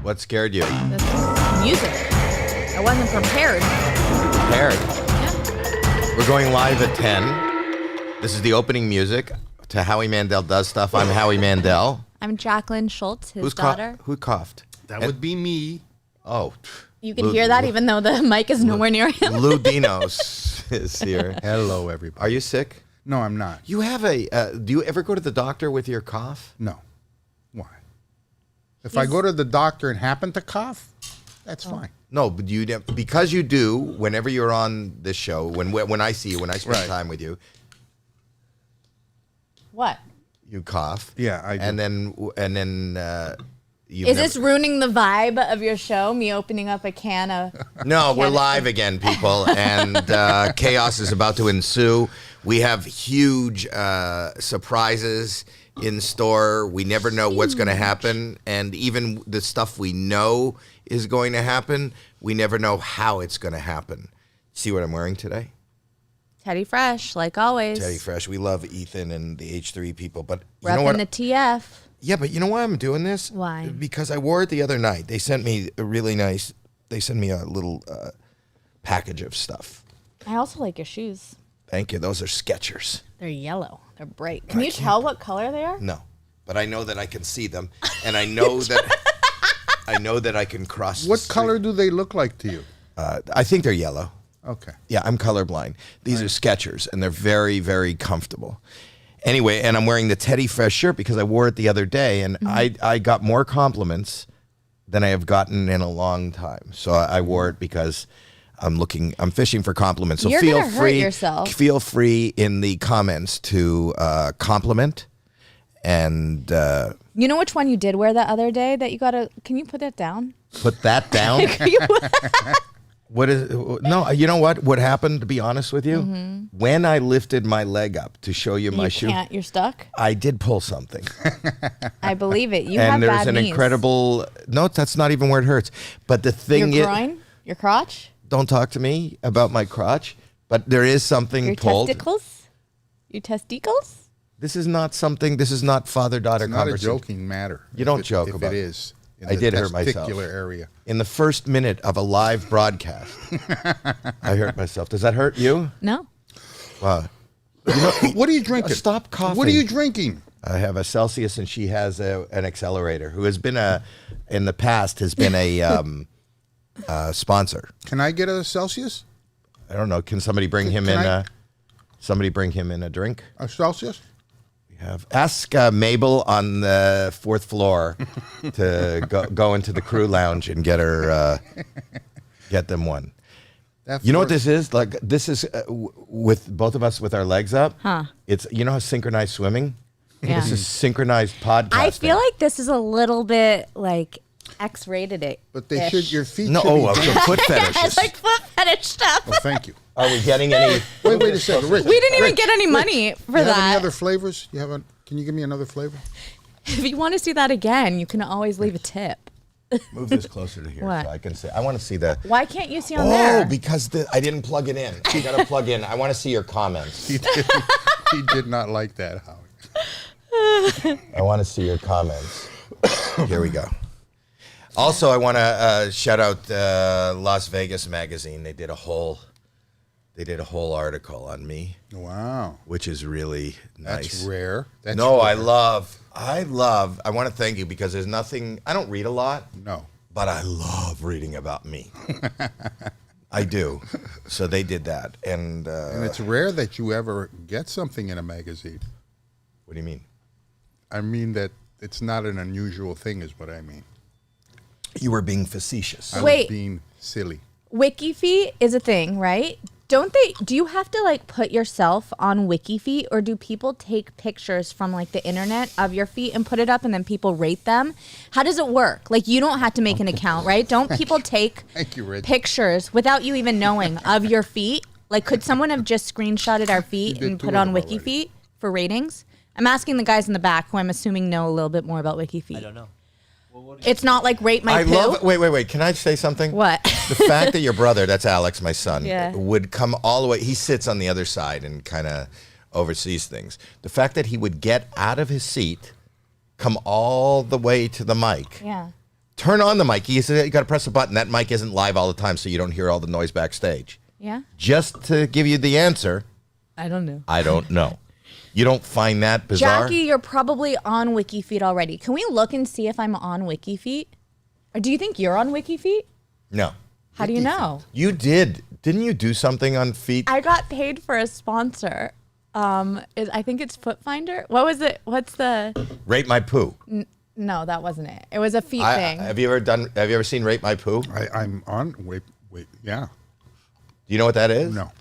What scared you? The music. I wasn't prepared. Prepared. Yeah. We're going live at 10. This is the opening music to Howie Mandel Does Stuff. I'm Howie Mandel. I'm Jackelyn Schultz, his daughter. Who coughed? That would be me. Oh. You can hear that even though the mic is nowhere near him. Lou Dinos is here. Hello, everybody. Are you sick? No, I'm not. You have do you ever go to the doctor with your cough? No. Why? If I go to the doctor and happen to cough, that's fine. No, but because you do. Whenever you're on this show, when I see you, when I spend time with you, What? you cough. Yeah, I do. And then Is this ruining the vibe of your show? Me opening up a can of... No, we're live again, people, and chaos is about to ensue. We have huge surprises in store. We never know what's going to happen, and even the stuff we know is going to happen, we never know how it's going to happen. See what I'm wearing today? Teddy Fresh, like always. Teddy Fresh. We love Ethan and the H3 people, but you know what? Repping the TF. Yeah, but you know why I'm doing this? Why? Because I wore it the other night. They sent me a really nice, they sent me a little package of stuff. I also like your shoes. Thank you. Those are Skechers. They're yellow. They're bright. Can you tell what color they are? No, but I know that I can see them, and I know that I can cross. What color do they look like to you? I think they're yellow. Okay. Yeah, I'm colorblind. These are Skechers, and they're very, very comfortable. Anyway, and I'm wearing the Teddy Fresh shirt because I wore it the other day, and I got more compliments than I have gotten in a long time. So I wore it because I'm fishing for compliments. So You're feel gonna hurt free, yourself. feel free in the comments to compliment. And You know which one you did wear the other day that you got to... Can you put that down? put that down. What is no? You know what happened? To be honest with you, when I lifted my leg up to show you my shoe, You're stuck? I did pull something. I believe it. You And have there's bad an knees. incredible. No, that's not even where it hurts. But the thing Your is, groin? Your crotch? don't talk to me about my crotch. But there is something Your pulled. testicles? Your testicles? This is not something. This is not father-daughter It's not a conversation. joking matter. You don't joke about it. it. If it is. In I the did hurt myself. testicular area. In the first minute of a live broadcast, I hurt myself. Does that hurt you? No. Wow. What are you drinking? Stop coughing. What are you drinking? I have a Celsius, and she has an accelerator. Who has been in the past has been a sponsor. Can I get a Celsius? I don't know. Can somebody bring him Can in? I- Somebody bring him in a drink. A Celsius? Ask Mabel on the 4th floor to go into the crew lounge and get her get them one. You know what this is? Like this is with both of us with our legs up. Huh. It's how synchronized swimming. Yeah. This is synchronized podcasting. I feel like this is a little bit like X-rated it. But they should. Your feet no. should be Oh, dancing. the foot fetishes. It's like foot fetish stuff. Oh, thank you. Are we getting any? Wait a second, Rich. We didn't even Rich, get any Rich, money for you have that. any other flavors? Can you give me another flavor? If you want to see that again, you can always leave a tip. Move this closer to here What? so I can see. I want to see the. Why can't you see on there? Oh, because I didn't plug it in. You got to plug in. I want to see your comments. He did not like that, Howie. I want to see your comments. Here we go. Also, I want to shout out Las Vegas Magazine. They did a whole article on me, Wow. which is really nice. That's rare. That's No, I rare. I want to thank you because there's nothing. I don't read a lot. No. But I love reading about me. I do. So they did that. And it's rare that you ever get something in a magazine. what do you mean? I mean that it's not an unusual thing is what I mean. You were being facetious. I Wait. was being silly. WikiFeet is a thing, right? Do you have to like put yourself on WikiFeet, or do people take pictures from like the internet of your feet and put it up and then people rate them? How does it work? Like you don't have to make an account, right? Don't people take Thank you, Rich. pictures without you even knowing of your feet? Like could someone have just screenshotted our feet did and two put of on them already. WikiFeet for ratings? I'm asking the guys in the back who I'm assuming know a little bit more about WikiFeet. I don't know. It's not like rate my I poo. love. Wait. Can I say something? What? The fact that your brother, that's Alex, my son, Yeah. would come all the way. He sits on the other side and kind of oversees things. The fact that he would get out of his seat, come all the way to the mic, Yeah. Turn on the mic. You got to press a button. That mic isn't live all the time, so you don't hear all the noise backstage. Yeah. Just to give you the answer, I don't know. I don't know. You don't find that bizarre? Jackie, you're probably on WikiFeet already. Can we look and see if I'm on WikiFeet? Or do you think you're on WikiFeet? No. How do you know? You did. Didn't you do something on feet? I got paid for a sponsor. I think it's Foot Finder. What was it? What's the? Rate My Poo. No, that wasn't it. It was a feet thing. Have you ever seen Rate My Poo? I'm on. Wait. Yeah. Do you know what that is? No.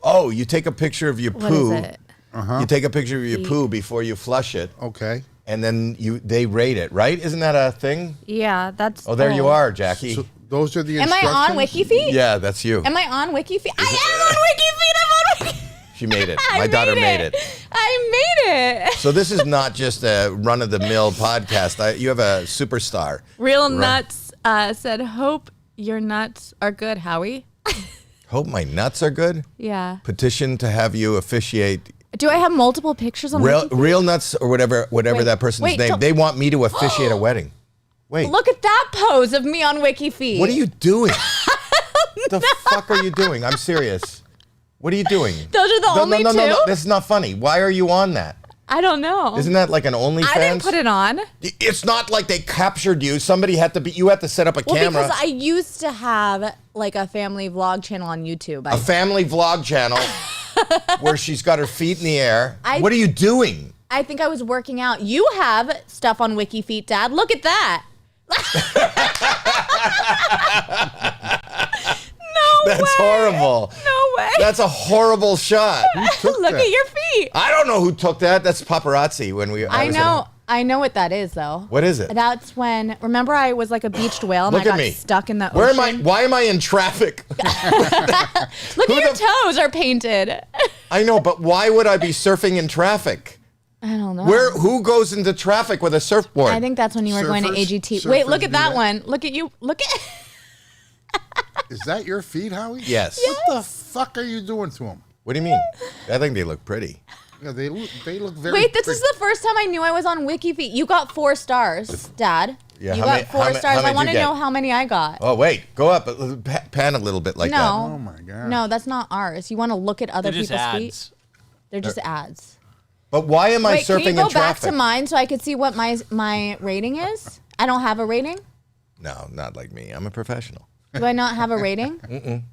Oh, you take a picture of your What poo. is it? You take a picture of your poo before you flush it, Okay. and then they rate it, right? Isn't that a thing? Yeah, that's. Oh, there you are, Jackie. So those are the Am I instructions? on WikiFeet? Yeah, that's you. Am I on WikiFeet? I am on WikiFeet. I'm on WikiFeet. She made it. I My daughter made it. I made it. So this is not just a run-of-the-mill podcast. You have a superstar. Real Nuts said, "Hope your nuts are good, Howie." Hope my nuts are good. Yeah. Petition to have you officiate. Do I have multiple pictures on WikiFeet? Real Nuts or whatever Wait, that person's wait, name. don't- They want me to officiate a wedding. Wait. Look at that pose of me on WikiFeet. What are you doing? The fuck are you doing? I'm serious. What are you doing? Those are the only no, two? This is not funny. Why are you on that? I don't know. Isn't that like an OnlyFans? I didn't put it on. It's not like they captured you. Somebody had to be. You had to set up a Well, camera. because I used to have like a family vlog channel on YouTube. A family vlog channel where she's got her feet in the air. I- What are you doing? I think I was working out. You have stuff on WikiFeet, Dad. Look at that. No That's way. horrible. No way. That's a horrible shot. took Look that? at your feet. I don't know who took that. That's paparazzi. When we. I was know. I know what that is, though. What is it? That's when. Remember, I was like a beached whale and Look I at got me. stuck in the Where am I? ocean. Why am I in traffic? Look Who at your the- toes are painted. I know, but why would I be surfing in traffic? I don't know. Who goes into traffic with a surfboard? I think that's when you were going to Surfers- AGT. Wait, look surfers at do that that. one. Look at you. Look at. Is that your feet, Howie? Yes. What the fuck are you doing to them? What do you mean? I think they look pretty. Yeah, they look very. Wait, this is the first time I knew I was on WikiFeet. You got 4 stars, Dad. Yeah, you how got many- 4 how stars. many I did want you to get? know how many I got. Oh wait, go up, pan a little bit like that. Oh No. my god. No, that's not ours. You want to look at other They're just people's ads. feet? They're just ads. But why am I Wait, surfing can you go in back traffic? to mine so I could see what my rating is? I don't have a rating. No, not like me. I'm a professional. Do I not have a rating?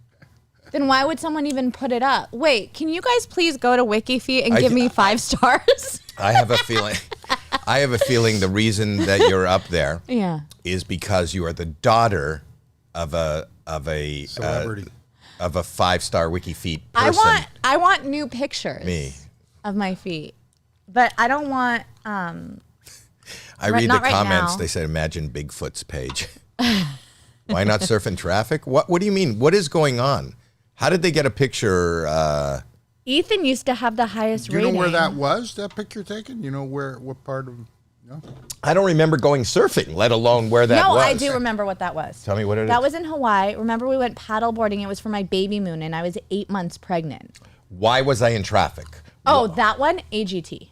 Then why would someone even put it up? Wait, can you guys please go to WikiFeet and give me 5 stars? I have a feeling. I have a feeling the reason that you're up there Yeah. is because you are the daughter of a Celebrity. of a 5-star WikiFeet person. I want new pictures Me. of my feet. But I don't want I Right- read the not right comments. now. They said, "Imagine Bigfoot's page." Why not surf in traffic? What do you mean? What is going on? How did they get a picture? Ethan used to have the highest Do you rating. know where that was? That picture taken? You know what part of? No. I don't remember going surfing, let alone where that No, was. I do remember what that was. Tell me what it That is. was in Hawaii. Remember we went paddleboarding. It was for my baby moon and I was 8 months pregnant. Why was I in traffic? Oh, that one? AGT.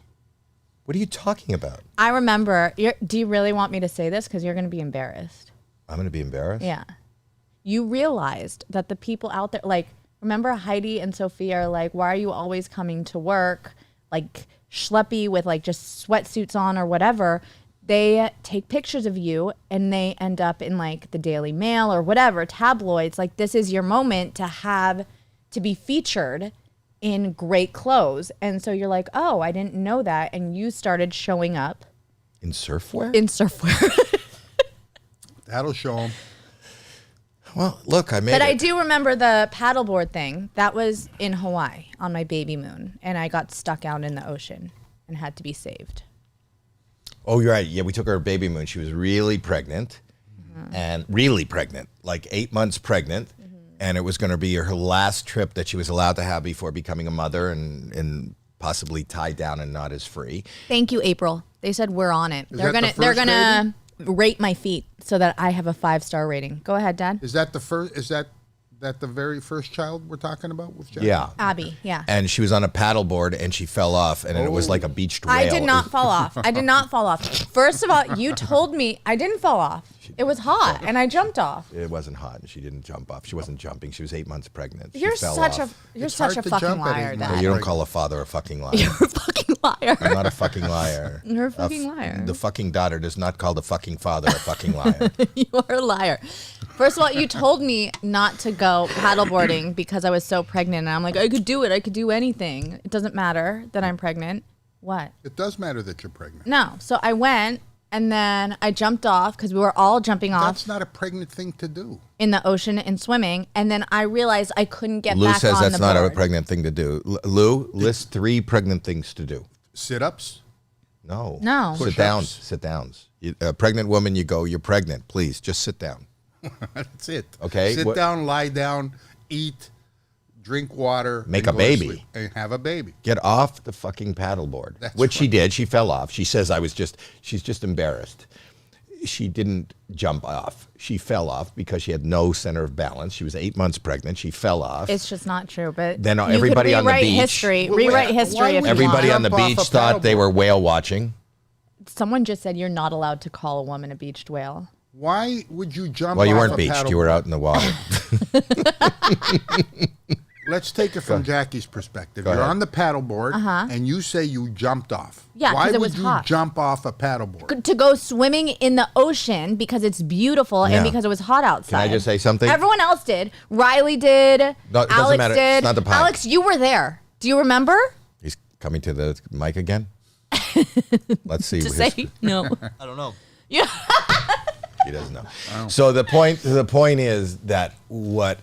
What are you talking about? I remember. Do you really want me to say this? Because you're going to be embarrassed. I'm going to be embarrassed. Yeah. You realized that the people out there, like, remember Heidi and Sophia are like, why are you always coming to work? Like, schleppy with, like, just sweatsuits on or whatever. They take pictures of you and they end up in, like, the Daily Mail or whatever, tabloids. Like, this is your moment to be featured in great clothes. And so you're like, oh, I didn't know that. And you started showing up In surfwear? in surfwear. That'll show them. Well, look, I made But it. I do remember the paddleboard thing. That was in Hawaii on my baby moon. And I got stuck out in the ocean and had to be saved. Oh, you're right. Yeah, we took her baby moon. She was really pregnant, and really pregnant, like 8 months pregnant, and it was going to be her last trip that she was allowed to have before becoming a mother and possibly tied down and not as free. Thank you, April. They said we're on it. Is that the They're first gonna rate my feet so that I have a 5-star rating. Go ahead, Dad. Is that the first? Is that that the very first child we're talking about with Jackie? Yeah. Abby, yeah. And she was on a paddleboard and she fell off, and it was like a beached whale. I did not fall off. I did not fall off. First of all, you told me I didn't fall off. It was hot, and I jumped off. It wasn't hot. She didn't jump off. She wasn't jumping. She was 8 months pregnant. She You're fell such off. you're such a fucking liar, No, Dad. you don't call a father a fucking liar. You're a fucking liar. I'm not a fucking liar. You're a fucking liar. The fucking daughter does not call the fucking father a fucking liar. You are a liar. First of all, you told me not to go paddleboarding because I was so pregnant, and I'm like, I could do it. I could do anything. It doesn't matter that I'm pregnant. What? It does matter that you're pregnant. No. So I went, and then I jumped off because we were all jumping off That's not a pregnant thing to do. in the ocean and swimming, and then I realized I couldn't get Lou back says on that's the not board. a pregnant thing to do. Lou, list 3 pregnant things to do. Sit-ups. No. No. Sit Push-ups. downs. Sit downs. A pregnant woman, you go, you're pregnant. Please, just sit down. That's it. Okay, Sit what- down, lie down, eat, drink water. Make and a go to baby. sleep, and have a baby. Get off the fucking paddleboard. That's Which she right. did. She fell off. She says she's just embarrassed. She didn't jump off. She fell off because she had no center of balance. She was 8 months pregnant. She fell off. It's just not true. But Then you everybody could on the rewrite beach- history. Well, Rewrite why history if would you Everybody want. on the Jump off beach a thought they paddleboard. were whale watching. Someone just said you're not allowed to call a woman a beached whale. Why would you jump Well, you off weren't a beached. You were paddleboard? out in the water. Let's take it from Jackie's perspective. Go You're ahead. on the paddleboard, and you say you jumped off. Yeah, 'cause Why it would was you hot. jump off a paddleboard? To go swimming in the ocean because it's beautiful Yeah. and because it was hot outside. Can I just say something? Everyone else did. Riley did. No, it doesn't Alex matter. did. It's not the point. Alex, you were there. Do you remember? He's coming to the mic again. Let's see. To his- say no. I don't know. Yeah. He doesn't know. So the point is that what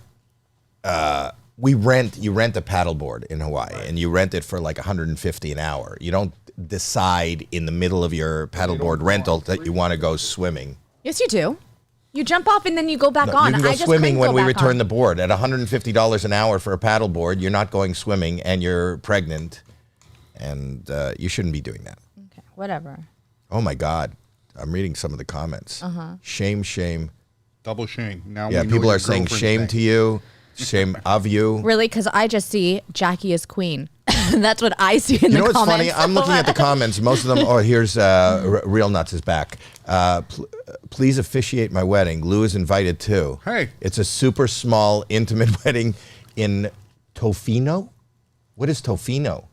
you rent a paddleboard in Hawaii, and you rent it for like $150 an hour. You don't decide in the middle of your paddleboard rental that you want to go swimming. Yes, you do. You jump off and then you go back No, on. you can go I just swimming couldn't when go we back return on. the board at $150 an hour for a paddleboard. You're not going swimming, and you're pregnant, and you shouldn't be doing that. Okay, whatever. Oh my God, I'm reading some of the comments. Shame, shame. Double shame. Now Yeah, we know people your are saying girlfriend's shame saying. to you, shame of you. Really? Because I just see Jackie is queen. That's what I see in You the know what's comments. funny? I'm looking at the comments. Most of them. Oh, here's Real Nuts is back. Please officiate my wedding. Lou is invited too. Hey. It's a super small, intimate wedding in Tofino. What is Tofino?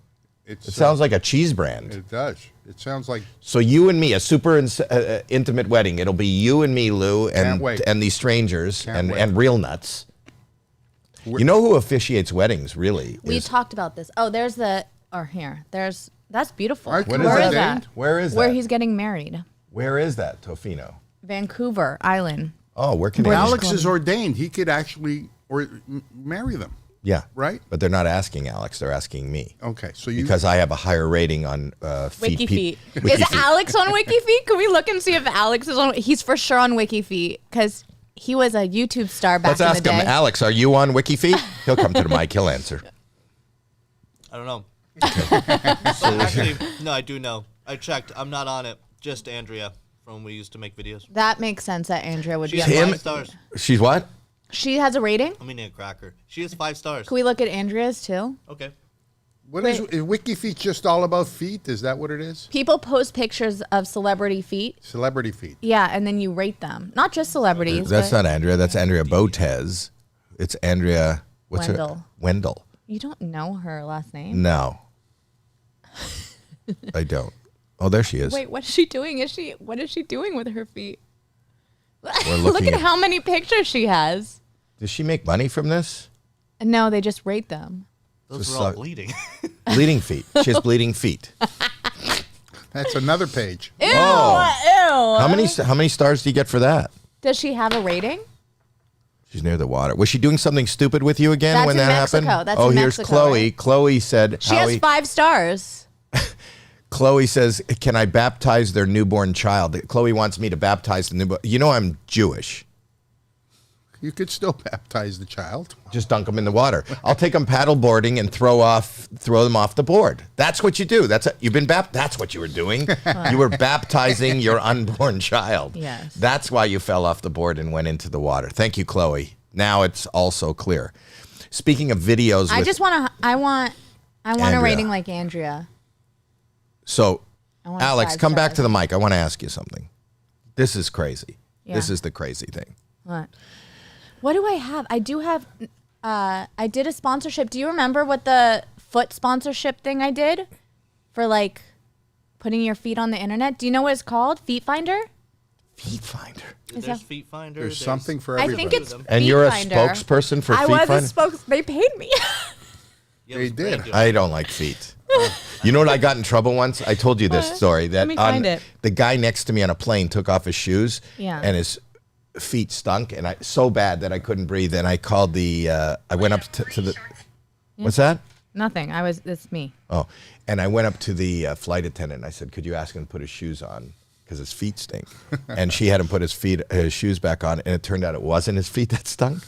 It's, It sounds like a cheese brand. It does. It sounds like So you and me, a super intimate wedding. It'll be you and me, Lou, Can't wait. and these strangers Can't wait. and Real Nuts. You know who officiates weddings? Really? We is- talked about this. Oh, there's the. Or here. That's beautiful. All right, What Where is is that? that? Where is Where that? he's getting married. Where is that Tofino? Vancouver Island. Oh, we're Canadian. Alex is ordained. He could actually marry them. Yeah. Right? But they're not asking Alex. They're asking me. Okay, so you Because I have a higher rating on feet. WikiFeet. Wiki Is feet. Alex on WikiFeet? Can we look and see if Alex is on? He's for sure on WikiFeet because he was a YouTube star back Let's in the ask day. him. Alex, are you on WikiFeet? He'll come to the mic. He'll answer. I don't know. So actually, no, I do know. I checked. I'm not on it. Just Andrea from when we used to make videos. That makes sense that Andrea would She be has on. Tim- 5 stars. She's what? She has a rating. I'm eating a cracker. She has 5 stars. Can we look at Andrea's too? Okay. What is WikiFeet just all about feet? Is that what it is? People post pictures of celebrity feet. Celebrity feet. Yeah, and then you rate them. Not just celebrities. That's but not Andrea. That's Andrea Botez. It's Andrea. What's her? Wendell. Wendell. You don't know her last name. No. I don't. Oh, there she is. Wait, what is she doing? What is she doing with her feet? We're Look looking at at- how many pictures she has. Does she make money from this? No, they just rate them. Those Just are all suck. bleeding. Bleeding feet. She has bleeding feet. That's another page. Ew, Oh. ew. How many stars do you get for that? Does she have a rating? She's near the water. Was she doing something stupid with you again That's when in that Mexico. happened? That's oh, in here's Mexico, Chloe. right? Chloe said, She Howie, has 5 stars. Chloe says, can I baptize their newborn child? Chloe wants me to baptize the newborn. You know I'm Jewish. You could still baptize the child. Just dunk them in the water. I'll take them paddleboarding and throw them off the board. That's what you do. You've been That's what you were doing. You were baptizing your unborn child. Yes. That's why you fell off the board and went into the water. Thank you, Chloe. Now it's also clear. Speaking of videos, I want a Andrea. rating like Andrea. So, I want Alex, 5 come back stars. to the mic. I want to ask you something. This is crazy. Yeah. This is the crazy thing. What do I have? I do have. I did a sponsorship. Do you remember what the foot sponsorship thing I did for like putting your feet on the internet? Do you know what it's called? Feet Finder. Feet Finder. There's Feet Finder. There's something for I everybody. think it's. And Feet you're a Finder. spokesperson for I Feet was Finder? a spokes. They paid me. Yeah, They did. I don't like feet. You know what? I got in trouble once. I told you this story that me find it. the guy next to me on a plane took off his shoes, Yeah. and his feet stunk, and so bad that I couldn't breathe. And I called the. I went up to the. What's that? Nothing. It's me. Oh, and I went up to the flight attendant. And I said, "Could you ask him to put his shoes on because his feet stink?" And she had him put his shoes back on, and it turned out it wasn't his feet that stunk.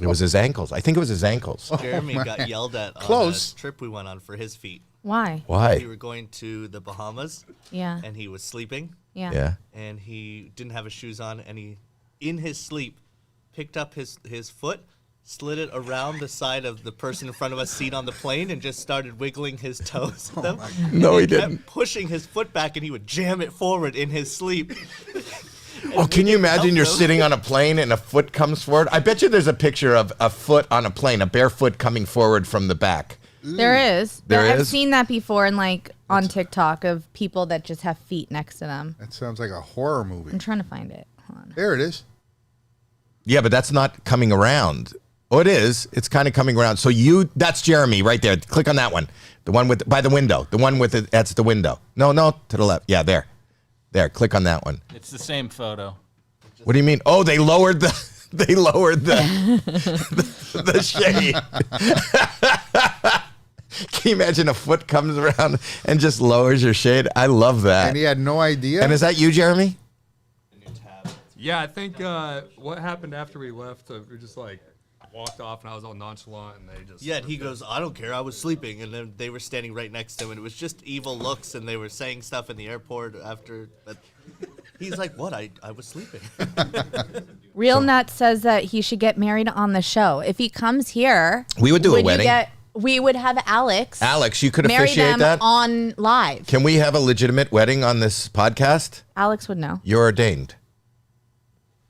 It was his ankles. I think it was his ankles. Jeremy got yelled at on Close. a trip we went on for his feet. Why? We Why? were going to the Bahamas, Yeah. and he was sleeping, Yeah. Yeah. and he didn't have his shoes on, and he, in his sleep, picked up his foot, slid it around the side of the person in front of us seat on the plane, and just started wiggling his toes with them. No, he And kept didn't. pushing his foot back, and he would jam it forward in his sleep. Oh, can you imagine you're them. sitting on a plane and a foot comes forward? I bet you there's a picture of a foot on a plane, a bare foot coming forward from the back. There is. There I've is? seen that before in like on TikTok of people that just have feet next to them. That sounds like a horror movie. I'm trying to find it. Hold on. There it is. Yeah, but that's not coming around. Oh, it is. It's kind of coming around. So that's Jeremy right there. Click on that one. The one by the window. The one with it. That's the window. No, to the left. Yeah, there. There. Click on that one. It's the same photo. What do you mean? Oh, they lowered the the shade. Can you imagine a foot comes around and just lowers your shade? I love that. And he had no idea. And is that you, Jeremy? Yeah, I think what happened after we left, we just like walked off and I was all nonchalant and they just. Yeah, and he goes, I don't care, I was sleeping. And then they were standing right next to him, and it was just evil looks, and they were saying stuff in the airport after. But he's like, what? I was sleeping. Real Nut says that he should get married on the show. If he comes here, We would do a wedding. We would have Alex. Alex, you could marry officiate them that? on live. Can we have a legitimate wedding on this podcast? Alex would know. You're ordained.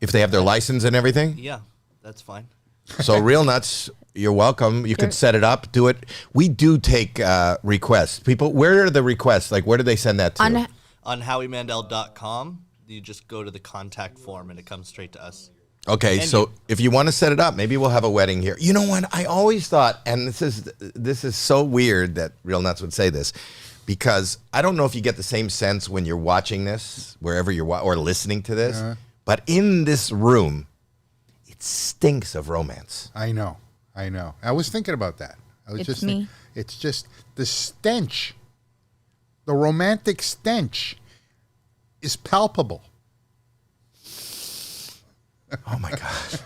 If they have their license and everything? Yeah, that's fine. So Real Nuts, you're welcome. You could set it up, do it. We do take requests. People, where are the requests? Like, where do they send that to? On HowieMandel.com, you just go to the contact form, and it comes straight to us. Okay, And so you- if you want to set it up, maybe we'll have a wedding here. You know what? I always thought, and this is so weird that Real Nuts would say this, because I don't know if you get the same sense when you're watching this, wherever you're or listening to this, but in this room, it stinks of romance. I know. I was thinking about that. I was It's just me. It's just the stench. The romantic stench is palpable. Oh my gosh.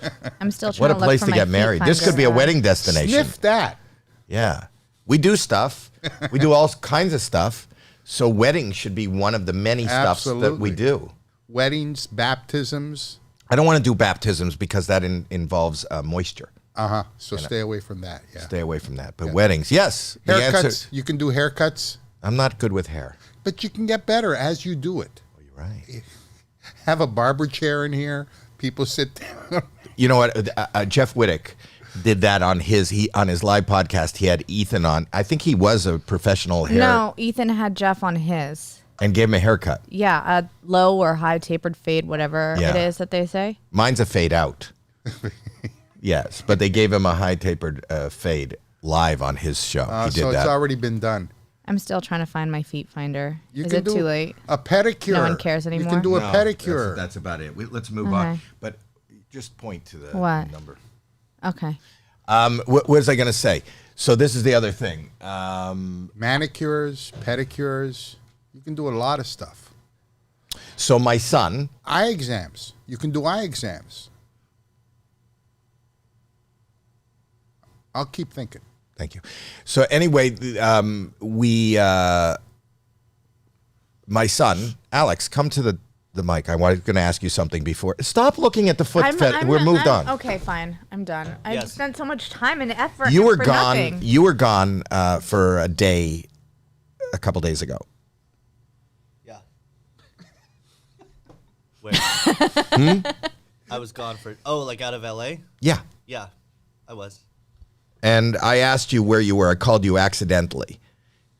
I'm still trying What a to look place for to my get feet married. This could be a finder. wedding destination. Sniff that. Yeah. We do stuff. We do all kinds of stuff. So weddings should be one of the many stuffs that we Absolutely. do. Weddings, baptisms. I don't want to do baptisms because that involves moisture. So stay away from that. Yeah. Stay away from that. But weddings, yes. The Haircuts. answer, You can do haircuts, I'm not good with hair. but you can get better as you do it. Oh, you're right. Have a barber chair in here. People sit down. You know what? Jeff Wittick did that on his live podcast. He had Ethan on. I think he was a professional hair No, Ethan had Jeff on his. and gave him a haircut. Yeah, a low or high tapered fade, whatever Yeah. it is that they say. Mine's a fade out. Yes, but they gave him a high tapered fade live on his show. He did So that. it's already been done. I'm still trying to find my feet finder. You Is can it do too late? a pedicure. No one cares You anymore? can do a No, pedicure. That's about it. Let's move on. Okay. But just point to the What? number. Okay. What was I going to say? So this is the other thing. Manicures, pedicures. You can do a lot of stuff. So my son, Eye exams. You can do eye exams. I'll keep thinking. thank you. So anyway, my son Alex, come to the the mic. I was going to ask you something before. Stop looking at the foot. We're moved on. Okay, fine. I'm done. I Yes. spent so much time and effort. You were for gone. nothing. You were gone for a day, a couple days ago. Yeah. Where? I was gone for. Oh, like out of LA? Yeah. Yeah, I was. And I asked you where you were. I called you accidentally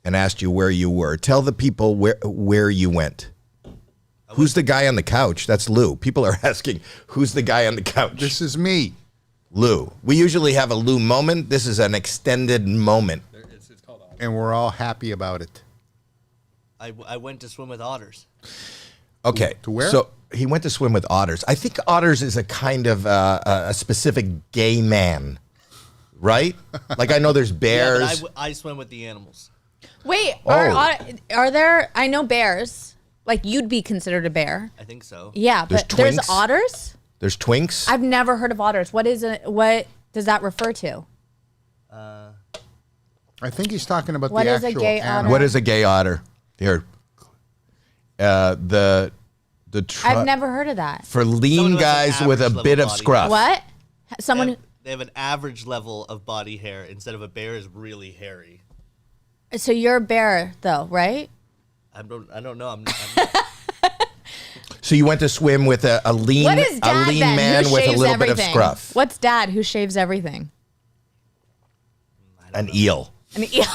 and asked you where you were. Tell the people where you went. Who's the guy on the couch? That's Lou. People are asking, who's the guy on the couch? This is me. Lou. We usually have a Lou moment. This is an extended moment. It's called Abbey. And we're all happy about it. I went to swim with otters. Okay. To where? So he went to swim with otters. I think otters is a kind of a specific gay man, right? Like I know there's Yeah, bears. but I swim with the animals. Wait, Oh. are there? I know bears. Like you'd be considered a bear. I think so. Yeah, There's but there's twinks. otters. There's twinks. I've never heard of otters. What does that refer to? I think he's talking about What the is a actual gay animal. otter? What is a gay otter? Here. The I've never heard of that. for Someone lean who has guys an with a average bit level of body. scruff. What? Someone. They have an average level of body hair instead of a bear is really hairy. So you're a bear, though, right? I don't know. I'm So you went to swim with a lean, What is a dad lean then? man Who with a shaves little bit everything? of scruff. What's dad who shaves everything? An eel. An eel.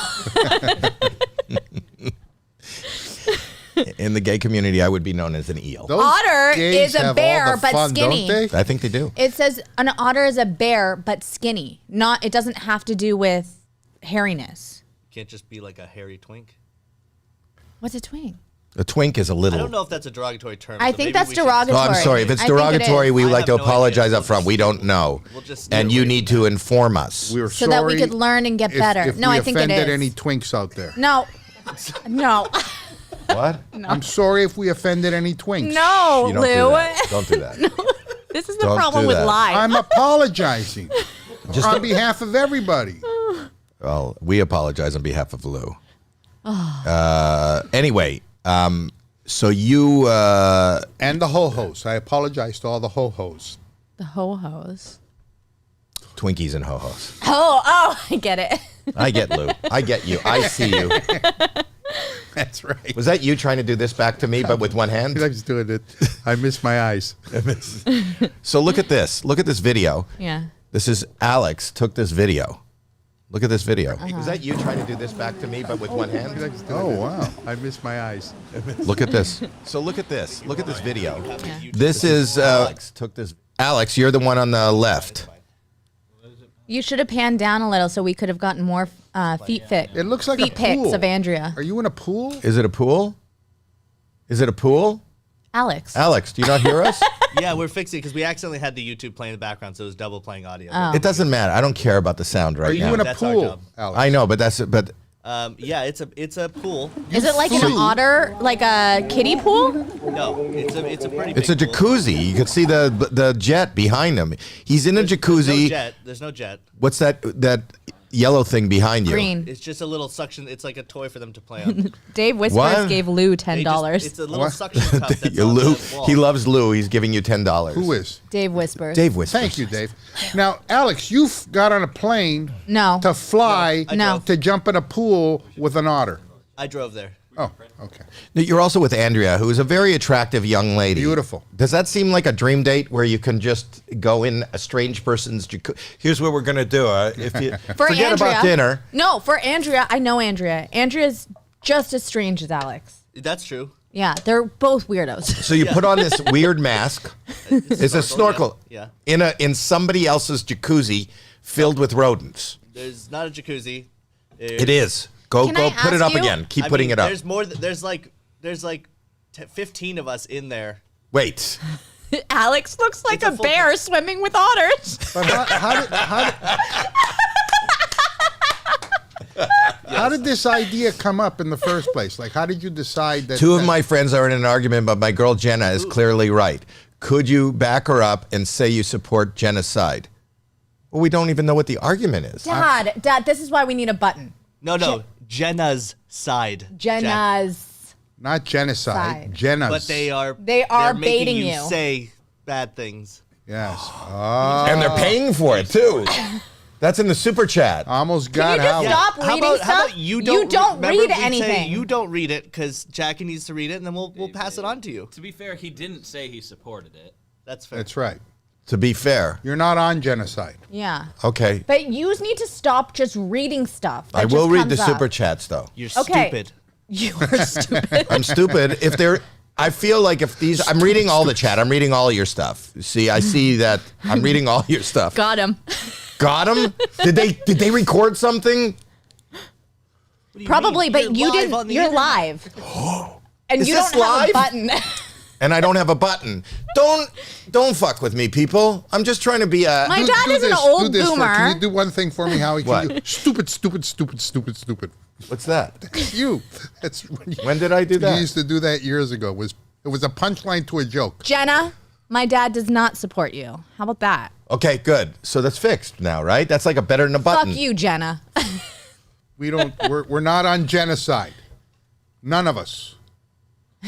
In the gay community, I would be known as an eel. Those Otter gays is a have all bear, the but fun, skinny. Don't they? I think they do. It says an otter is a bear, but skinny. It doesn't have to do with hairiness. can't just be like a hairy twink. What's a twink? A twink is a I little. don't know if that's a derogatory term. I so think maybe that's we should- derogatory. No, I'm sorry. If it's I think it derogatory, is. we I like have to no idea. apologize We'll up front. just- We don't know. We'll just stay And you away need from to that. inform us. We're So sorry that we could learn and get better. If No, we I think it offended is. any twinks out there. No. No. What? I'm sorry if we offended any twinks. No, You don't Lou. do that. Don't do that. This is the Don't problem do with that. live. I'm apologizing Just on behalf of everybody. Well, we apologize on behalf of Lou. Anyway, so you And the ho-hos. I apologize to all the ho-hos. The ho-hos. Twinkies and ho-hos. Oh, I get it. I get Lou. I get you. I see you. That's right. Was that you trying to do this back to me, but with one hand? I was doing it. I missed my eyes. So look at this. Look at this video. Yeah. This is Alex took this video. Look at this video. Was that you trying to do this back to me, but with one hand? Oh, wow. I missed my eyes. Look at this. So look at this. Look at this video. Yeah. This is Alex took this. Alex, you're the one on the left. You should have panned down a little so we could have gotten more feet It looks like feet a pool. pics of Andrea. Are you in a pool? Is it a pool? Is it a pool? Alex. Alex, do you not hear us? Yeah, we're fixing it because we accidentally had the YouTube playing in the background, so it was double playing audio. Oh. It doesn't matter. I don't care about the sound Are right you now. in a That's our pool, job. Alex? I know, but Yeah, it's a pool. Is it like an flew. otter, like a kiddie pool? No, it's a pretty. it's a big pool. jacuzzi. You can see the jet behind him. He's in a There's no jacuzzi. jet. There's no jet. What's that yellow thing behind you? Green. It's just a little suction. It's like a toy for them to play on. Dave Whispers What? gave Lou They $10. just- It's a little What? suction cup that's on Lou, the wall. he loves Lou. He's giving you $10. Who is? Dave Whispers. Dave Whispers. Thank you, Dave. Now, Alex, you got on a plane No. to fly No. to jump in a pool with an otter. I drove there. Oh, okay. You're also with Andrea, who is a very attractive young lady. Beautiful. Does that seem like a dream date where you can just go in a strange person's jacuzzi? Here's what we're gonna do. If you For forget Andrea, about dinner, No, for Andrea, I know Andrea. Andrea's just as strange as Alex. That's true. Yeah, they're both weirdos. so you put on this weird mask. It's a snorkel. Yeah. In somebody else's jacuzzi filled with rodents. There's not a jacuzzi. It is. Go Can I put it ask up you- again. Keep I putting mean, it up. There's more. There's like 15 of us in there. Wait. Alex looks like It's a a full- bear swimming with otters. But how did this idea come up in the first place? Like, how did you decide that? Two of my friends are in an argument, but my girl Jenna is clearly right. Could you back her up and say you support Jenna's side? Well, we don't even know what the argument is. Dad, this is why we need a button. No, Jenna's side. Jack. Jenna's. Not genocide. Side. Genocide. But they're baiting making you you. say bad things. Yes. And they're paying for it too. That's in the super chat. Almost Can got you just Howie. stop reading stuff? How about you don't read remember we say anything. You don't read it because Jackie needs to read it, and then we'll pass it on to you. To be fair, he didn't say he supported it. That's fair. That's right. To be fair. You're not on genocide. Yeah. Okay. But you need to stop just reading stuff. I that will just read the comes up. super chats though. You're Okay. stupid. You are stupid. I'm stupid. I feel like if these, I'm reading all the chat. I'm reading all your stuff. See, I see that I'm reading all your stuff. Got him. Got them? Did they record something? What do you Probably, mean? but you live on didn't. the You're internet. live. And Is you this don't have live? a button. And I don't have a button. Don't fuck with me, people. I'm just trying to be a. My dad Do is an this, old do this boomer. Can you do one thing for me, Howie? Can What? you, stupid. What's that? You. That's when, When did I do you that? used to do that years ago. It was a punchline to a joke. Jenna, my dad does not support you. How about that? Okay, good. So that's fixed now, right? That's like a better than a button. Fuck you, Jenna. We don't. We're not on genocide. None of us.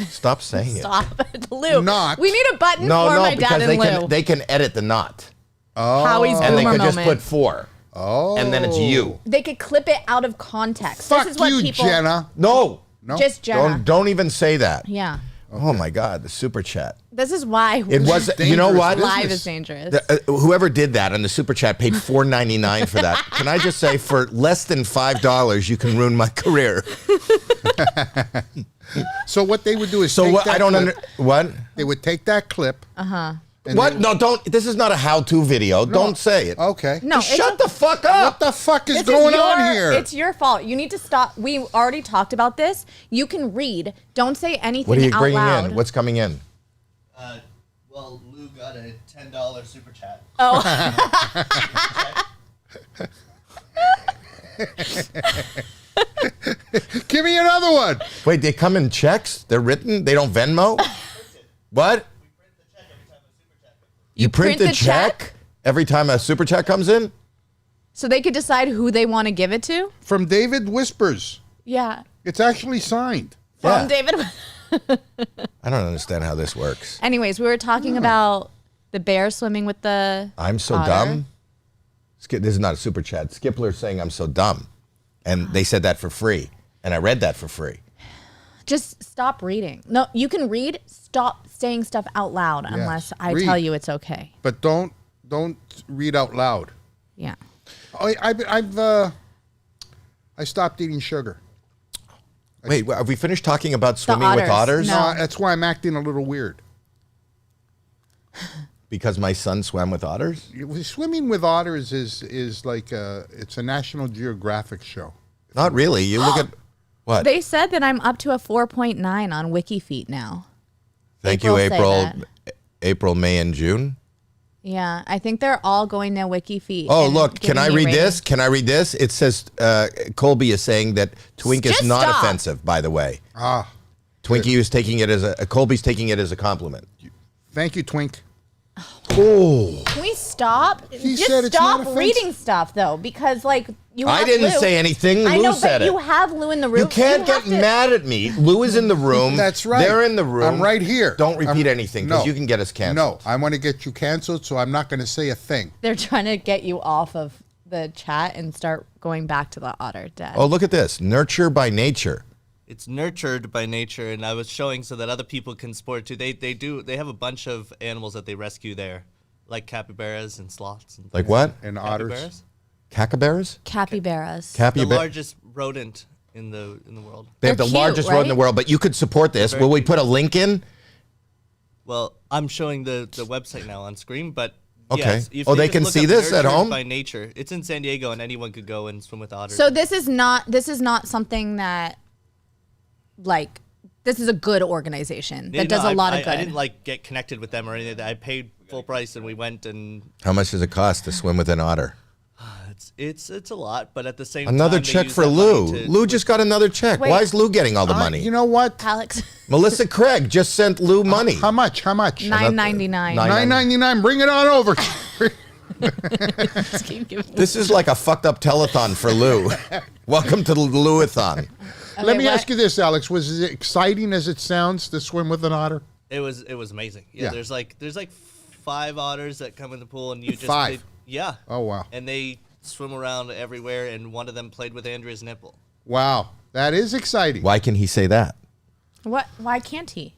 Stop saying Stop. Lou. Not. We need a button it. No, for no, my because dad they and Lou. can edit the not, Howie's and they boomer could just moment. put 4. Oh. And then it's you. They could clip it out of context. Fuck this is what you, people. Jenna. No. No. Just Jenna. Don't even say that. Yeah. Oh my God, the super chat. This is why It was. You know dangerous what? business. live is dangerous. Whoever did that on the super chat paid $4.99 for that. Can I just say, for less than $5, you can ruin my career. So what they would do is So take what? that I don't clip, under what. They would take that clip. What? No, don't. This is not a how-to video. Don't say it. Okay. No, Just shut the fuck up. What the fuck is This going your, on here? It's your fault. You need to stop. We already talked about this. You can read. Don't say anything What are you out bringing loud. in? What's coming in? Well, Lou got a $10 super chat. Give me another one. Wait, they come in checks? They're written? They don't Venmo? What? You print the check every time a super chat comes in? So they could decide who they want to give it to? From David Whispers. Yeah. It's actually signed. From Yeah. David. I don't understand how this works. Anyways, we were talking about the bear swimming with the I'm so otter. dumb. This is not a super chat. Skipler's saying I'm so dumb. And they said that for free. And I read that for free. Just stop reading. No, you can read. Stop saying stuff out loud unless I read. tell you it's okay. But don't read out loud. Yeah. I stopped eating sugar. Wait, have we finished talking about swimming with otters. otters? No. That's why I'm acting a little weird. Because my son swam with otters? Swimming with otters is like it's a National Geographic show. Not really. You look at what? They said that I'm up to a 4.9 on WikiFeet now. Thank you, April say April. April, May, and June. Yeah, I think they're all going to WikiFeet. Oh, and look, can giving I me read ratings. this? Can I read this? It says Colby is saying that Twink is Just not stop. offensive, by the way. Ah, Twinkie is taking it as Colby's taking it as a compliment. thank you, Twink. Oh. Can we stop? He Just said it's stop not offensive. reading stuff though, because like you. I have didn't Lou. say anything. I Lou know, said but it. you have Lou in the room. You can't have get to- mad at me. Lou is in the room. That's right. They're in the room. I'm right here. Don't repeat I'm- anything because no. you can get us canceled. No, I want to get you canceled, so I'm not going to say a thing. They're trying to get you off of the chat and start going back to the otter dead. Oh, look at this. Nurture by nature. It's nurtured by nature, and I was showing so that other people can sport too. They have a bunch of animals that they rescue there, like capybaras and sloths. And Like things. what? And otters. Capybaras? Capybaras? Capybaras. The Capybara. largest rodent in the world. They have They're the cute, largest road in the right? world, but you could support this. Very Will we cute. put a link in? Well, I'm showing the website now on screen, but Okay. yes, if Oh, they just can look see up this at Nurtured home? by nature. It's in San Diego, and anyone could go and swim with otters. So this is not something that, like, this is a good organization that Yeah, does no, a lot of I good. didn't like get connected with them or anything. I paid full price, and we went, and How much does it cost to swim with an otter? it's a lot. But at the same Another time, they check use for that Lou. money to- Lou just got another check. Wait. Why is Lou getting all the money? You know what? Alex, Melissa Craig just sent Lou money. How much? How much? $9.99. Nine- $9.99. Bring it on over. Just keep giving- This is like a fucked up telethon for Lou. Welcome to the Louathon. Let me what? ask you this, Alex. Was it exciting as it sounds to swim with an otter? It was amazing. Yeah, Yeah. there's like 5 otters that come in the pool, and you just 5? yeah. Oh, wow. And they swim around everywhere, and one of them played with Andrea's nipple. Wow. That is exciting. Why can he say that? What? Why can't he?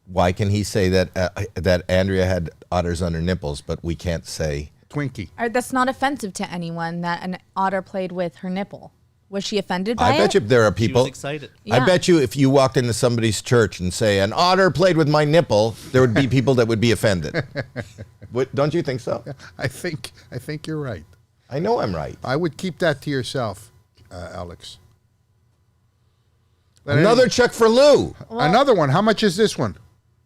Why can he say that that Andrea had otters on her nipples, but we can't say? Twinkie. That's not offensive to anyone that an otter played with her nipple. Was she offended by I it? bet you there are She people. was excited. I Yeah. bet you if you walked into somebody's church and say an otter played with my nipple, there would be people that would be offended. Don't you think so? I think you're right. I know I'm right. I would keep that to yourself, Alex. But Another check for Lou. another one. How much is this one?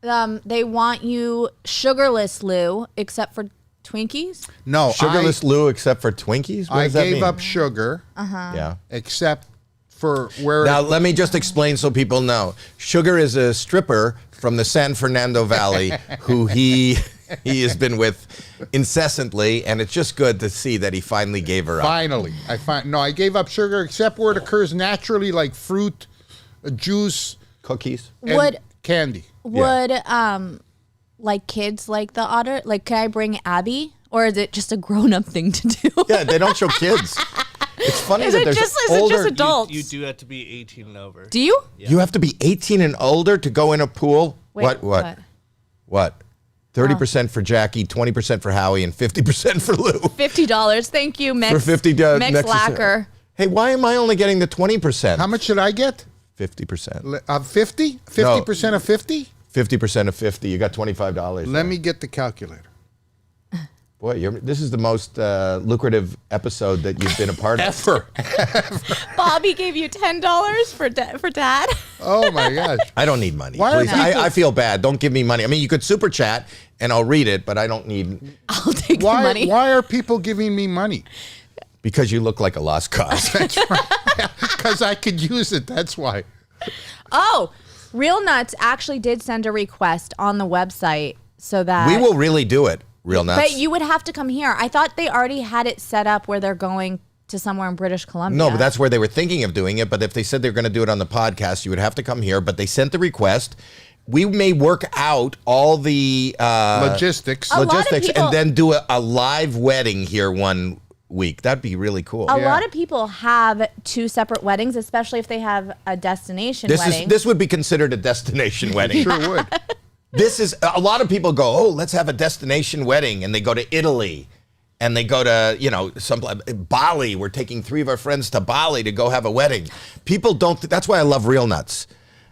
They want you sugarless, Lou, except for Twinkies. No, Sugarless Lou, except for Twinkies. What I does that gave mean? up sugar, Yeah. except for where. Now let me just explain so people know. Sugar is a stripper from the San Fernando Valley who he has been with incessantly, and it's just good to see that he finally gave her up. Finally, I gave up sugar except where it occurs naturally, like fruit, juice, Cookies. and Would candy. would like kids like the otter? Like, can I bring Abbey, or is it just a grown-up thing to do? Yeah, they don't show kids. It's funny Is that it there's just- is it older. just adults? You do have to be 18 and over. Do you? You have to be 18 and older to go in a pool. Wait, What? 30% for Jackie, 20% for Howie, and 50% for Lou. $50. Thank you, Mix. For 50 Mix Mex's- Lacquer. Hey, why am I only getting the 20%? How much should I get? 50%. 50? 50% of 50? 50% of 50. You got $25. Let me get the calculator. Boy, this is the most lucrative episode that you've been a part of. Ever. Bobby gave you $10 for Dad. Oh my gosh. I don't need money. Why are Please. people- I feel bad. Don't give me money. I mean, you could super chat and I'll read it, but I don't need I'll take your money. Why are people giving me money? because you look like a lost cause. Because I could use it. That's why. Oh, Real Nuts actually did send a request on the website so that We will really do it, Real Nuts. But you would have to come here. I thought they already had it set up where they're going to somewhere in British Columbia. No, but that's where they were thinking of doing it. But if they said they're going to do it on the podcast, you would have to come here. But they sent the request. We may work out all the Logistics. A lot of logistics people- and then do a live wedding here one week. That'd be really cool. A lot of people have 2 separate weddings, especially if they have a destination wedding. This would be considered a destination wedding. Sure would. This is a lot of people go, oh, let's have a destination wedding, and they go to Italy, and they go to some Bali. We're taking 3 of our friends to Bali to go have a wedding. People don't. That's why I love Real Nuts.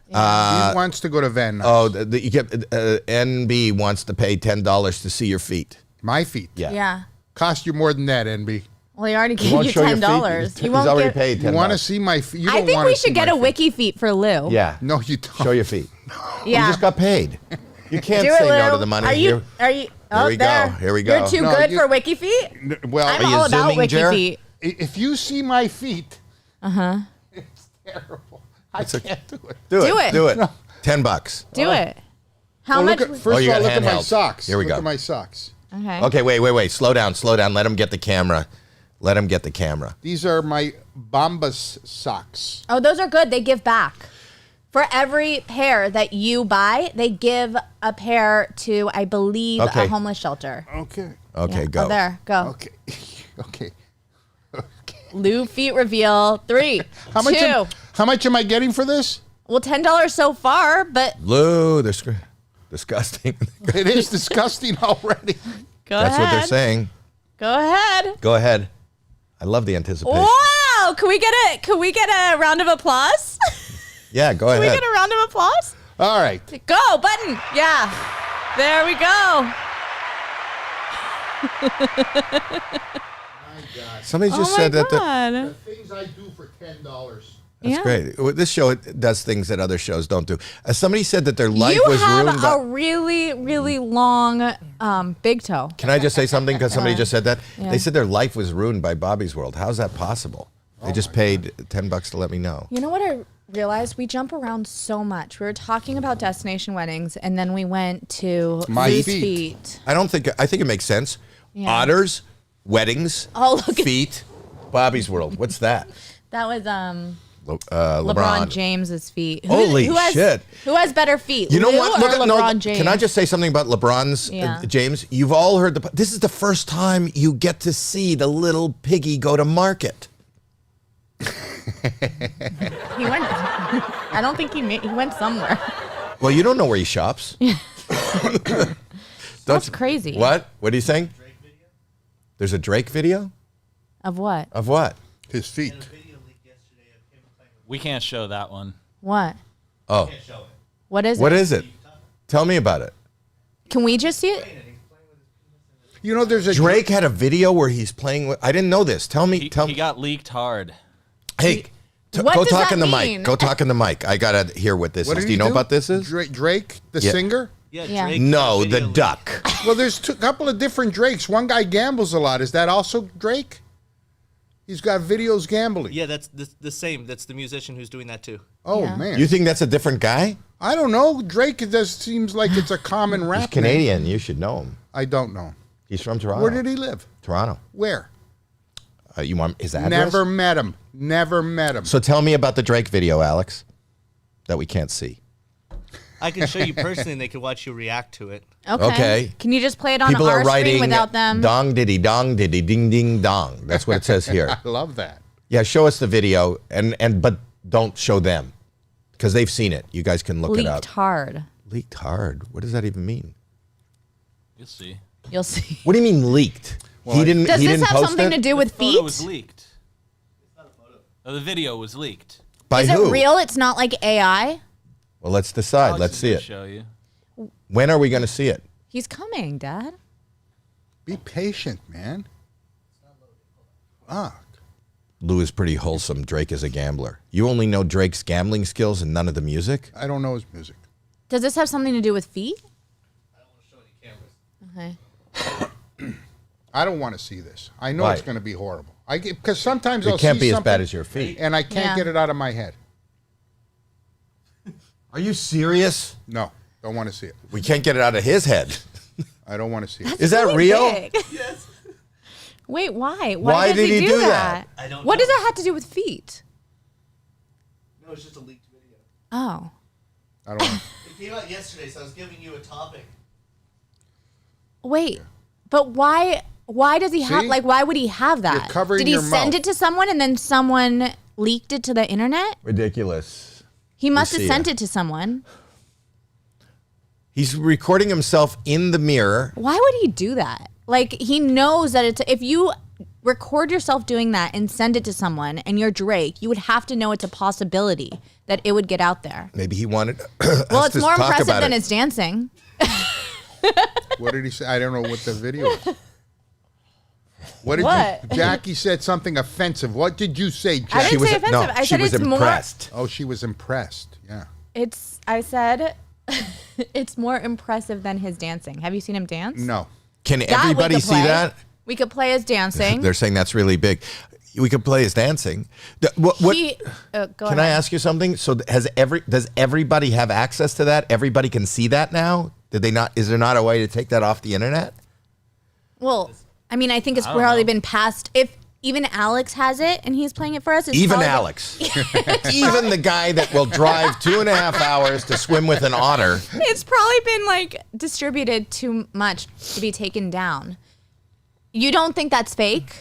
He wants to go to Van Nuys. Oh, you get NB wants to pay $10 to see your feet. My feet. Yeah. Yeah. Cost you more than that, NB. Well, he already gave won't you show your $10. feet. He He's won't already give- paid $10. You want to see my feet? You I don't think wanna we see should get my a feet. wiki feet for Lou. Yeah. No, you don't. Show your feet. Yeah. You just got paid. You can't Do it, say no Lou. to the money. Are you? Oh, we go. there. Here we go. You're too No, good you- for wiki feet. Well, I'm Are you all about zooming, wiki Jer? feet. if you see my feet, it's terrible. I can't do it. Do it. Do it. $10. Do it. How Well, much? look at, first you of all, got look at my handheld. socks. Here we look go. at my socks. Okay. Okay, wait. Slow down. Let him get the camera. Let him get the camera. These are my Bombas socks. Oh, those are good. They give back. For every pair that you buy, they give a pair to, I believe, Okay. a homeless shelter. Okay. Okay, Yeah. go. Oh, there. Go. Okay. Okay. Lou feet reveal 3, How 2. much? How much am I getting for this? Well, $10 so far, but Lou, they're disgusting. It is disgusting already. go That's ahead. what they're saying. Go ahead. Go ahead. I love the anticipation. Wow! Can we get a round of applause? Yeah, go Can we ahead. get a round of applause? All right. Go button. Yeah. There we go. Somebody just Oh said my that. God. Things I do for $10. That's Yeah. great. Well, this show does things that other shows don't do. Somebody said that their life You was have ruined. a really, really long big toe. Can I just say something? Because somebody just said that. Yeah. They said their life was ruined by Bobby's World. How's that possible? They just paid $10 to let me know. You know what I realized? We jump around so much. We were talking about destination weddings, and then we went to My loose feet. feet. I think it makes sense. Yeah. Otters, weddings, Oh, look at feet, Bobby's World. What's that? that was LeBron James's feet. Holy shit. Who has better feet? You know Lou what? or Look at LeBron James? Can I just say something about LeBron's James? You've all heard this is the first time you get to see the little piggy go to market. He went. I don't think he went somewhere. Well, you don't know where he shops. That's crazy. What? What are you saying? There's a Drake video? Of what? Of what? His feet. We can't show that one. What? Oh. What is it? What is it? Tell me about it. Can we just see it? You know, there's a Drake had a video where he's playing with. I didn't know this. Tell me. He got leaked hard. Hey, What go does talk that in the mean? mic. Go talk in the mic. I gotta hear what this What is. did Do you he know what this is? Drake, the Yeah. singer? Yeah. Drake No, video the leaked. duck. Well, there's a couple of different Drakes. One guy gambles a lot. Is that also Drake? He's got videos gambling. Yeah, that's the same. That's the musician who's doing that too. Oh, Yeah. man. You think that's a different guy? I don't know. Drake just seems like it's a common rap He's Canadian. You should know him. name. I don't know. He's from Toronto. Where did he live? Toronto. Where? You want his address? Never met him. Never met him. So tell me about the Drake video, Alex, that we can't see. I can show you personally, and they can watch you react to it. Okay. Can you just play it on People our are screen writing without them? dong diddy ding ding dong. That's what it says here. I love that. Yeah, show us the video but don't show them because they've seen it. You guys can look it up. Leaked hard. Leaked hard. What does that even mean? You'll see. You'll see. What do you mean leaked? Well, he didn't. Does he this didn't have post something it? to do with The photo was feet? leaked. It's not a photo. Oh, the video was leaked. By Is who? it real? It's not like AI? Well, let's decide. Alex Let's is see gonna it. Show you. When are we going to see it? He's coming, Dad. Be patient, man. Fuck. Lou is pretty wholesome. Drake is a gambler. You only know Drake's gambling skills and none of the music? I don't know his music. Does this have something to do with feet? Okay. I don't want to see this. I know Why? it's going to be horrible. Because sometimes It I'll can't see be as something bad as your feet. and I can't Yeah. get it out of my head. Are you serious? No, don't want to see it. We can't get it out of his head. I don't want to see it. Is that Really real? big. Yes. Wait, why? Why does did he do that? I don't What know. does that have to do with feet? No, it's just a leaked video. Oh. I don't. It came out yesterday, so I was giving you a topic. Wait. But why does he have See? why would he have that? You're covering Did he your send mouth. it to someone and then someone leaked it to the internet? Ridiculous. He must have see sent ya. it to someone. He's recording himself in the mirror. Why would he do that? Like, he knows that it's if you record yourself doing that and send it to someone and you're Drake, you would have to know it's a possibility that it would get out there. Maybe he wanted Well, us it's to more talk impressive about than it. his dancing. What did he say? I don't know what the video is. What did What? you? Jackie said something offensive. What did you say, I Jackie? didn't say offensive. No, I she said was it's more. impressed. Oh, she was impressed. Yeah. I said it's more impressive than his dancing. Have you seen him dance? No. Can That we everybody could see play. that? We could play his dancing. They're saying that's really big. We could play his dancing. What? Go Can I ahead. ask you something? So does everybody have access to that? Everybody can see that now? Did they not? Is there not a way to take that off the internet? Well, I mean, I think it's I don't probably know. been passed. If even Alex has it and he's playing it for us, it's Even probably- Alex, even the guy that will drive 2.5 hours to swim with an otter. It's probably been like distributed too much to be taken down. You don't think that's fake?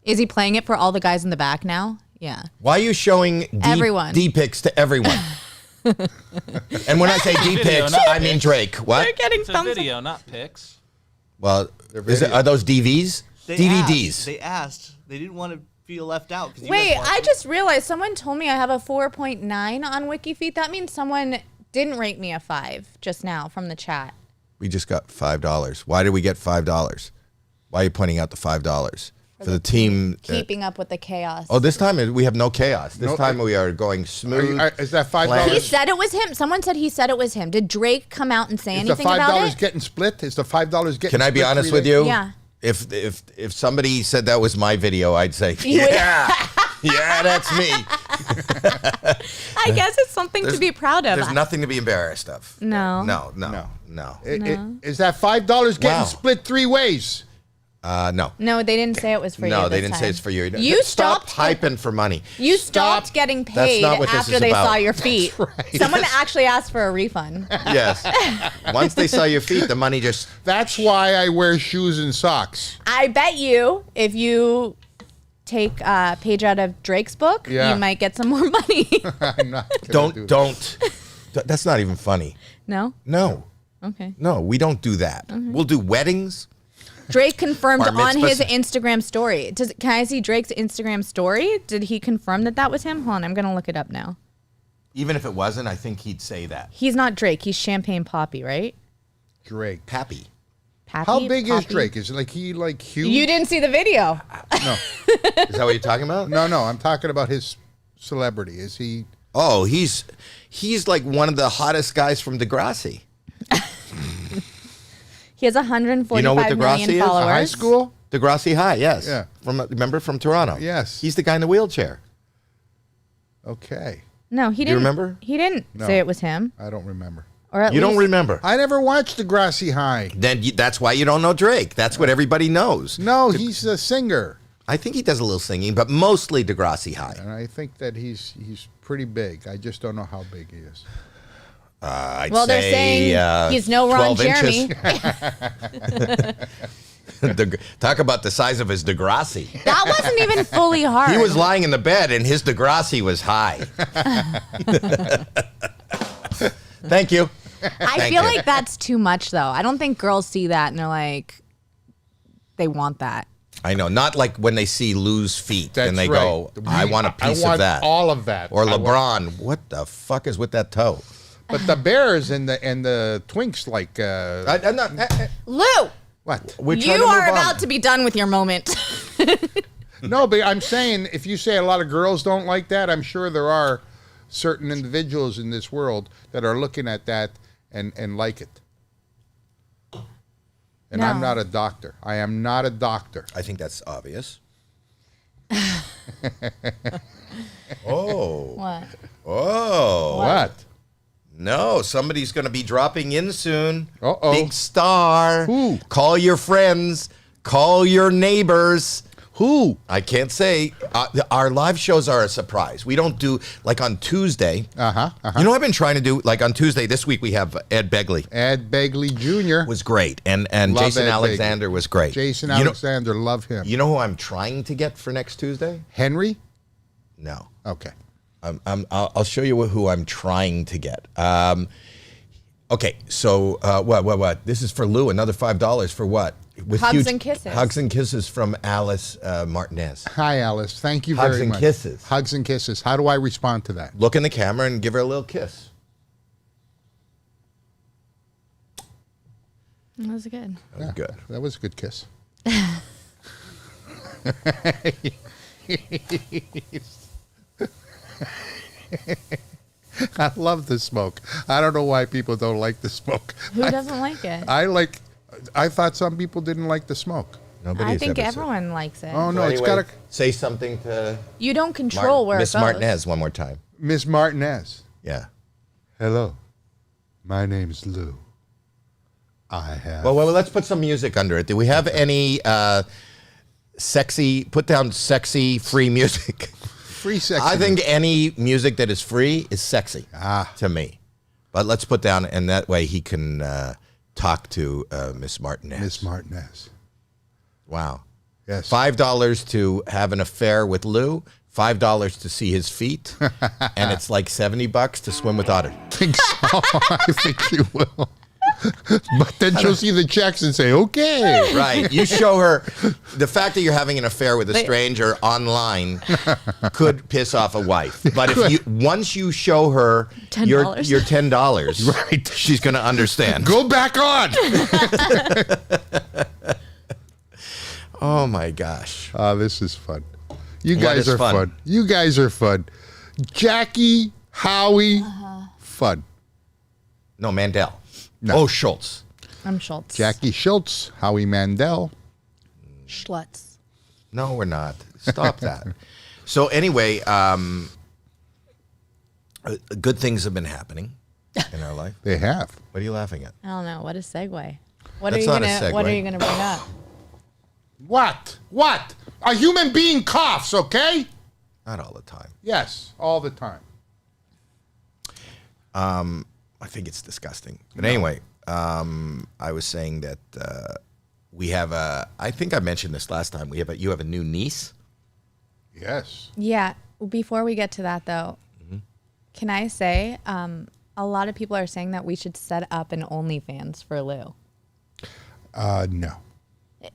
Is he playing it for all the guys in the back now? Yeah. Why are you showing Everyone. D-pics to everyone? And when I say Video, D-pics, not I mean pics. Drake. What? They're getting It's a thumbs up. video, not pics. Well, video. are those DVs? They DVDs. Asked, they asked. They didn't want to feel left out. 'Cause you Wait, guys watched I it. just realized someone told me I have a 4.9 on WikiFeet. That means someone didn't rate me a 5 just now from the chat. We just got $5. Why did we get $5? Why are you pointing out the $5? For the team. Keeping up with the chaos. Oh, this time we have no chaos. This No, time we are going smooth. Is that $5? Plan. He said it was him. Someone said he said it was him. Did Drake come out and say Is the anything about $5 it? getting split? Is the $5 getting? Can I be split honest 3 with days? you? Yeah. If somebody said that was my video, I'd say, You would- yeah, yeah, that's me. I guess it's something to be proud of. There's nothing to be embarrassed of. No. No. No. No. Is that $5 getting Wow. split 3 ways? No. No, they didn't say it was for you. No, they this didn't say time. it's for you. You Stop stopped hyping for money. You stopped Stop. getting That's paid not what this after is they about. saw your feet. right. Someone actually asked for a refund. Yes. Once they saw your feet, the money just. That's why I wear shoes and socks. I bet you if you take a page out of Drake's book, Yeah. you might get some more money. I'm not gonna do that. Don't. That's not even funny. No? No. Okay. No, we don't do that. We'll do weddings. Drake confirmed Bar on his mitzvahs. Instagram story. Can I see Drake's Instagram story? Did he confirm that was him? Hold on, I'm going to look it up now. Even if it wasn't, I think he'd say that. He's not Drake. He's Champagne Poppy, right? Drake. Happy. Pappy? How big is Poppy? Drake? Is it like he like huge? You didn't see the video. No, Is that what you're talking about? no. I'm talking about his celebrity. Is he? Oh, he's like one of the hottest guys from Degrassi. He has 145 You know what million Degrassi is? followers. High school? Degrassi High, yes. Yeah. Remember from Toronto? Yes. He's the guy in the wheelchair. Okay, No, he you didn't. remember? He didn't No. say it was him. I don't remember. Or at You don't least- remember. I never watched Degrassi High. Then that's why you don't know Drake. That's what everybody knows. No, he's a singer, I think he does a little singing, but mostly Degrassi High. and I think that he's pretty big. I just don't know how big he is. I'd Well, they're say, saying he's no Ron 12 Jeremy. inches. Talk about the size of his Degrassi. That wasn't even fully hard. He was lying in the bed, and his Degrassi was high. Thank you. I Thank feel you. like that's too much, though. I don't think girls see that and they're like, they want that. I know. Not like when they see Lou's feet That's and they right. go, I want a piece I want of that. all of that. Or I want- LeBron, what the fuck is with that toe? But the Bears and the Twinks like I'm not, Lou, what? we're you trying to are move on. about to be done with your moment. No, but I'm saying if you say a lot of girls don't like that, I'm sure there are certain individuals in this world that are looking at that and like it. And I'm No. not a doctor. I am not a doctor. I think that's obvious. Oh. What? Oh. What? No, somebody's going to be dropping in soon. Uh-oh. Big star. Who? Call your friends. Call your neighbors. Who? I can't say. Our live shows are a surprise. We don't do, like on Tuesday. You know what I've been trying to do? Like on Tuesday, this week we have Ed Begley. Ed Begley Jr. Was great. And Love Jason Ed Alexander was great. Jason You know- Alexander, love him. You know who I'm trying to get for next Tuesday? Henry? No. Okay. I'll show you who I'm trying to get. Okay, so what? This is for Lou. Another $5 for what? With Hugs and kisses. Hugs and kisses from Alice Martinez. Hi, Alice. Thank you Hugs very and much. kisses. Hugs and kisses. How do I respond to that? Look in the camera and give her a little kiss. That was good. That was good. That was a good kiss. I love the smoke. I don't know why people don't like the smoke. Who doesn't like it? I thought some people didn't like the smoke. Nobody's I think ever said- everyone likes it. Oh no, Well, it's anyway, got to say something to You don't control where Miss it goes. Martinez one more time. Miss Martinez. Yeah. Hello. My name's Lou. I have Well, let's put some music under it. Do we have any sexy? Put down sexy free music. free sex. I think any music that is free is sexy to me. But let's put down, and that way he can talk to Miss Martinez. Miss Martinez. Wow. Yes. $5 to have an affair with Lou. $5 to see his feet, and it's like $70 to swim with Otter. I think so. I think you will. But then she'll see the checks and say, okay. Right. You show her the fact that you're having an affair with a stranger online could piss off a wife. But if you once you show her your $10. $10, Right. she's going to understand. Go back on. Oh my gosh. Oh, this is fun. You What guys is are fun? fun. You guys are fun. Jackie, Howie, fun. No, Mandel. No. Oh, Schultz. I'm Schultz. Jackie Schultz, Howie Mandel. Schlutz. No, we're not. Stop that. So anyway, good things have been happening in our life. They have. What are you laughing at? I don't know. What a segue. What That's are not a you gonna What are segue. you gonna bring up? What? What? A human being coughs, okay? Not all the time. Yes, all the time. I think it's disgusting. But anyway, I was saying that we have a. I think I mentioned this last time. You have a new niece. Yes. Yeah. Before we get to that, though, can I say a lot of people are saying that we should set up an OnlyFans for Lou. No.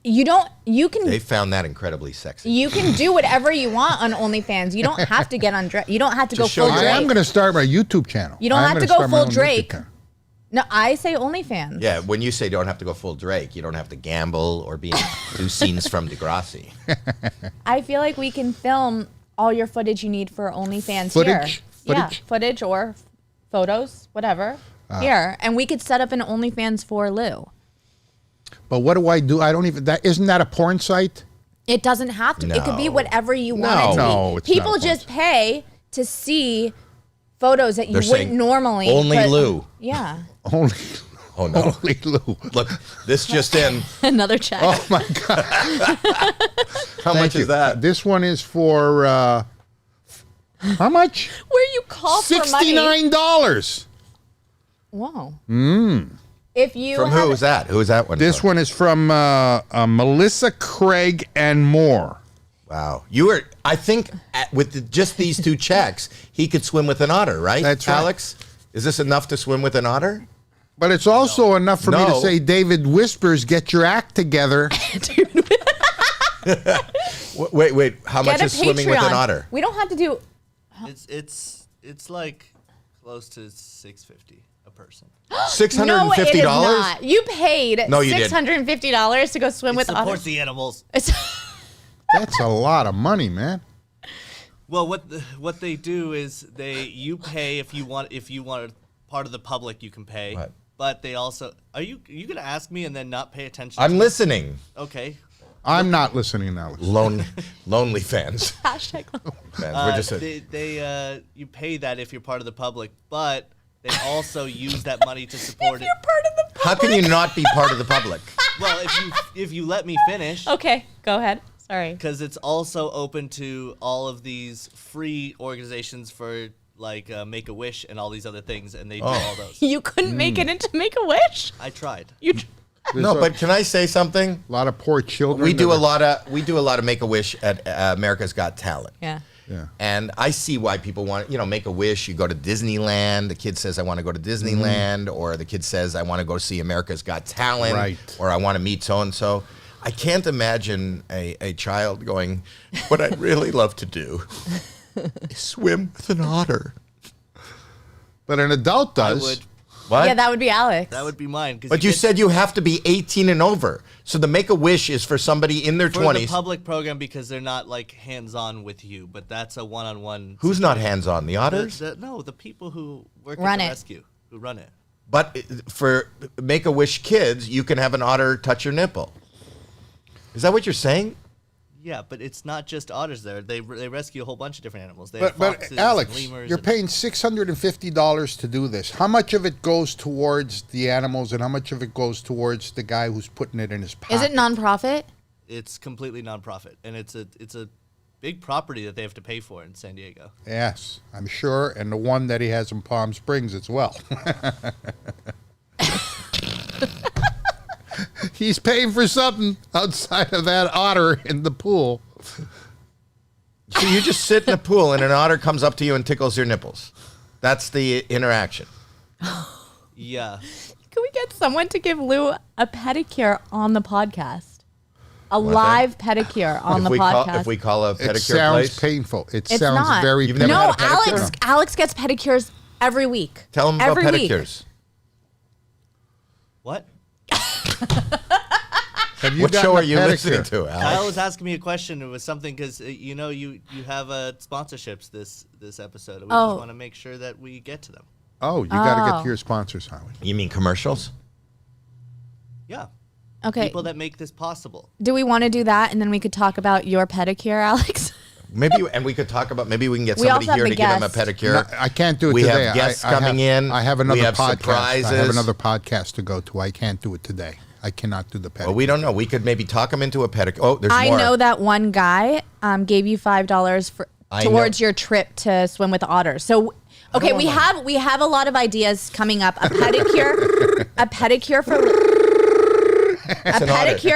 You don't. You can. They found that incredibly sexy. You can do whatever you want on OnlyFans. You don't have to get on Drake. You don't have to go full I Drake. am going to start my YouTube channel. You don't I am have to gonna go start my full own YouTube Drake. channel. No, I say OnlyFans. Yeah, when you say you don't have to go full Drake, you don't have to gamble or do scenes from Degrassi. I feel like we can film all your footage you need for OnlyFans Footage? here. Yeah, Footage? footage or photos, whatever. Here, and we could set up an OnlyFans for Lou. But what do I do? I don't even. Isn't that a porn site? It doesn't have to. It could be No. whatever you want it to No, be. it's not People a porn just pay to see photos that you They're wouldn't saying normally. only put- Lou. Yeah. Only. Oh no! Only Lou. Look, this just in. Another check. Oh my God! How much is that? This one is for how much? Where you call for money. $69. Whoa. If you From have- who is that? Who is that one? This from? one is from Melissa Craig and more. Wow, you were. I think with just these two checks, he could swim with an otter, right? That's right. Alex. Is this enough to swim with an otter? But it's also enough for me to No. say, David Whispers, get your act together. Wait. How much get a is swimming with an Patreon. otter? We don't have to do. It's like close to $650 a person. $650. No, it is not. You paid No, you didn't. $650 to go swim with Support otters. the animals. That's a lot of money, man. Well, what they do is you pay if you want part of the public you can pay. What? But they also are you gonna ask me and then not pay attention? I'm listening. Okay. I'm not listening now. Lonely fans. Hashtag. Fans. We're just You pay that if you're part of the public, but they also use that money to support it. You're part of the How can you not be part of the public? Well, if you let me finish. Okay, go ahead. Sorry. Because it's also open to all of these free organizations for like Make-A-Wish and all these other things, and they do all those. You couldn't make it into Make-A-Wish? I tried. You. No, but can I say something? A lot of poor children. We do that a lot of Make-A-Wish at America's Got Talent. Yeah. Yeah. And I see why people want, make a wish. You go to Disneyland. The kid says, I want to go to Disneyland. Or the kid says, I want to go see America's Got Talent. Right. Or I want to meet so-and-so. I can't imagine a child going, what I'd really love to do is swim with an otter. But an adult I does. would. What? Yeah, that would be Alex. That would be mine. But you said you have to be 18 and over. So the Make-A-Wish is for somebody in their for 20s. the public program because they're not like hands-on with you, but that's a one-on-one. Who's not hands-on? The The, otters? the people who work Run at the it. rescue, who run it. But for Make-A-Wish kids, you can have an otter touch your nipple. Is that what you're saying? Yeah, but it's not just otters there. They rescue a whole bunch of different animals. They have But foxes and Alex, lemurs. you're and- paying $650 to do this. How much of it goes towards the animals, and how much of it goes towards the guy who's putting it in his pocket? Is it nonprofit? It's completely nonprofit, and it's a big property that they have to pay for in San Diego. Yes, I'm sure, and the one that he has in Palm Springs as well. He's paying for something outside of that otter in the pool. So you just sit in a pool and an otter comes up to you and tickles your nipples. That's the interaction. Yeah. Can we get someone to give Lou a pedicure on the podcast? A Want live pedicure on the podcast. If we call a It pedicure sounds place, painful. It It's sounds not. very You've painful. never No, had a pedicure? Alex gets pedicures every week. tell them about every week. pedicures. What? Have you What gotten show a are you pedicure? listening to, Kyle Alex? was asking me a question. It was something because you have sponsorships this episode. And we Oh. just want to make sure that we get to them. Oh, you got to get Oh. to your sponsors, Howie. You mean commercials? Yeah. Okay. People that make this possible. Do we want to do that, and then we could talk about your pedicure, Alex? Maybe, and we could talk about, maybe we can get We somebody also have here the to give them a guest. pedicure. No, I can't do it We today. have guests I have- coming in. I have another We have podcast. surprises. I have another podcast to go to. I can't do it today. I cannot do the pedicure. Well, we don't know. We could maybe talk him into a pedicure. Oh, there's I more. know that one guy gave you $5 towards your trip to swim with otters. So, okay, we have a lot of ideas coming up. A pedicure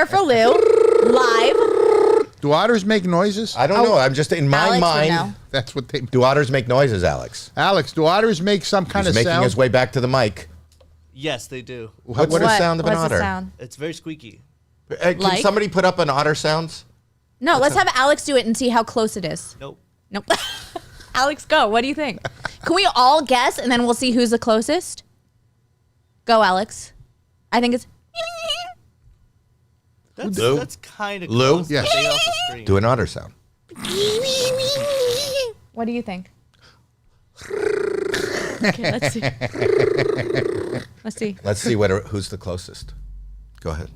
for Lou, live. Do otters make noises? I don't know. I'm just in my Alex would mind. know. That's what they Do otters make noises, Alex? Alex, do otters make some kind He's of making sound? his way back to the mic. Yes, they do. What's the sound of an What's otter? the sound? It's very squeaky. Can Like? somebody put up an otter sounds? No, let's have Alex do it and see how close it is. Nope. Nope. Alex, go. What do you think? Can we all guess and then we'll see who's the closest? Go, Alex. I think it's. Lou? That's kind of Lou? close. Yes. But they also scream. Do an otter sound. What do you think? Okay, let's see. Let's see. Let's see who's the closest. Go ahead.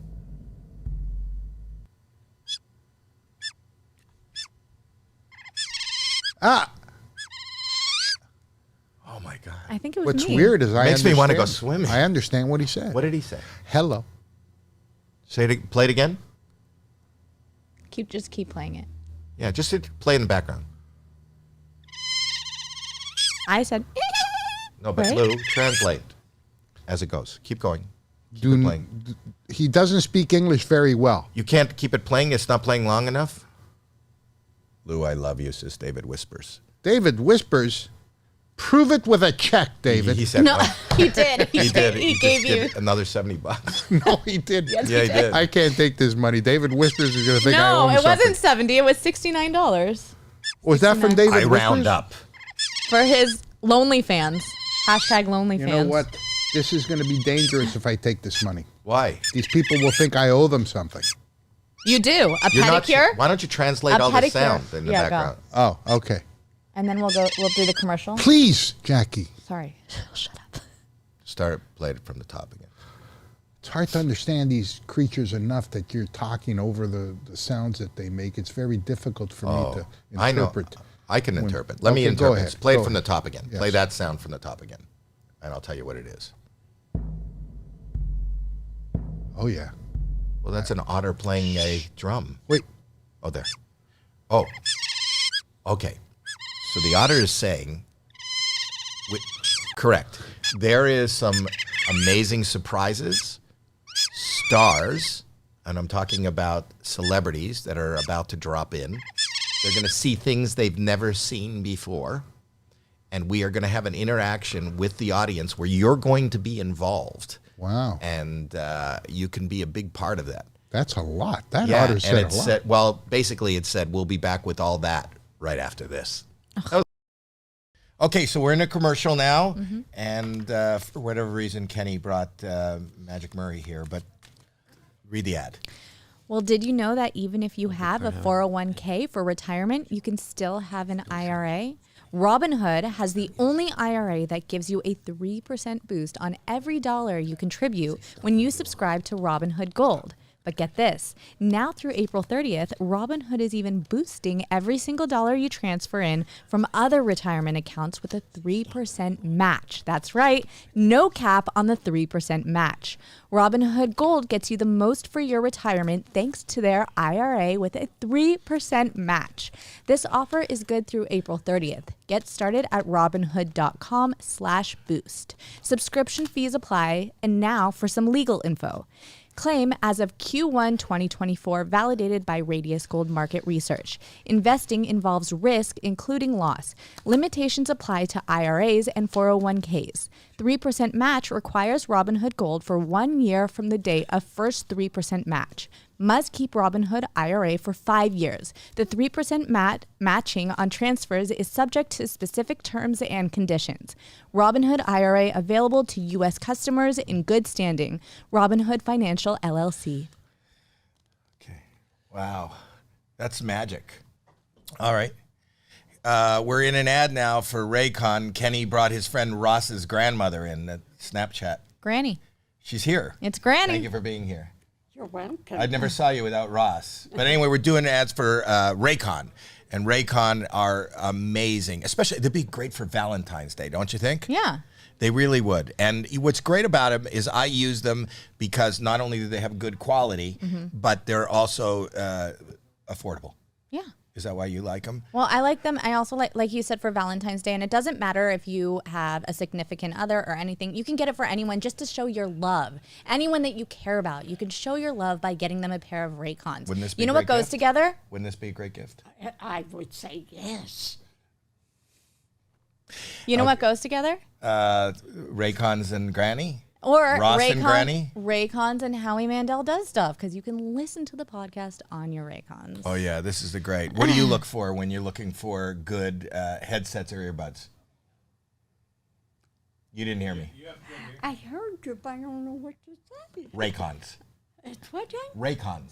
Ah, Oh my God. I think it was what's me. weird is I Makes me wanna go understand- swimming. I understand what he said. What did he say? Hello. Play it again. Just keep playing it. Yeah, just play in the background. I said. No, but Right? Lou, translate as it goes. Keep going. Keep Do it n- playing. He doesn't speak English very well. You can't keep it playing. It's not playing long enough. Lou, I love you, says David whispers. David whispers, "Prove it with a check, David." He said No, what? he did. He did. He just gave did you. another $70. No, he did. Yes, Yeah, he did. I can't take this money. David whispers is going to think I owe No, him it something. wasn't 70. It was $69 Was that from David I Whispers? round up. for his lonely fans. Hashtag lonely You fans. know what? This is going to be dangerous if I take this money. Why? These people will think I owe them something. You do a You're not- pedicure, why don't you translate A all the pedicure. sound in the Yeah, go. background? Oh, okay. and then we'll do the commercial. Please, Jackie. Sorry, shut up. Play it from the top again. It's hard to understand these creatures enough that you're talking over the sounds that they make. It's very difficult for me to I know. interpret. I can when- interpret. Let me Okay, go interpret. ahead. Play it Go from the ahead. top again. Yes. Play that sound from the top again. And I'll tell you what it is. Oh, yeah. Well, that's an otter playing a drum. Wait. Oh, there. Oh. Okay. So the otter is saying, correct. There is some amazing surprises, stars, and I'm talking about celebrities that are about to drop in. They're going to see things they've never seen before. And we are going to have an interaction with the audience where you're going to be involved. Wow. And you can be a big part of that. That's a lot. That Yeah, otter and said it a lot. said, well, basically it said we'll be back with all that right after this. Okay, so we're in a commercial now, Mm-hmm. and for whatever reason, Kenny brought Magic Murray here, but read the ad. Well, did you know that even if you have a 401k for retirement, you can still have an IRA? Robinhood has the only IRA that gives you a 3% boost on every dollar you contribute when you subscribe to Robinhood Gold. But get this, now through April 30th, Robinhood is even boosting every single dollar you transfer in from other retirement accounts with a 3% match. That's right, no cap on the 3% match. Robinhood Gold gets you the most for your retirement thanks to their IRA with a 3% match. This offer is good through April 30th. Get started at robinhood.com/boost. Subscription fees apply, and now for some legal info. Claim as of Q1 2024, validated by Radius Gold Market Research. Investing involves risk, including loss. Limitations apply to IRAs and 401ks. 3% match requires Robinhood Gold for 1 year from the date of first 3% match. Must keep Robinhood IRA for 5 years. The 3% matching on transfers is subject to specific terms and conditions. Robinhood IRA available to U.S. customers in good standing. Robinhood Financial, LLC. Okay. Wow. That's magic. All right. We're in an ad now for Raycon. Kenny brought his friend Ross's grandmother in the Snapchat. Granny. She's here. It's Granny. Thank you for being here. You're welcome. I never saw you without Ross. But anyway, we're doing ads for Raycon. And Raycon are amazing. Especially, they'd be great for Valentine's Day, don't you think? Yeah. They really would. And what's great about them is I use them because not only do they have good quality, but they're also affordable. Yeah. Is that why you like them? Well, I like them. I also like you said, for Valentine's Day. And it doesn't matter if you have a significant other or anything. You can get it for anyone just to show your love. Anyone that you care about. You can show your love by getting them a pair of Raycons. Wouldn't this be you know a what great goes gift? together? Wouldn't this be a great gift? I would say yes. You know what goes together? Raycons and Granny? Or Ross and Granny? Raycons and Howie Mandel does stuff, because you can listen to the podcast on your Raycons. Oh, yeah, this is the great. What do you look for when you're looking for good headsets or earbuds? You didn't hear me. I heard you, but I don't know what you said. Raycons. It's what, John? Raycons.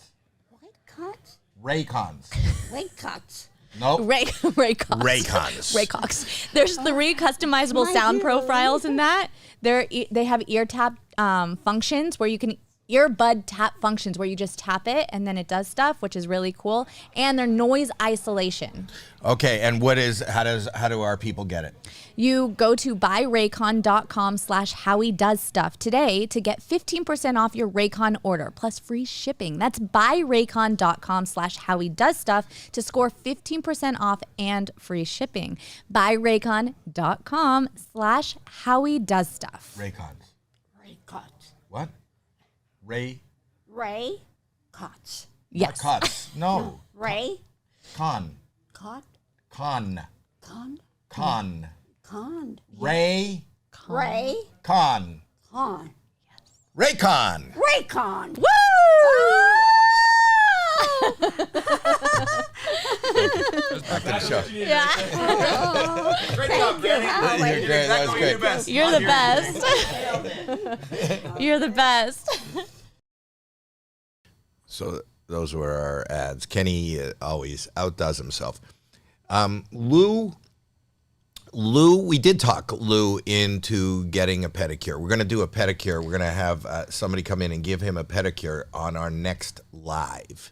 White cuts? Raycons. White cuts. Nope. Raycons. Raycons. Raycons. There's 3 customizable My sound hero. profiles in that. They have ear tap functions where you can earbud tap functions where you just tap it and then it does stuff, which is really cool. And they're noise isolation. Okay, and how do our people get it? You go to buyraycon.com/howiedoesstuff today to get 15% off your Raycon order plus free shipping. That's buyraycon.com/howiedoesstuff to score 15% off and free shipping. buyraycon.com/howiedoesstuff. Raycons. Ray cuts. What? Ray. Ray cuts. Yes. Not Cuts. No. Ray Con. cut. Con. Con. Con. Con. Ray. Ray Con. con. Raycon. Raycon. After the show. Yeah. Great job, Granny. You're great. That was great. Best. You're the best. You're the best. So those were our ads. Kenny always outdoes himself. Lou, we did talk Lou into getting a pedicure. We're going to do a pedicure. We're going to have somebody come in and give him a pedicure on our next live.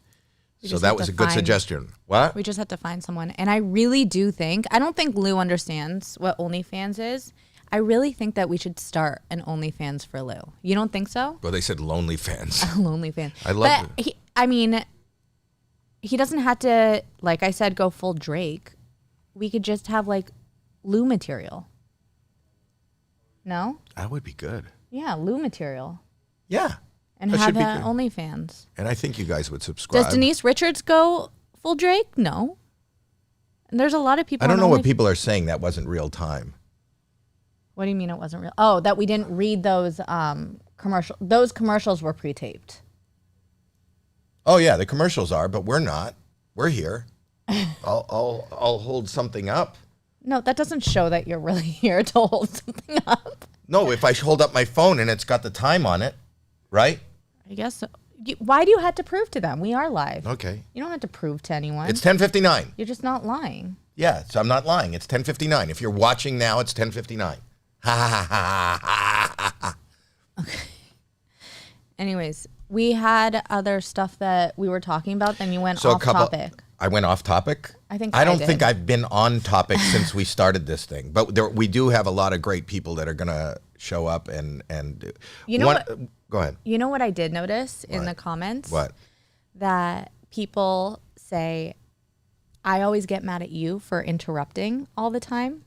So just that have was to a good find- suggestion. What? We just have to find someone. And I really do think, I don't think Lou understands what OnlyFans is. I really think that we should start an OnlyFans for Lou. You don't think so? Well, they said lonely fans. Lonely fan. I love but he doesn't have to, like I said, go full Drake. We could just have like Lou material. No? That would be good. Yeah, Lou material. Yeah. And That have should be an good. OnlyFans. And I think you guys would subscribe. Does Denise Richards go full Drake? No. And there's a lot of people I don't on know what Only- people are saying. That wasn't real time. What do you mean it wasn't real? Oh, that we didn't read those commercials. Those commercials were pre-taped. Oh yeah, the commercials are, but we're not. We're here. I'll hold something up. No, that doesn't show that you're really here to hold something up. No, if I hold up my phone and it's got the time on it, right? I guess so. Why do you have to prove to them? We are live. Okay. You don't have to prove to anyone. It's 10:59. You're just not lying. Yeah, so I'm not lying. It's 10:59. If you're watching now, it's 10:59. Ha ha ha ha ha. Anyways, we had other stuff that we were talking about, then you went So a off couple. topic. I went off topic. I think I I don't did. think I've been on topic since we started this thing, but we do have a lot of great people that are gonna show up and. You know what? Go ahead. You know what I did notice in the comments? What? That people say, I always get mad at you for interrupting all the time,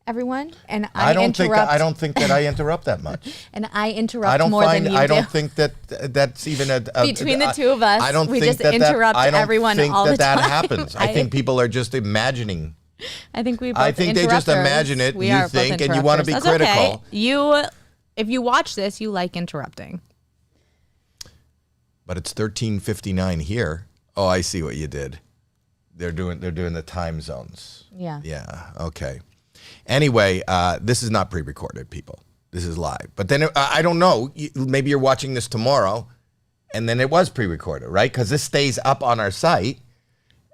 everyone. And I don't think that I interrupt that much. and I interrupt more than you do. I don't think that that's even a Between the two of us, I don't we think just interrupt I don't everyone think all the that time. happens. I think people are just imagining. I think we both I think they just interrupters. imagine it, We you are both think, and you wanna be interrupters. That's critical. Okay. If you watch this, you like interrupting. But it's 13:59 here. Oh, I see what you did. They're doing the time zones. Yeah. Yeah. Okay. Anyway, this is not pre-recorded, people. This is live. But then I don't know. Maybe you're watching this tomorrow, and then it was pre-recorded, right? Because this stays up on our site,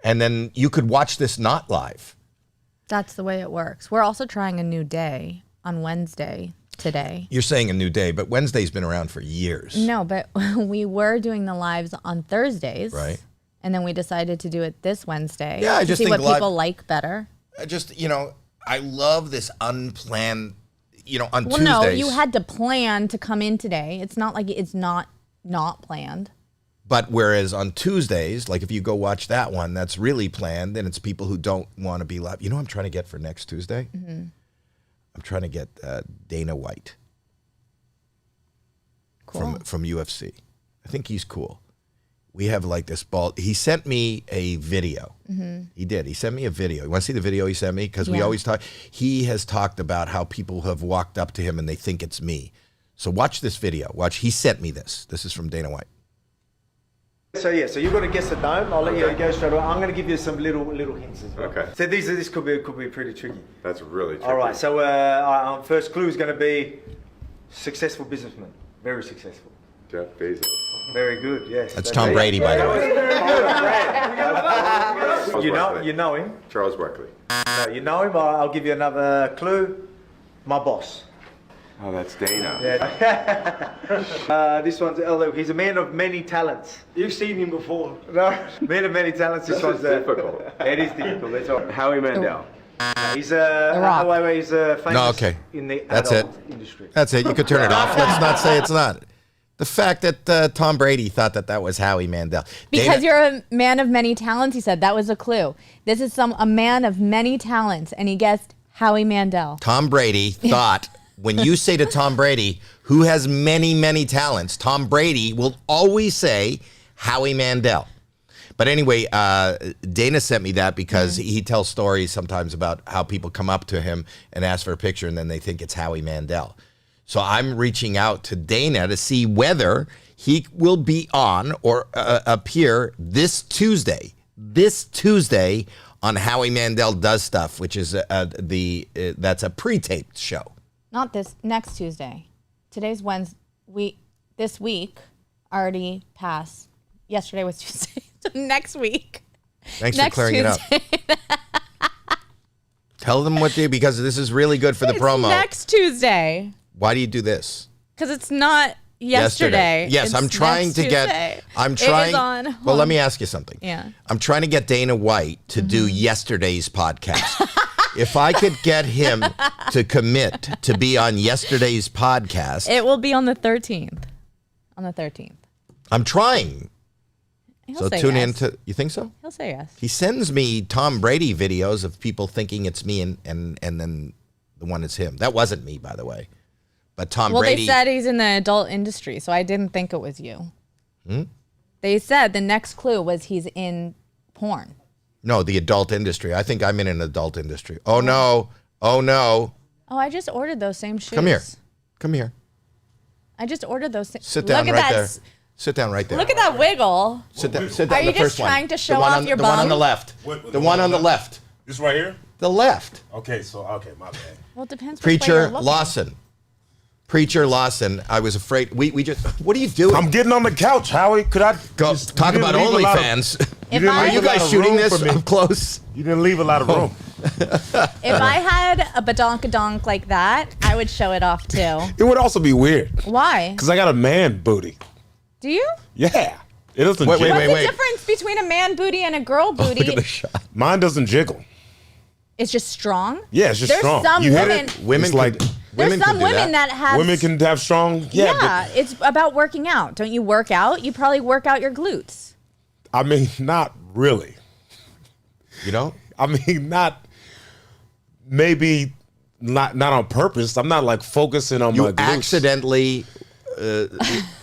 and then you could watch this not live. That's the way it works. We're also trying a new day on Wednesday today. You're saying a new day, but Wednesday's been around for years. No, but we were doing the lives on Thursdays. Right. And then we decided to do it this Wednesday. Yeah, I to just see think what live- people like better. I just, I love this unplanned, on Well, Tuesdays. no, you had to plan to come in today. It's not like it's not planned. But whereas on Tuesdays, like if you go watch that one, that's really planned. Then it's people who don't want to be live. You know what I'm trying to get for next Tuesday? Mm-hmm. I'm trying to get Dana White from UFC. I think he's cool. We have like this ball. He sent me a video. Mm-hmm. He did. He sent me a video. You want to see the video he sent me? Because we always talk. He has talked about how people have walked up to him and they think it's me. So watch this video. Watch. He sent me this. This is from Dana White. So you've got to guess the dome. I'll let you go straight away. I'm going to give you some little hints as well. Okay. So this could be pretty tricky. That's really tricky. All right. So our first clue is going to be successful businessman, very successful. Jeff Bezos. Very good. Yes. That's Tom Brady, by the way. You know him. Charles Barkley. No, you know him. I'll give you another clue. My boss. Oh, that's Dana. Yeah. This one's he's a man of many talents. You've seen him before. No, man of many talents. This one's difficult. It is difficult. That's all. Howie Mandel. He's famous in the That's adult it. industry. That's it. You could turn it off. Let's not say it's not. The fact that Tom Brady thought that was Howie Mandel. Because you're a man of many talents, he said. That was a clue. This is a man of many talents, and he guessed Howie Mandel. Tom Brady thought, when you say to Tom Brady, who has many, many talents, Tom Brady will always say Howie Mandel. But anyway, Dana sent me that because he tells stories sometimes about how people come up to him and ask for a picture, and then they think it's Howie Mandel. So I'm reaching out to Dana to see whether he will be on or appear this Tuesday on Howie Mandel Does Stuff, which is that's a pre-taped show. Not this, next Tuesday. Today's Wednesday. This week already passed. Yesterday was Tuesday. So next week. Thanks for clearing it up. Tell them what because this is really good for the promo. Next Tuesday. Why do you do this? Because it's not yesterday. Yes, It's I'm trying next to get. Tuesday. I'm It trying. is on. Well, let me ask you something. Yeah. I'm trying to get Dana White to do yesterday's podcast. If I could get him to commit to be on yesterday's podcast, It will be on the 13th. On the 13th. I'm trying. He'll So say tune yes. in to. You think so? He'll say yes. He sends me Tom Brady videos of people thinking it's me, and then the one is him. That wasn't me, by the way. But Tom Well, Brady. they said he's in the adult industry, so I didn't think it was you. They said the next clue was he's in porn. No, the adult industry. I think I'm in an adult industry. Oh no. Oh no. Oh, I just ordered those same shoes. Come here. Come here. I just ordered those. Sit down Look at right that. there. Sit down right there. Look at that wiggle. Sit down. Sit Are down. you The just first one. trying to show The one off on- your The one on bum? the left. What, The one on the left. This right here? The left. Okay, my bad. Well, it depends. which way you're Preacher looking. Lawson. Preacher Lawson. I was afraid. We just. What are you doing? I'm getting on the couch, Howie. Could I Go just- talk you didn't about leave a lot of- OnlyFans. You If didn't I- Are leave you a lot guys of shooting room this for me. up close? You didn't leave a lot of room. If I had a badonkadonk like that, I would show it off too. It would also be weird Why? because I got a man booty. Do you? Yeah, it doesn't. Wait, jiggle. wait, What's the difference between a man booty and a girl booty? Look at the shot. Mine doesn't jiggle. It's just strong. Yeah, it's just There's strong. some You hit women. it, Women it's like could- There's women some could do women that have. women can have strong. Yeah, it's about working out. Don't you work out? You probably work out your glutes. But, I mean, not really. You know. I mean, not. Maybe not on purpose. I'm not like focusing on You my glutes. accidentally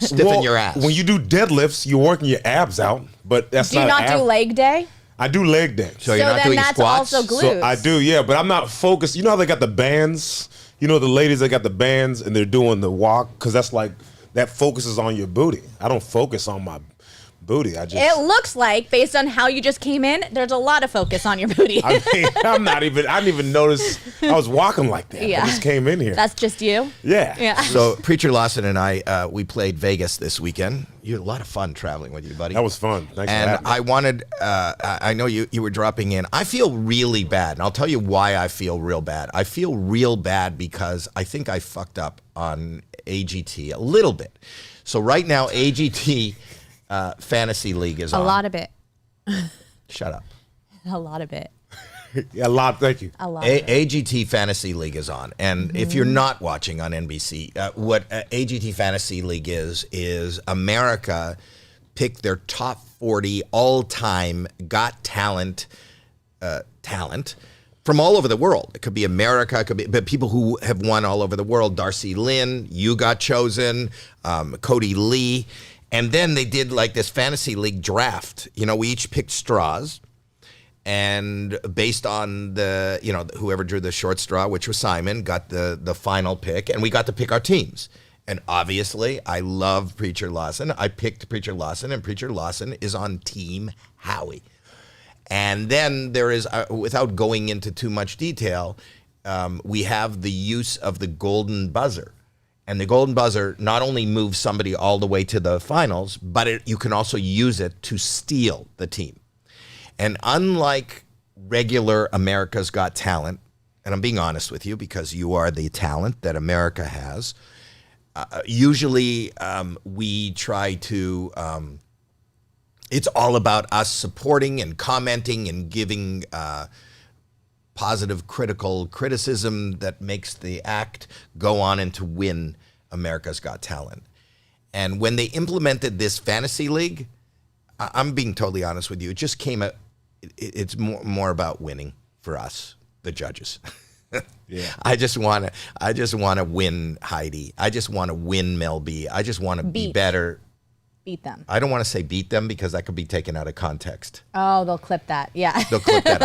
stiffen Well, your ass. When you do deadlifts, you're working your abs out, but that's Do you not not do leg day? I do leg day. So you're not then doing that's squats? also glutes. So I do, yeah, but I'm not focused. You know how they got the bands? You know the ladies that got the bands and they're doing the walk? Because that's like, that focuses on your booty. I don't focus on my booty. I just. It looks like, based on how you just came in, there's a lot of focus on your booty. I mean, I didn't even notice I was walking like that. Yeah. I just came in here. That's just you? yeah. Yeah. So Preacher Lawson and I, we played Vegas this weekend. You had a lot of fun traveling with you, buddy. That was fun. Thanks for And having me. I wanted, I know you were dropping in. I feel really bad, and I'll tell you why I feel real bad. I feel real bad because I think I fucked up on AGT a little bit. So right now, AGT Fantasy League is A on. lot of it. Shut up. A lot of it. Yeah, a lot. Thank you. A lot. AGT Fantasy League is on, and if you're not watching on NBC, what AGT Fantasy League is America picked their top 40 all-time Got Talent from all over the world. It could be America, it could be but people who have won all over the world. Darcy Lynn, you got chosen, Cody Lee, and then they did like this Fantasy League draft. You know, we each picked straws. And based on the, you know, whoever drew the short straw, which was Simon, got the final pick, and we got to pick our teams. And obviously, I love Preacher Lawson. I picked Preacher Lawson, and Preacher Lawson is on Team Howie. And then there is, without going into too much detail, we have the use of the golden buzzer. And the golden buzzer not only moves somebody all the way to the finals, but you can also use it to steal the team. And unlike regular America's Got Talent, and I'm being honest with you because you are the talent that America has, usually we try to, it's all about us supporting and commenting and giving positive critical criticism that makes the act go on and to win America's Got Talent. And when they implemented this fantasy league, I'm being totally honest with you, it just came out. It's more about winning for us, the judges. Yeah. I just want to win Heidi. I just want to win Mel B. I just want to be better. Beat them. I don't want to say beat them because that could be taken out of context. Oh, they'll clip that. Yeah. They'll clip that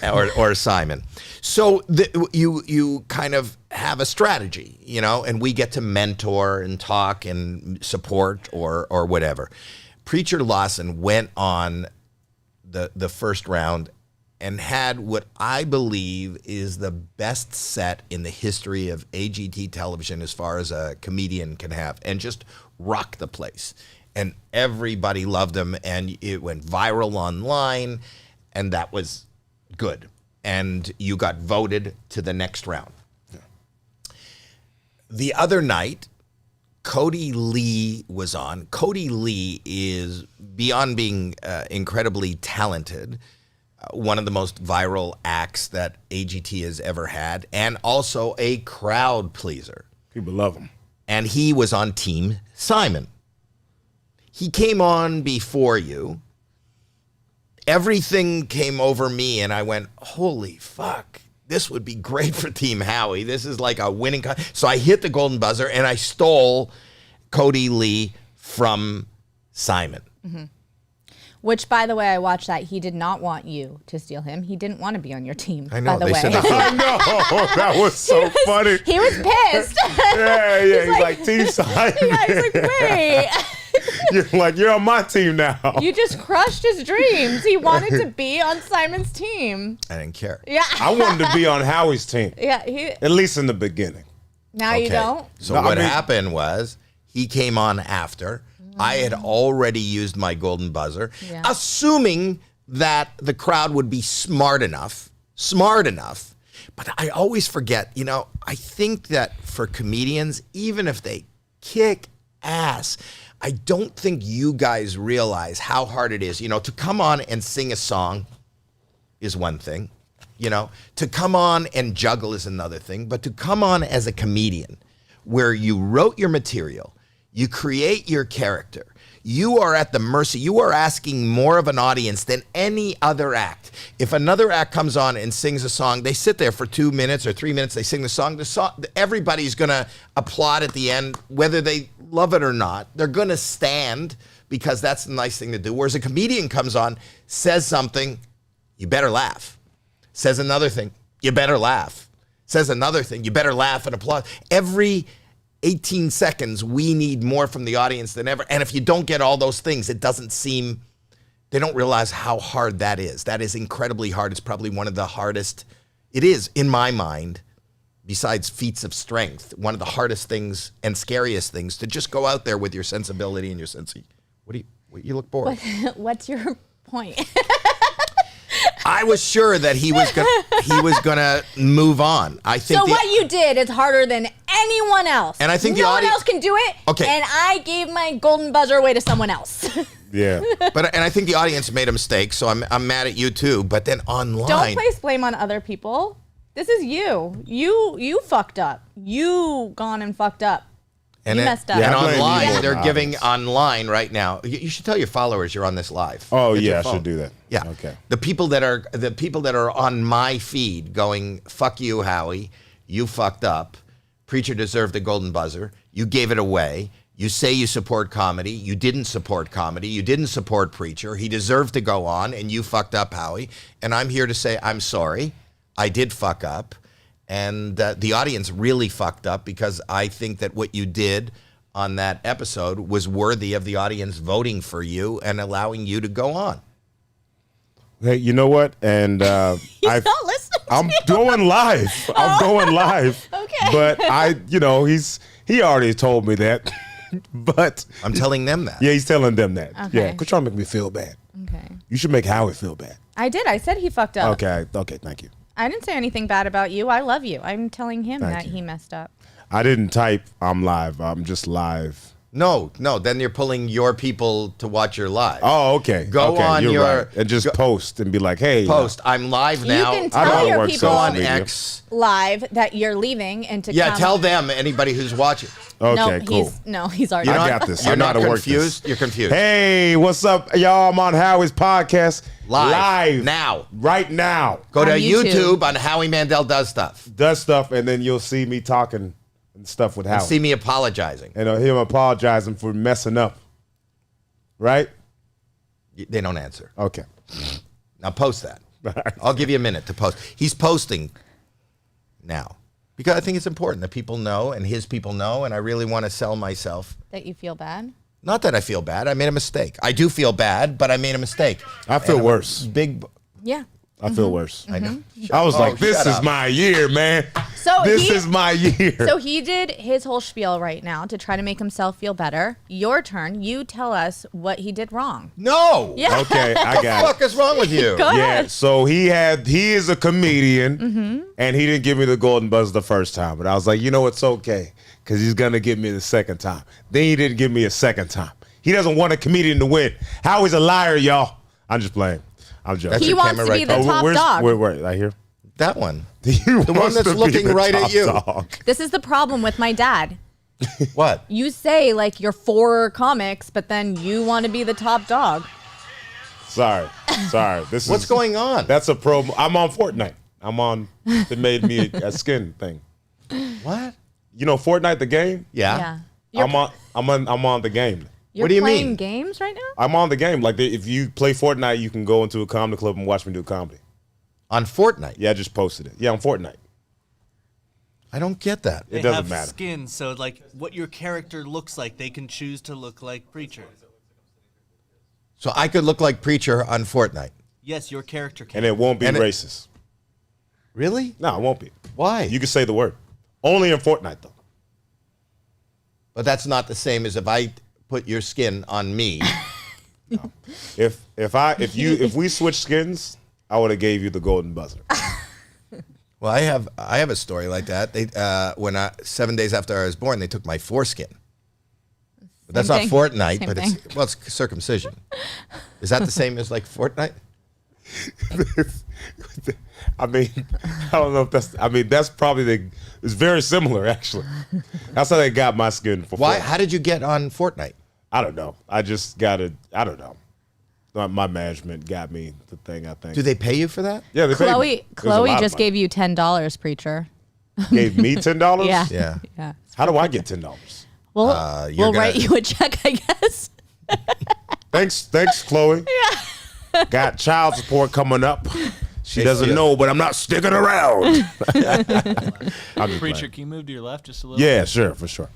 out. or Simon. So you kind of have a strategy, you know, and we get to mentor and talk and support or whatever. Preacher Lawson went on the first round and had what I believe is the best set in the history of AGT television as far as a comedian can have, and just rocked the place. And everybody loved him, and it went viral online, and that was good. And you got voted to the next round. Yeah. The other night, Cody Lee was on. Cody Lee is, beyond being incredibly talented, one of the most viral acts that AGT has ever had, and also a crowd pleaser. People love him. And he was on Team Simon. He came on before you. Everything came over me, and I went, holy fuck. This would be great for Team Howie. This is like a winning. So I hit the golden buzzer, and I stole Cody Lee from Simon. Mm-hmm. Which, by the way, I watched that. He did not want you to steal him. He didn't want to be on your team, I know, by the way. I know. That was so funny. He was pissed. Yeah. He's like Team Simon. Yeah, he's like, wait. You're on my team now. You just crushed his dreams. He wanted to be on Simon's team. I didn't care. Yeah. I wanted to be on Howie's team. Yeah. At least in the beginning. Now you don't? So what happened was he came on after. I had already used my golden buzzer, assuming that the crowd would be smart enough. But I always forget, you know, I think that for comedians, even if they kick ass, I don't think you guys realize how hard it is. You know, to come on and sing a song is one thing. You know, to come on and juggle is another thing. But to come on as a comedian where you wrote your material, you create your character, you are at the mercy. You are asking more of an audience than any other act. If another act comes on and sings a song, they sit there for 2 minutes or 3 minutes, they sing the song. Everybody's going to applaud at the end, whether they love it or not. They're going to stand because that's the nice thing to do. Whereas a comedian comes on, says something, you better laugh. Says another thing, you better laugh. Says another thing, you better laugh and applaud. Every 18 seconds, we need more from the audience than ever. And if you don't get all those things, it doesn't seem, they don't realize how hard that is. That is incredibly hard. It's probably one of the hardest, it is, in my mind, besides feats of strength, one of the hardest things and scariest things to just go out there with your sensibility and your sense of, you look bored. What's your point? I was sure that he was gonna move on. I think. So what you did is harder than anyone else, and I think no one else can do it. Okay, and I gave my golden buzzer away to someone else. Yeah. And I think the audience made a mistake, so I'm mad at you too. But then online, Don't place blame on other people. This is you. You fucked up. You gone and fucked up. and you it- messed up. And Yeah, I blame you online, more they're than giving others. online right now. You should tell your followers you're on this live. Oh Get your yeah, I phone. should do that. Yeah. Okay. The people that are on my feed going, "Fuck you, Howie. You fucked up. Preacher deserved the golden buzzer. You gave it away. You say you support comedy. You didn't support comedy. You didn't support Preacher. He deserved to go on, and you fucked up, Howie." And I'm here to say I'm sorry. I did fuck up, and the audience really fucked up because I think that what you did on that episode was worthy of the audience voting for you and allowing you to go on. Hey, you know what? And He's not listening. I'm going live. I'm going live. Okay. But he already told me that. But I'm telling them that. yeah, he's telling them that. Okay. Yeah, quit trying to make me feel bad. Okay. You should make Howie feel bad. I did. I said he fucked up. Okay, thank you. I didn't say anything bad about you. I love you. I'm telling him Thank that you. he messed up. I didn't type I'm live. I'm just live. No. Then you're pulling your people to watch your live. Oh, okay. Go okay, on you're your- right. And just post and be like, hey. Post. I'm live now. You can I don't tell know your what people Go on social media. X. live that you're leaving and to Yeah, come. tell them, anybody who's watching. Okay, cool. He's already. I got this. I You're know how not to work confused. this. You're confused. Hey, what's up, y'all? I'm on Howie's podcast. Live. Now. Right now. Go to On YouTube. YouTube on Howie Mandel Does Stuff. Does stuff, and then you'll see me talking and stuff with Howie. See me apologizing. And him apologizing for messing up. Right? They don't answer. Okay. Now post that. I'll give you a minute to post. He's posting now because I think it's important that people know and his people know, and I really want to sell myself. That you feel bad. Not that I feel bad. I made a mistake. I do feel bad, but I made a mistake. I feel And I'm a worse. Big. Yeah. I feel worse. I know. I was like, this shut is up. my year, man. So This is my year. So he did his whole spiel right now to try to make himself feel better. Your turn. You tell us what he did wrong. No. Yeah. Okay, I What the got fuck it. is wrong with you? Go Yeah, ahead. so he is a comedian, and he didn't give me the golden buzzer the first time. But I was like, you know, it's okay, because he's going to give me the second time. Then he didn't give me a second time. He doesn't want a comedian to win. Howie's a liar, y'all. I'm just playing. I'm joking. That's He your wants camera to right be there. the top dog. Where, right here? That one. The one that's looking right at you. This is the problem with my dad. What? You say like you're for comics, but then you want to be the top dog. Sorry. This What's is going on? That's a pro. I'm on Fortnite. I'm on. They made me a skin thing. What? You know Fortnite, the game. Yeah. You're, I'm on the game. you're What do you playing mean? games right now? I'm on the game. Like if you play Fortnite, you can go into a comedy club and watch me do comedy. On Fortnite. Yeah, I just posted it. Yeah, on Fortnite. I don't get that. They doesn't have matter. skin, so like what your character looks like, they can choose to look like Preacher. So I could look like Preacher on Fortnite. Yes, your character can. And it won't be And it- racist. Really? No, it won't be. Why? You can say the word. Only in Fortnite though. But that's not the same as if I put your skin on me. If we switch skins, I would have gave you the golden buzzer. Well, I have a story like that. They 7 days after I was born, they took my foreskin. But that's not Same thing. Fortnite, Same but thing. it's circumcision. Is that the same as like Fortnite? I mean, I don't know if that's probably it's very similar actually. That's how they got my skin for Why? Fortnite. How did you get on Fortnite? I don't know. I just got it. I don't know. My management got me the thing, I think. Do they pay you for that? Yeah, they paid me. It was a Chloe lot of just money. gave you $10, Preacher. Gave me $10? Yeah. Yeah. Yeah. How do I get $10? Well, you're we'll gonna- write you a check, I guess. Thanks, Chloe. Yeah. Got child support coming up. She doesn't feel- know, but I'm not sticking around. I'm just Preacher, playing. can you move to your left just a little? Yeah, sure, for sure.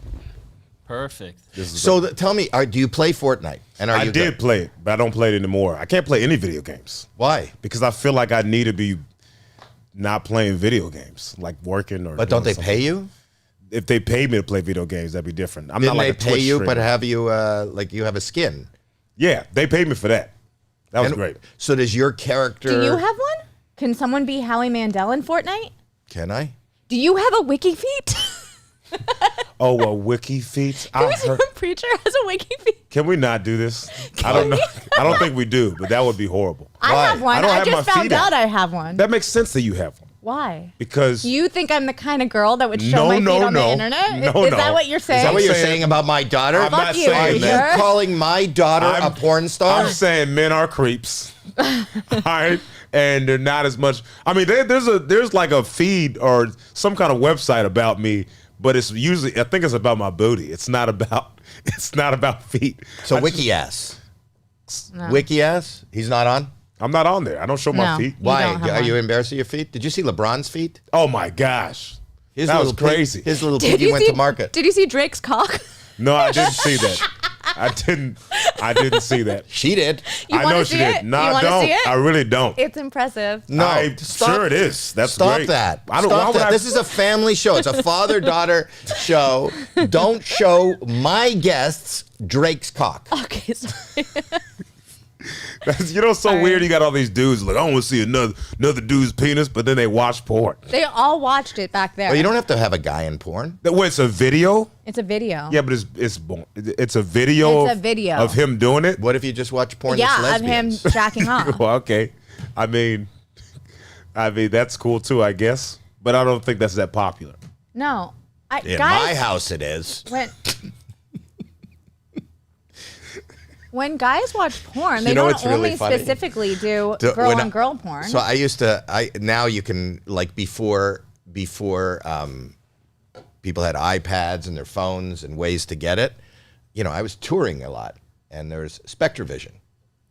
Perfect. So tell me, do you play Fortnite? And are I you did good? play it, but I don't play it anymore. I can't play any video games Why? because I feel like I need to be not playing video games, like working or. But don't doing they pay you? If they paid me to play video games, that'd be different. I'm Didn't not like they a pay Twitch you, streamer. but have you like you have a skin? Yeah, they paid me for that. That was And great. So does your character? Do you have one? Can someone be Howie Mandel in Fortnite? Can I? Do you have a wiki feet? Oh, a wiki feet. I Who's heard, your Preacher has a wiki feet? Can we not do this? I don't know. I don't think we do, but that would be horrible. I have one. I don't I have just my found feet out out. I have one. That makes sense that you have one. Why? Because You think I'm the kind of girl that would show my feet on the internet? No, Is no. that what you're saying? Is that what you're saying- saying about my daughter? I'm not Fuck you, saying Are you that. Sure. calling my daughter a porn star? I'm saying men are creeps. All right. And they're not as much. I mean, there's like a feed or some kind of website about me, but it's usually I think it's about my booty. It's not about feet. So I Wiki ass. No. Wiki ass? He's not on? I'm not on there. I don't show my No. feet. You Why? don't have Are you one. embarrassed of your feet? Did you see LeBron's feet? Oh my gosh. His That was little pig- crazy. His little Did piggy you went see? to market. Did you see Drake's cock? No, I didn't see that. I didn't see that. She did. You I wanna know see she did. it? No, You I wanna don't. see it? I really don't. It's impressive. No, I'm sure it is. That's Stop great. that. I don't. Stop why would that. I, This is a family show. It's a father-daughter show. Don't show my guests Drake's cock. Okay, sorry. you know, it's so weird. You got all these dudes like, I want to see another dude's penis, but then they watch porn. They all watched it back there. Well, you don't have to have a guy in porn. Wait, it's a video? It's a video. Yeah, but it's a video. It's a video. of him doing it. What if you just watch porn Yeah, that's of him lesbians? jacking off. Well, okay. I mean, that's cool too, I guess. But I don't think that's that popular. No, In guys, my house, it is. When guys watch porn, they You know don't what's really only funny? specifically do Do- girl when on I- girl porn. So I used to. Now you can like before people had iPads and their phones and ways to get it. You know, I was touring a lot, and there's SpectraVision.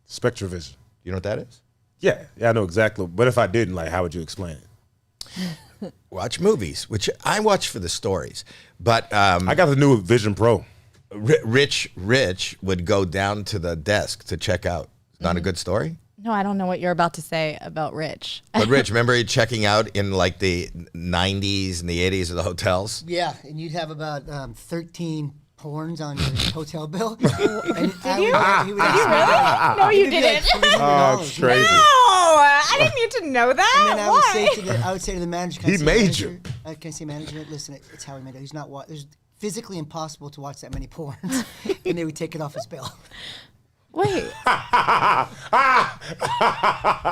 SpectraVision. You know what that is? Yeah, I know exactly. But if I didn't, like, how would you explain it? Watch movies, which I watch for the stories. But I got the new Vision Pro. Rich would go down to the desk to check out. Not a good story? no, I don't know what you're about to say about Rich. But Rich, remember he checking out in like the 90s and the 80s of the hotels? Yeah, and you'd have about 13 porns on your hotel bill. Did you? No, you didn't. Oh, it's crazy. No, I didn't need to know that. And then I would say to the manager, can I He see made manager? you. Can I see manager? Listen, it's Howie Mandel. He's not there's physically impossible to watch that many porns, and they would take it off his bill. Wait,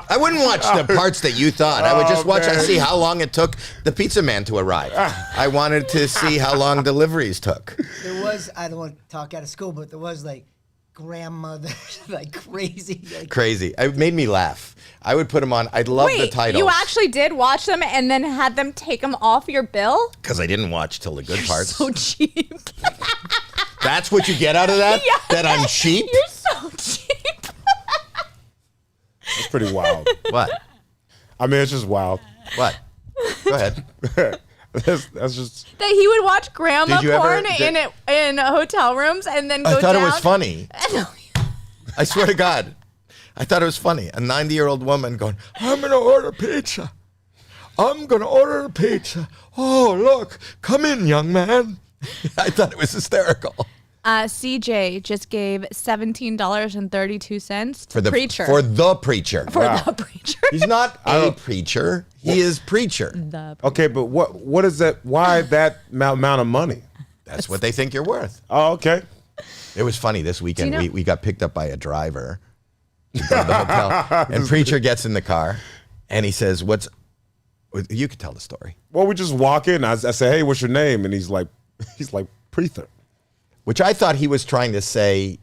I wouldn't watch the parts that you thought. I would just watch and see how long it took the pizza man to arrive. I wanted to see how long deliveries took. There was, I don't want to talk out of school, but there was like grandmother, like crazy. Like, Crazy. It made me laugh. I would put them on. I love the wait, titles. you actually did watch them and then had them take them off your bill? Because I didn't watch till the good parts. So cheap. That's what you get out of that? Yeah. That I'm cheap? You're so cheap. It's pretty wild. What? I mean, it's just wild. What? Go ahead. That's just. That he would watch grandma Did you ever- porn did- in hotel rooms and then go I thought down. it was funny. I swear to God. I thought it was funny. A 90-year-old woman going, I'm going to order pizza. I'm going to order a pizza. Oh, look. Come in, young man. I thought it was hysterical. CJ just gave $17.32 to preacher. For the preacher. The preacher. He's not a preacher. He is preacher. Okay, but what is that? Why that amount of money? That's what they think you're worth. Oh, okay. It was funny this weekend. Do you know- we got picked up by a driver to go to the hotel. And preacher gets in the car and he says, you could tell the story. Well, we just walk in. I say, hey, what's your name? And he's like Preether. Which I thought he was trying to say.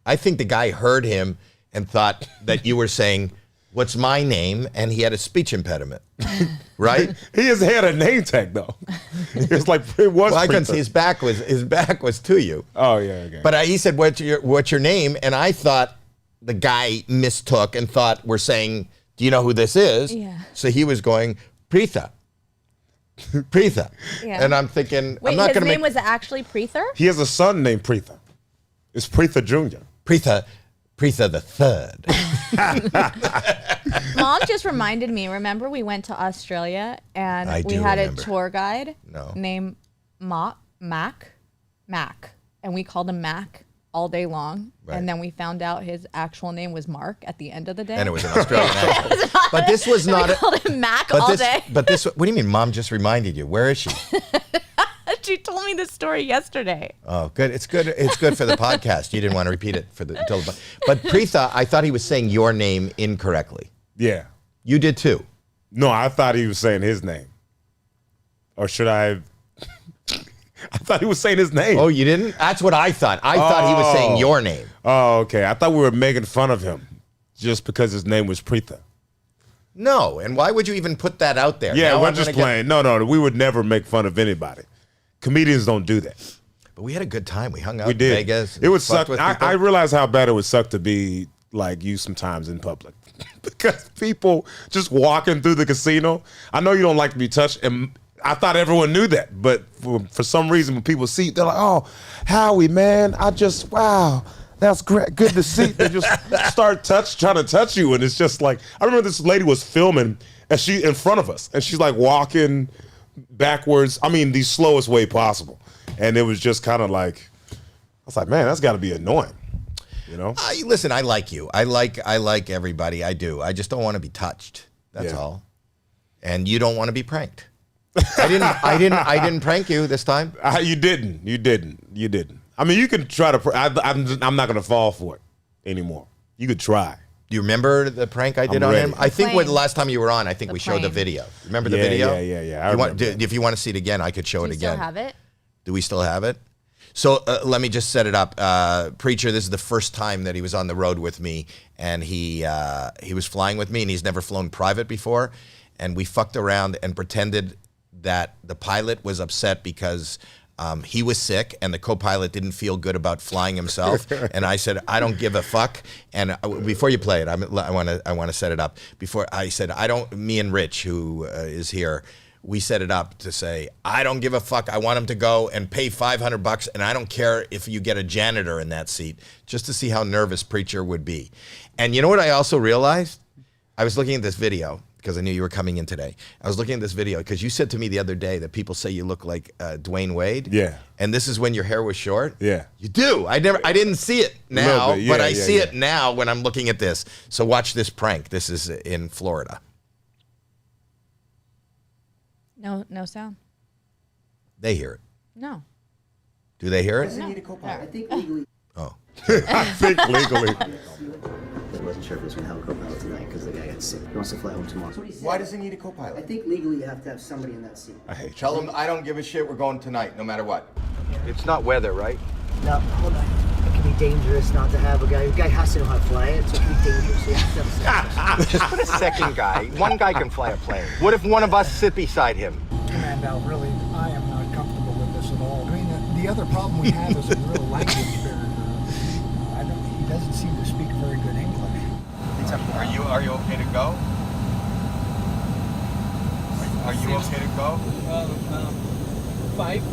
I think the guy heard him and thought that you were saying, what's my name? And he had a speech impediment, right? He has had a name tag though. It's like it was. Well, I couldn't Preether. see his back was to you. Oh yeah. Okay. But he said, what's your name? And I thought the guy mistook and thought we're saying, do you know who this is? Yeah. So he was going, Preetha. Preetha. Yeah. And I'm thinking, Wait, I'm not his going to name make was actually Preether? He has a son named Preether. It's Preether Jr. Preetha the third. Mom just reminded me. Remember, we went to Australia and I we do had remember. a tour guide No. named Mac, and we called him Mac all day long. Right. And then we found out his actual name was Mark at the end of the day. And it was an Australian accent. But this was we not called him Mac but all this, day. But this, what do you mean? Mom just reminded you. Where is she? She told me this story yesterday. Oh, good. It's good. It's good for the podcast. You didn't want to repeat it until the. But Preetha, I thought he was saying your name incorrectly. Yeah. You did too. No, I thought he was saying his name. Or should I? I thought he was saying his name. Oh, you didn't? That's what I thought. I thought he was saying your name. Oh, okay. I thought we were making fun of him just because his name was Preetha. No, and why would you even put that out there? Yeah, Now we're I'm just gonna playing. No, we would never make fun of anybody. Comedians don't do that. But we had a good time. We hung out We did. in Vegas. It would fucked suck. with I people. realized how bad it would suck to be like you sometimes in public because people just walking through the casino. I know you don't like to be touched, and I thought everyone knew that, but for some reason, when people see, they're like, "Oh, Howie, man, wow, that's great, good to see." They just start trying to touch you, and it's just like, I remember this lady was filming, and she in front of us, and she's like walking backwards. I mean, the slowest way possible, and it was just kind of like, I was like, man, that's got to be annoying, you know? Listen, I like you. I like everybody. I do. I just don't want to be touched. That's all. And you don't want to be pranked. I didn't prank you this time. You didn't. I mean, you can try to. I'm not going to fall for it anymore. You could try. Do you remember the prank I did on him? I think when the last time you were on, I think we showed the video. Remember the video? Yeah. I remember. If you want to see it again, I could show it again. Do you still have it? Do we still have it? So let me just set it up. Preacher, this is the first time that he was on the road with me, and he was flying with me, and he's never flown private before, and we fucked around and pretended that the pilot was upset because he was sick and the co-pilot didn't feel good about flying himself. And I said, I don't give a fuck. And before you play it, I want to set it up. Before I said, me and Rich, who is here, we set it up to say, I don't give a fuck. I want him to go and pay $500, and I don't care if you get a janitor in that seat, just to see how nervous Preacher would be. And you know what I also realized? I was looking at this video because I knew you were coming in today. I was looking at this video because you said to me the other day that people say you look like Dwayne Wade. Yeah. And this is when your hair was short. Yeah. You do. I didn't see it now, bit, but I see it now when I'm looking at this. So watch this prank. This is in Florida. No sound. They hear it. No. Do they hear it? Doesn't need a co-pilot. I think legally. Oh. I think legally. I wasn't sure if he was going to have a co-pilot tonight because the guy got sick. He wants to fly home tomorrow. Why does he need a co-pilot? I think legally you have to have somebody in that seat. I hate you. Tell him I don't give a shit. We're going tonight, no matter what. It's not weather, right? No, hold on. It can be dangerous not to have a guy. The guy has to know how to fly it, so it can be dangerous. So you have to have a second. Just put a second guy. One guy can fly a plane. What if one of us sit beside him? Mandel, really, I am not comfortable with this at all. I mean, the other problem we have is a real language barrier. He doesn't seem to speak very good English. Are you okay to go? Are you okay to go? 5. Fine.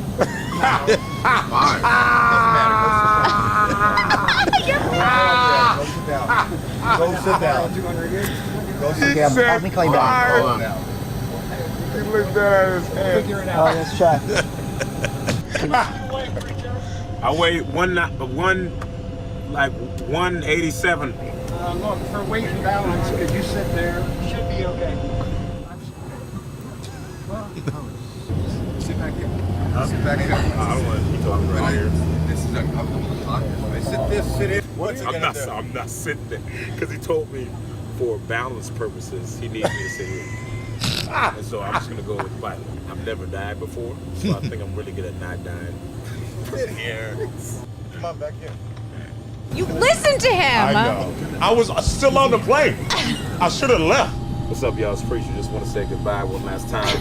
Go sit down. Go sit down. Let me call you back. Hold on now. He looked at his head. Figure it Oh, out. let's try. I weigh 187. Look, for weight and balance, could you sit there? Should be okay. Sit back here. Sit back here. I don't want to keep talking right here. This is sit in. What's he gonna do? I'm not sitting there because he told me for balance purposes he needs me to sit here. And so I'm just gonna go with pilot. I've never died before, so I think I'm really good at not dying. Sit here. Come on, back here. You listen to him. I know. I was still on the plane. I should have left. What's up, y'all? It's Preacher. Just want to say goodbye one last time.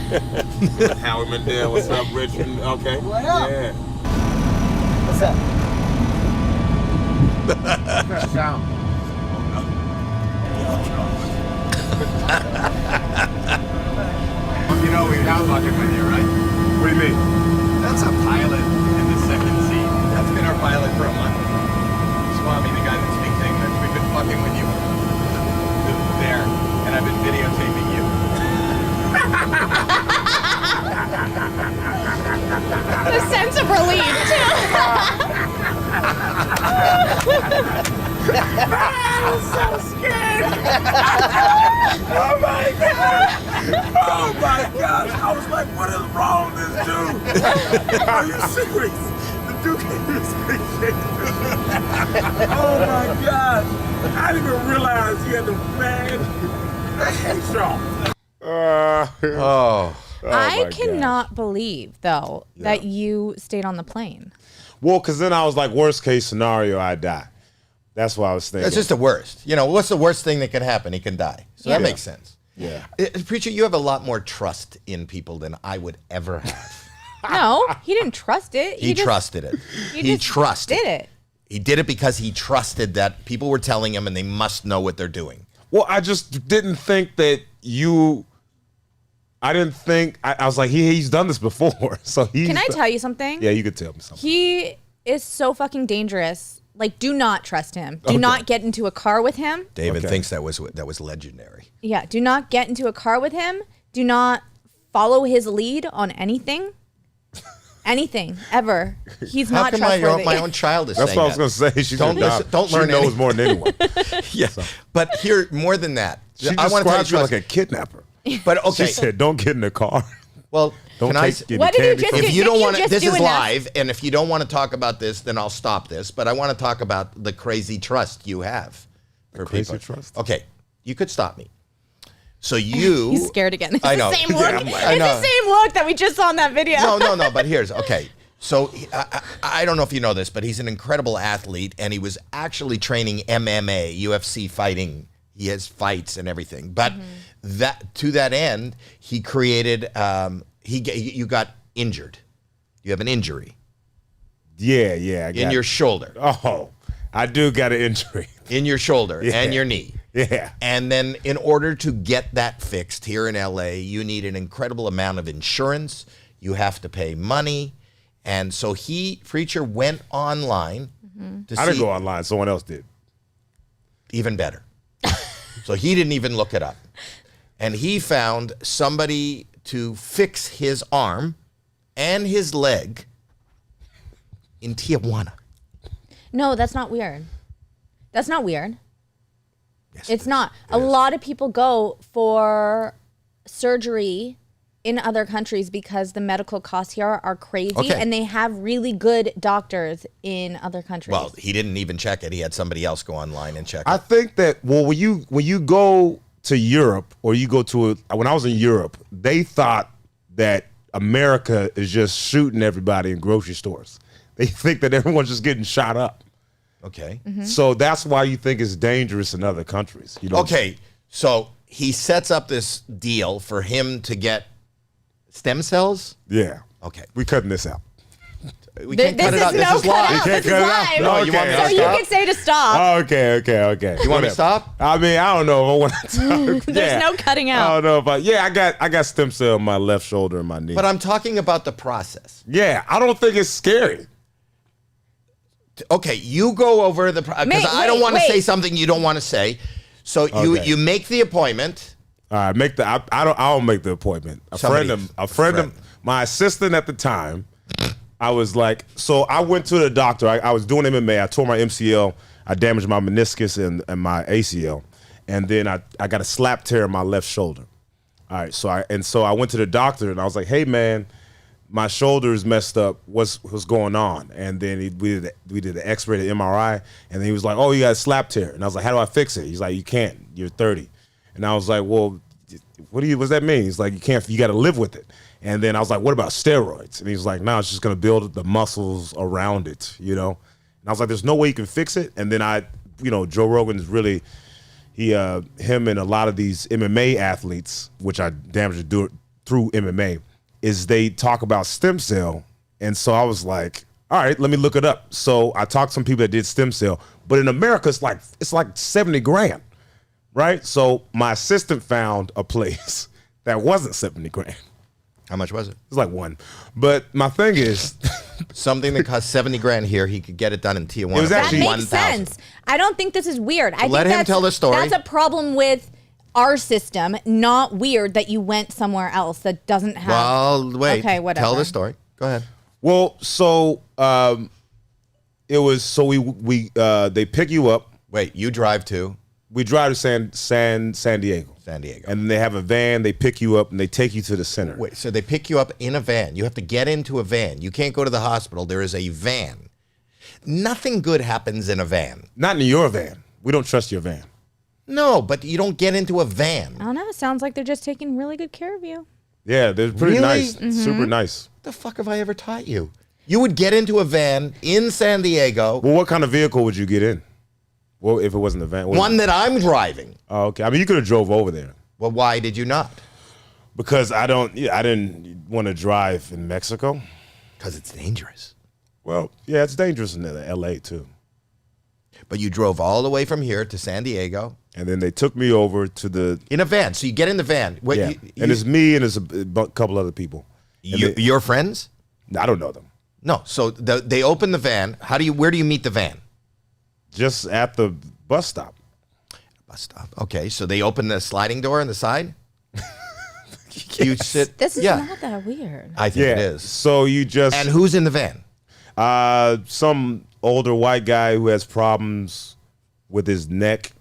Howie Mandel. What's up, Richard? Okay. What up? Yeah. What's up? Down. You know we're down fucking with you, right? What do you mean? That's a pilot in the second seat. That's been our pilot for a month. Swami, the guy that speaks English, we've been fucking with you there, and I've been videotaping you. The sense of relief, too. I'm so scared. Oh my god! Oh my god! I was like, what is wrong with this dude? Are you serious? The dude can't even speak English. Oh my God. I didn't even realize you had the man. Hey, Sean. I cannot believe, though, that you stayed on the plane. Well, because then I was like, worst case scenario, I die. That's what I was thinking. That's just the worst. You know, what's the worst thing that can happen? He can die. So that makes sense. Yeah. Preacher, you have a lot more trust in people than I would ever have. No, he didn't trust it. He trusted it. He trusted it. He did it because he trusted that people were telling him and they must know what they're doing. Well, I just didn't think that you... I didn't think... I was like, he's done this before. So he's... Can I tell you something? Yeah, you could tell me something. He is so fucking dangerous. Like, do not trust him. Do not get into a car with him. David thinks that was legendary. Yeah, do not get into a car with him. Do not follow his lead on anything. Anything, ever. He's not trustworthy. My own child is That's saying what I was going to say. She don't learn she knows more than anyone. Yeah, but here, more than that. She I want to tell you like a kidnapper. But okay. She said, don't get in the car. Well, don't can take any What did candy you from just if do? you don't Didn't want you to, just this do is enough? live, and if you don't want to talk about this, then I'll stop this. But I want to talk about the crazy trust you have for crazy people. trust? Okay, you could stop me. So you... He's scared again. It's I know. the same look. Yeah, I know. It's the same look that we just saw in that video. No, but here's... Okay, so I don't know if you know this, but he's an incredible athlete, and he was actually training MMA, UFC fighting. He has fights and everything. But to that end, he created... you got injured. You have an injury. Yeah. In your shoulder. Oh, I do got an injury. In your shoulder and your knee. Yeah. And then in order to get that fixed here in LA, you need an incredible amount of insurance. You have to pay money. And so Preacher went online to see. I didn't go online. Someone else did. Even better. So he didn't even look it up. And he found somebody to fix his arm and his leg in Tijuana. No, that's not weird. That's not weird. Yes, it's not. A lot of people go for surgery in other countries because the medical costs here are crazy, and they have really good doctors in other countries. Well, he didn't even check it. He had somebody else go online and check it. I think that, well, when you go to Europe, or you go to when I was in Europe, they thought that America is just shooting everybody in grocery stores. They think that everyone's just getting shot up. Okay. So that's why you think it's dangerous in other countries. You know. Okay, so he sets up this deal for him to get stem cells? Yeah. Okay. We cutting this out. We can't cut it out. This is live. You can't cut it out? No, you want me to So stop? you can say to stop. Okay. You want me to stop? I mean, I don't know if I want to talk. There's no cutting out. I don't know if I got stem cell in my left shoulder and my knee. But I'm talking about the process. Yeah, I don't think it's scary. Okay, you go over the because I don't want to say something you don't want to say. So you make the appointment. All right, I don't make the appointment. A friend of my assistant at the time. I was like, so I went to the doctor. I was doing MMA. I tore my MCL. I damaged my meniscus and my ACL, and then I got a slap tear in my left shoulder. All right, so I went to the doctor and I was like, hey man, my shoulder is messed up. What's going on? And then we did the X-ray, the MRI, and then he was like, oh, you got a slap tear. And I was like, how do I fix it? He's like, you can't. You're 30. And I was like, well, what's that mean? He's like, you can't. You got to live with it. And then I was like, what about steroids? And he was like, no, it's just going to build the muscles around it, you know? And I was like, there's no way you can fix it. And then Joe Rogan is really, him and a lot of these MMA athletes, which I damaged through MMA, is they talk about stem cell. And so I was like, all right, let me look it up. So I talked to some people that did stem cell, but in America, it's like $70,000, right? So my assistant found a place that wasn't $70,000. How much was it? It was like one. But my thing is, something that cost $70,000 here, he could get it done in Tijuana. It was actually that makes sense. I don't think this is weird. I Let think him tell the story. That's a problem with our system. Not weird that you went somewhere else that doesn't have. Well, wait. Okay, whatever. Tell the story. Go ahead. Well, so it was so we they pick you up. Wait, you drive to? We drive to San Diego. San Diego. And then they have a van. They pick you up and they take you to the center. Wait, so they pick you up in a van. You have to get into a van. You can't go to the hospital. There is a van. Nothing good happens in a van. Not in your van. We don't trust your van. No, but you don't get into a van. I don't know. It sounds like they're just taking really good care of you. Yeah, they're pretty Really? nice. Mm-hmm. Super nice. What the fuck have I ever taught you? You would get into a van in San Diego. Well, what kind of vehicle would you get in? Well, if it wasn't a van. One that I'm driving. Oh, okay. I mean, you could have drove over there. Well, why did you not? Because I didn't want to drive in Mexico. Because it's dangerous. Well, yeah, it's dangerous in L.A. too. But you drove all the way from here to San Diego. And then they took me over to the... In a van. So you get in the van. Wait, yeah. And it's me and there's a couple other people. Your friends? I don't know them. No. So they open the van. Where do you meet the van? Just at the bus stop. Bus stop. Okay. So they open the sliding door on the side? You sit. This is yeah. not that weird. I think it is. So you just... And who's in the van? Some older white guy who has problems with his neck.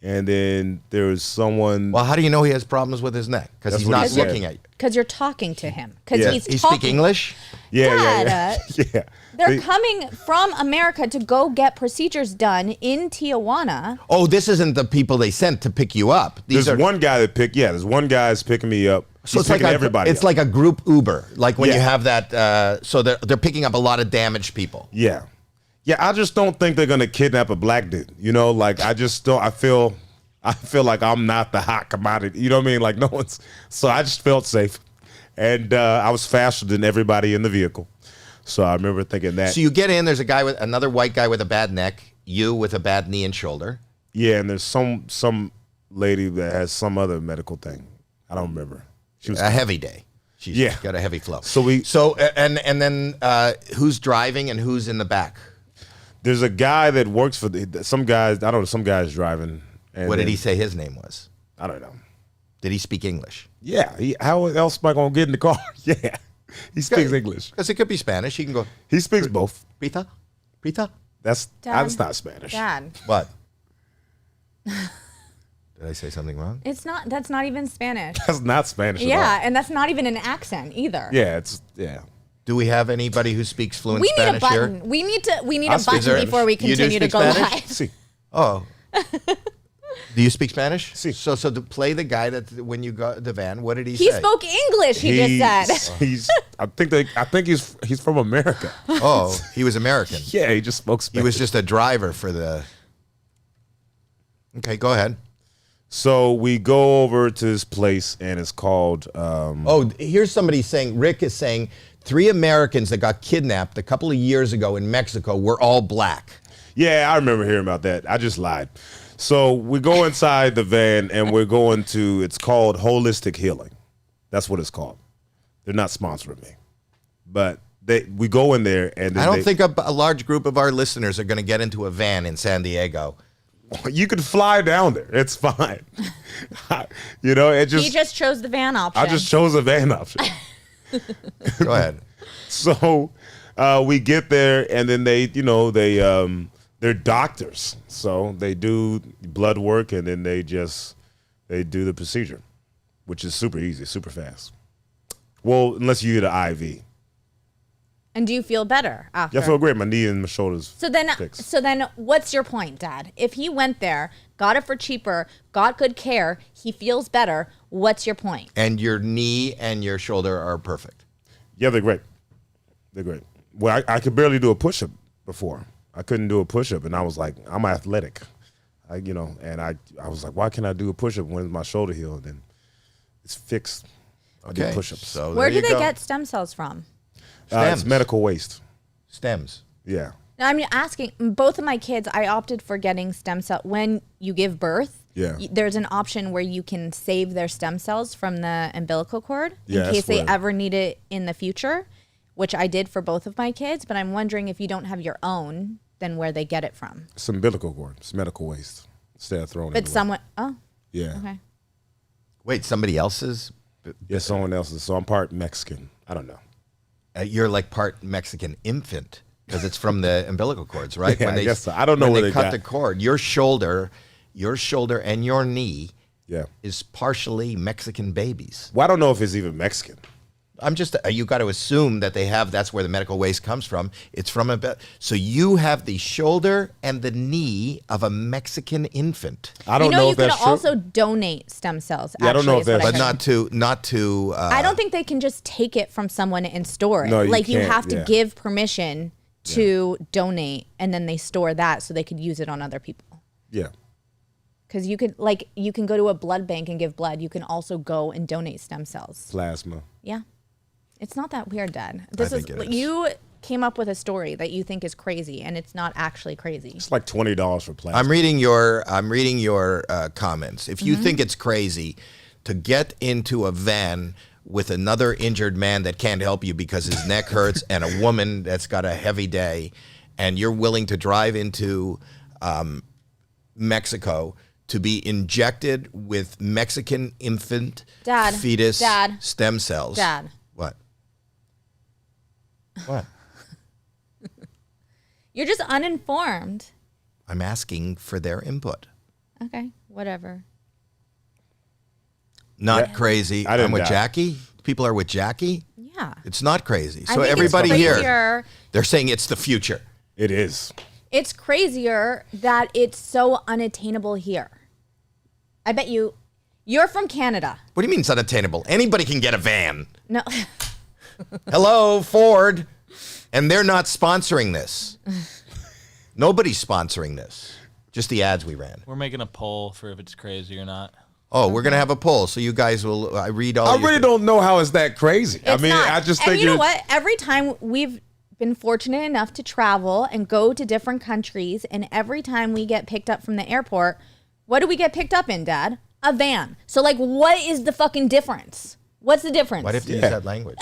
And then there's someone... Well, how do you know he has problems with his neck? Because he's not looking at you. Because you're talking to him. Because Yeah. he's He talking. speak English? Yeah, Dad, yeah. They're coming from America to go get procedures done in Tijuana. Oh, this isn't the people they sent to pick you up. There's one guy that there's one guy that's picking me up. So He's it's like picking everybody It's up. like a group Uber, like when Yeah. you have that. So they're picking up a lot of damaged people. Yeah. Yeah, I just don't think they're going to kidnap a black dude. You know, like I just don't, I feel like I'm not the hot commodity. You know what I mean? Like no one's, so I just felt safe. And I was faster than everybody in the vehicle. So I remember thinking that. So you get in. There's a guy with another white guy with a bad neck. You with a bad knee and shoulder. Yeah, and there's some lady that has some other medical thing. I don't remember. She was a heavy day. She's got a heavy flow. So and then who's driving and who's in the back? There's a guy that works for some guys. I don't know. Some guy's driving. And What did he say his name was? I don't know. Did he speak English? Yeah. How else am I gonna get in the car? Yeah. He speaks English. Because it could be Spanish. He can go. He speaks both. Pita? That's Dad. not Spanish. Dad. What? Did I say something wrong? It's not. That's not even Spanish. That's not Spanish at Yeah, all. and that's not even an accent either. Yeah, Do we have anybody who speaks fluent We need a Spanish here? button. We need I'll a speak button Spanish. before we You do continue to speak go Spanish? live. See. Oh. Do you speak Spanish? So to play the guy that when you got the van, what did he say? He spoke English. He just said. I think he's from America. Oh, he was American. Yeah, he just spoke Spanish. He was just a driver for the. Okay, go ahead. So we go over to this place, and it's called. Oh, here's somebody saying. Rick is saying 3 Americans that got kidnapped a couple of years ago in Mexico were all black. Yeah, I remember hearing about that. I just lied. So we go inside the van, and we're going to. It's called Holistic Healing. That's what it's called. They're not sponsoring me, but we go in there, and I don't think a large group of our listeners are going to get into a van in San Diego. You can fly down there. It's fine. You know, it just. He just chose the van option. I just chose a van option. Go ahead. So we get there, and then they're doctors, so they do blood work, and then they do the procedure, which is super easy, super fast. Well, unless you get an IV. And do you feel better after? Yeah, I feel great. My knee and my shoulders. So then, what's your point, Dad? If he went there, got it for cheaper, got good care, he feels better. What's your point? And your knee and your shoulder are perfect. Yeah, they're great. They're great. Well, I could barely do a push-up before. I couldn't do a push-up, and I was like, I'm athletic. I was like, why can't I do a push-up when my shoulder healed? And it's fixed. I do push-ups. So where do they get stem cells from? It's medical waste. Stems. Yeah. Now, I'm asking, both of my kids, I opted for getting stem cell. When you give birth, there's an option where you can save their stem cells from the umbilical cord in case they ever need it in the future, which I did for both of my kids. But I'm wondering if you don't have your own, then where they get it from. It's umbilical cord. It's medical waste. Instead of throwing it But away. someone, Yeah. okay. Wait, somebody else's? Yeah, someone else's. So I'm part Mexican. I don't know. You're like part Mexican infant because it's from the umbilical cords, right? Yeah, I guess so. I don't know when where they they cut got- the cord. Your shoulder, and your knee is partially Mexican babies. Well, I don't know if it's even Mexican. I'm just, you got to assume that that's where the medical waste comes from. It's from so you have the shoulder and the knee of a Mexican infant. I don't know if that's true. You can also donate stem cells. Yeah, I don't know if that's But not to. I don't think they can just take it from someone and store it. No, you can't, have to give permission to donate, and then they store that so they could use it on other people. Yeah. Because you can go to a blood bank and give blood. You can also go and donate stem cells. Plasma. Yeah. It's not that weird, Dad. You came up with a story that you think is crazy, and it's not actually crazy. It's like $20 for plasma. I'm reading your comments. If you think it's crazy to get into a van with another injured man that can't help you because his neck hurts and a woman that's got a heavy day, and you're willing to drive into Mexico to be injected with Mexican infant fetus stem cells. Dad. What? What? You're just uninformed. I'm asking for their input. Okay, whatever. Not crazy. I'm with Jackie. People are with Jackie. Yeah. It's not crazy. I So think everybody it's here, crazier. they're saying it's the future. It is. It's crazier that it's so unattainable here. I bet you're from Canada. What do you mean it's unattainable? Anybody can get a van. No. Hello, Ford. And they're not sponsoring this. Nobody's sponsoring this. Just the ads we ran. We're making a poll for if it's crazy or not. Oh, we're going to have a poll. So you guys will read all I really don't know how it's that crazy. It's not. I just and think you know what? Every time we've been fortunate enough to travel and go to different countries, and every time we get picked up from the airport, what do we get picked up in, Dad? A van. So, like, what is the fucking difference? What's the difference? Why do you have to use that language?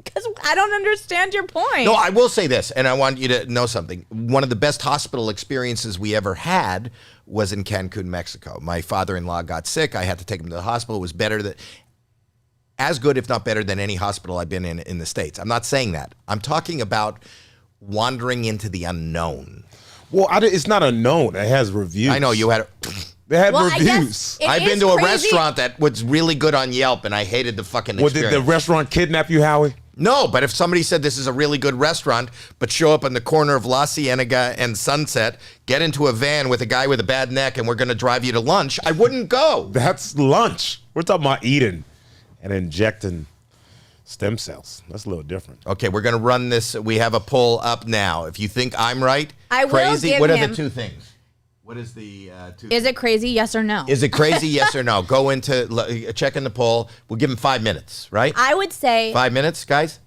Because I don't understand your point. No, I will say this, and I want you to know something. One of the best hospital experiences we ever had was in Cancun, Mexico. My father-in-law got sick. I had to take him to the hospital. It was as good, if not better, than any hospital I've been in the States. I'm not saying that. I'm talking about wandering into the unknown. Well, it's not unknown. It has reviews. I know you had. They had reviews. I've been to a restaurant that was really good on Yelp, and I hated the fucking experience. Well, did the restaurant kidnap you, Howie? No, but if somebody said this is a really good restaurant, but show up in the corner of La Cienega and Sunset, get into a van with a guy with a bad neck, and we're going to drive you to lunch, I wouldn't go. That's lunch. We're talking about eating and injecting stem cells. That's a little different. Okay, we're going to run this. We have a poll up now. If you think I'm right, I will crazy. give What are him- the two things? What is the two? Is it crazy? Yes or no? Is it crazy? Yes or no? Go into check in the poll. We'll give him 5 minutes, right? I would say 5 minutes, guys.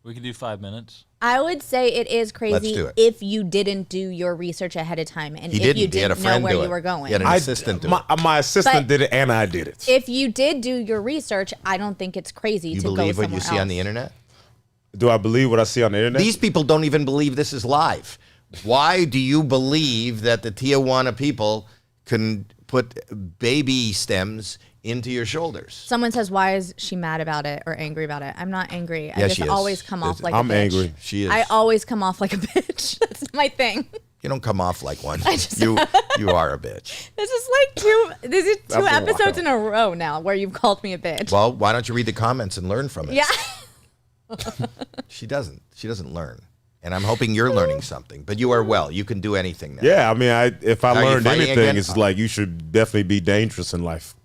We can do 5 minutes. I would say it is crazy Let's do it. if you didn't do your research ahead of time and He if you didn't. He had a didn't know friend where do you it. were going. He had an assistant do it. My assistant But- did it, and I did it. If you did do your research, I don't think it's crazy You to go believe what somewhere you see on the else. internet? Do I believe what I see on the internet? These people don't even believe this is live. Why do you believe that the Tijuana people can put baby stems into your shoulders? Someone says, "Why is she mad about it or angry about it?" I'm not angry. I Yeah, just she is. always come off like I'm a bitch. angry. She is. I always come off like a bitch. That's my thing. You don't come off like one. I just- you are a bitch. This is like two That's a episodes while. in a row now where you've called me a bitch. Well, why don't you read the comments and learn from it? Yeah. She doesn't. She doesn't learn. And I'm hoping you're learning something. But you are well. You can do anything now. Yeah, I mean, if I Are you learned fighting anything, again? it's like you should definitely be dangerous in life.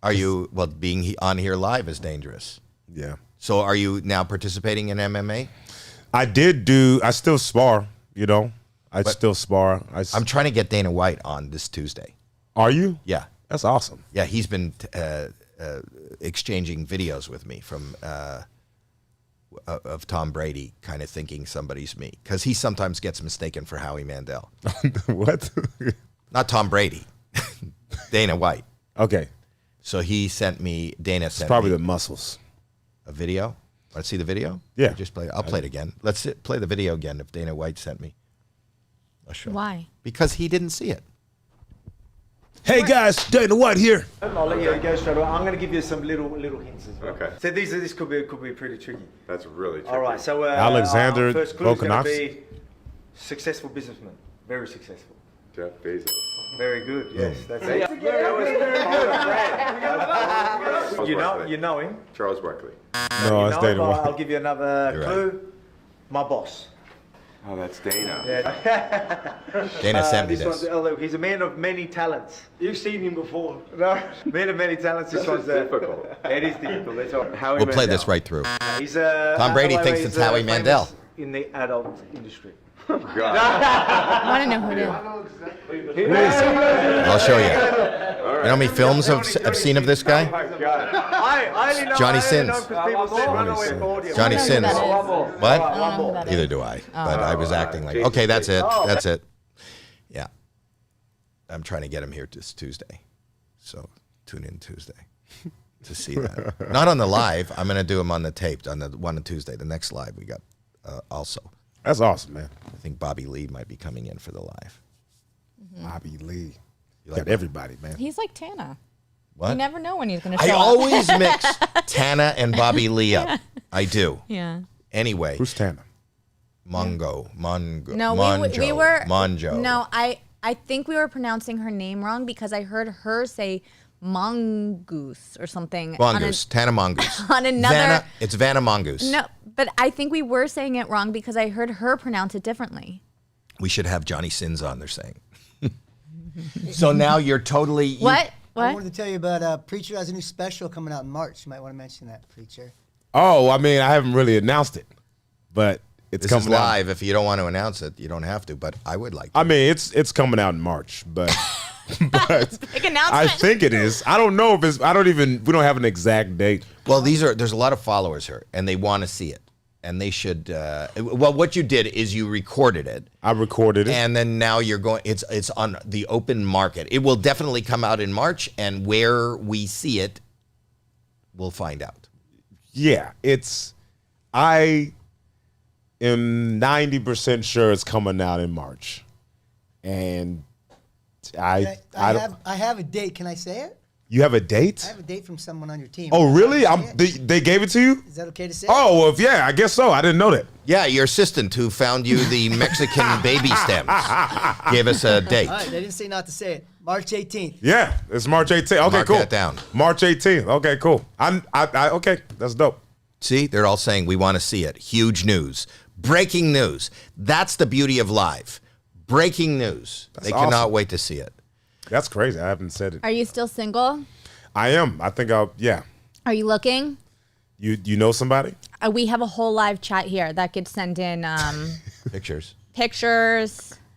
Are you, well, being on here live is dangerous. Yeah. So are you now participating in MMA? I still spar, you know. I still spar. I'm trying to get Dana White on this Tuesday. Are you? Yeah. That's awesome. Yeah, he's been exchanging videos with me from of Tom Brady, kind of thinking somebody's me. Because he sometimes gets mistaken for Howie Mandel. What? Not Tom Brady. Dana White. Okay. So Dana sent It's probably me the muscles. a video. Want to see the video? Yeah. Just play. I'll play it again. Let's play the video again if Dana White sent me. I'll show. Why? Because he didn't see it. Hey guys, Dana White here. I'll let you go straight away. I'm going to give you some little hints as well. Okay. So this could be pretty tricky. That's really tricky. All right. So Alexander our first clue is going to Volkanovski? be successful businessman, very successful. Jeff Bezos. Very good. Yes, that's it. You know him. Charles Barkley. No, You it's know Dana him, White. I'll give you another You're clue. My boss. Oh, that's Dana. Dana sent me This one's, this. look, he's a man of many talents. You've seen him before. No, man of many talents. This one's difficult. It is difficult. That's all. Howie We'll play Mandel. this right through. He's a. Tom Brady by the thinks way, it's he's, Howie famous Mandel. in the adult industry. I want to know who it is. I'll show you. You know how many films I've seen of this guy? I only know Johnny I only Sins. know 'cause people say run away with audio. Johnny I don't Sins. know who that is. What? I don't know who that is. Neither do I. But I was acting like, okay, that's it. That's it. Yeah. I'm trying to get him here this Tuesday. So tune in Tuesday to see that. Not on the live. I'm going to do him on the taped on the one on Tuesday. The next live we got also. That's awesome, man. I think Bobby Lee might be coming in for the live. Bobby Lee. You like got everybody, man. He's like Tana. What? You never know when he's going to I show up. always mix Tana and Bobby Lee up. I do. Yeah. Anyway. Who's Tana? Mongo. No, Monjo, we were. Monjo. No, I think we were pronouncing her name wrong because I heard her say mongoose or something. Mongoose. Tana Mongoose. On another. It's Vanna Mongoose. No, but I think we were saying it wrong because I heard her pronounce it differently. We should have Johnny Sins on, they're saying. So now you're totally. What? I wanted to tell you about Preacher has a new special coming out in March. You might want to mention that, Preacher. Oh, I mean, I haven't really announced it, but it's This coming is live. If you don't want to announce it, you don't have to, but I would like to. I mean, it's coming out in March, but Big announcement. I think it is. I don't know if it's. We don't have an exact date. Well, there's a lot of followers here, and they want to see it. And they should. Well, what you did is you recorded it. I recorded it, and then now you're going. It's on the open market. It will definitely come out in March, and where we see it, we'll find out. Yeah, I am 90% sure it's coming out in March, and I have a date. Can I say it? You have a date? I have a date from someone on your team. Oh, really? Can I say it? They gave it to you? Is that okay to say? Oh, well, yeah, I guess so. I didn't know that. Yeah, your assistant who found you the Mexican baby stems gave us a date. All right, they didn't say not to say it. March 18th. Yeah, it's March 18th. Okay, Mark cool. that down. March 18th. Okay, cool. Okay, that's dope. See, they're all saying we want to see it. Huge news. Breaking news. That's the beauty of live. Breaking news. That's they awesome. cannot wait to see it. That's crazy. I haven't said it. Are you still single? I am. I think yeah. Are you looking? You know somebody? We have a whole live chat here that could send in Pictures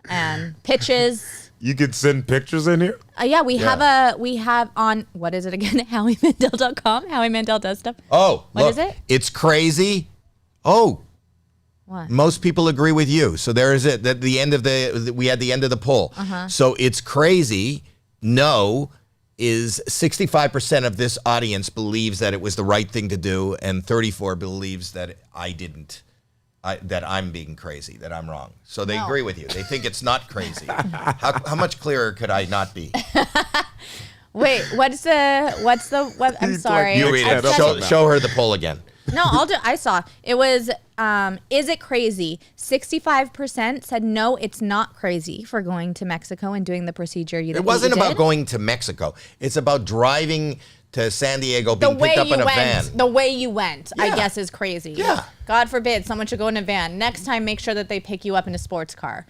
and pitches. You could send pictures in here? Yeah, we have on, what is it again? HowieMandel.com. Howie Mandel does stuff. Oh, What look, is it? It's crazy. Oh, What? most people agree with you. So there is it. That we had the end of the poll. So it's crazy. No is 65% of this audience believes that it was the right thing to do, and 34 believes that I didn't. That I'm being crazy, that I'm wrong. So they agree with you. They think it's not crazy. How much clearer could I not be? Wait, what's the web? I'm sorry. You read it. Show her the poll again. No, I saw. It was, is it crazy? 65% said no, it's not crazy for going to Mexico and doing the procedure you did. It wasn't about going to Mexico. It's about driving to San Diego, being picked up in a van. The way you went, I Yeah. guess, is crazy. Yeah. God forbid someone should go in a van. Next time, make sure that they pick you up in a sports car.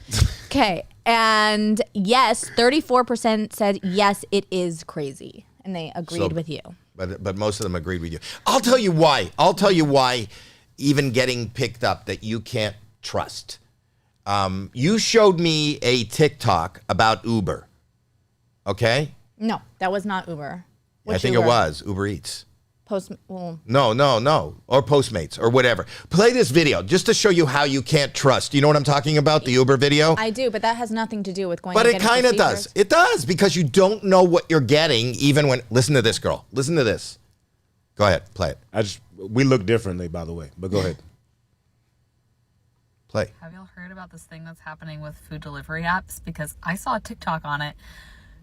Okay. And yes, 34% said yes, it is crazy. And they agreed with you. But most of them agreed with you. I'll tell you why. Even getting picked up that you can't trust. You showed me a TikTok about Uber. Okay? No, that was not Uber. I think it was Uber Eats. No. Or Postmates or whatever. Play this video just to show you how you can't trust. You know what I'm talking about? The Uber video? I do, but that has nothing to do with going But and it getting kind of procedures. does. It does because you don't know what you're getting even when. Listen to this, girl. Listen to this. Go ahead. Play it. We look differently, by the way, but go ahead. Play. Have y'all heard about this thing that's happening with food delivery apps? Because I saw a TikTok on it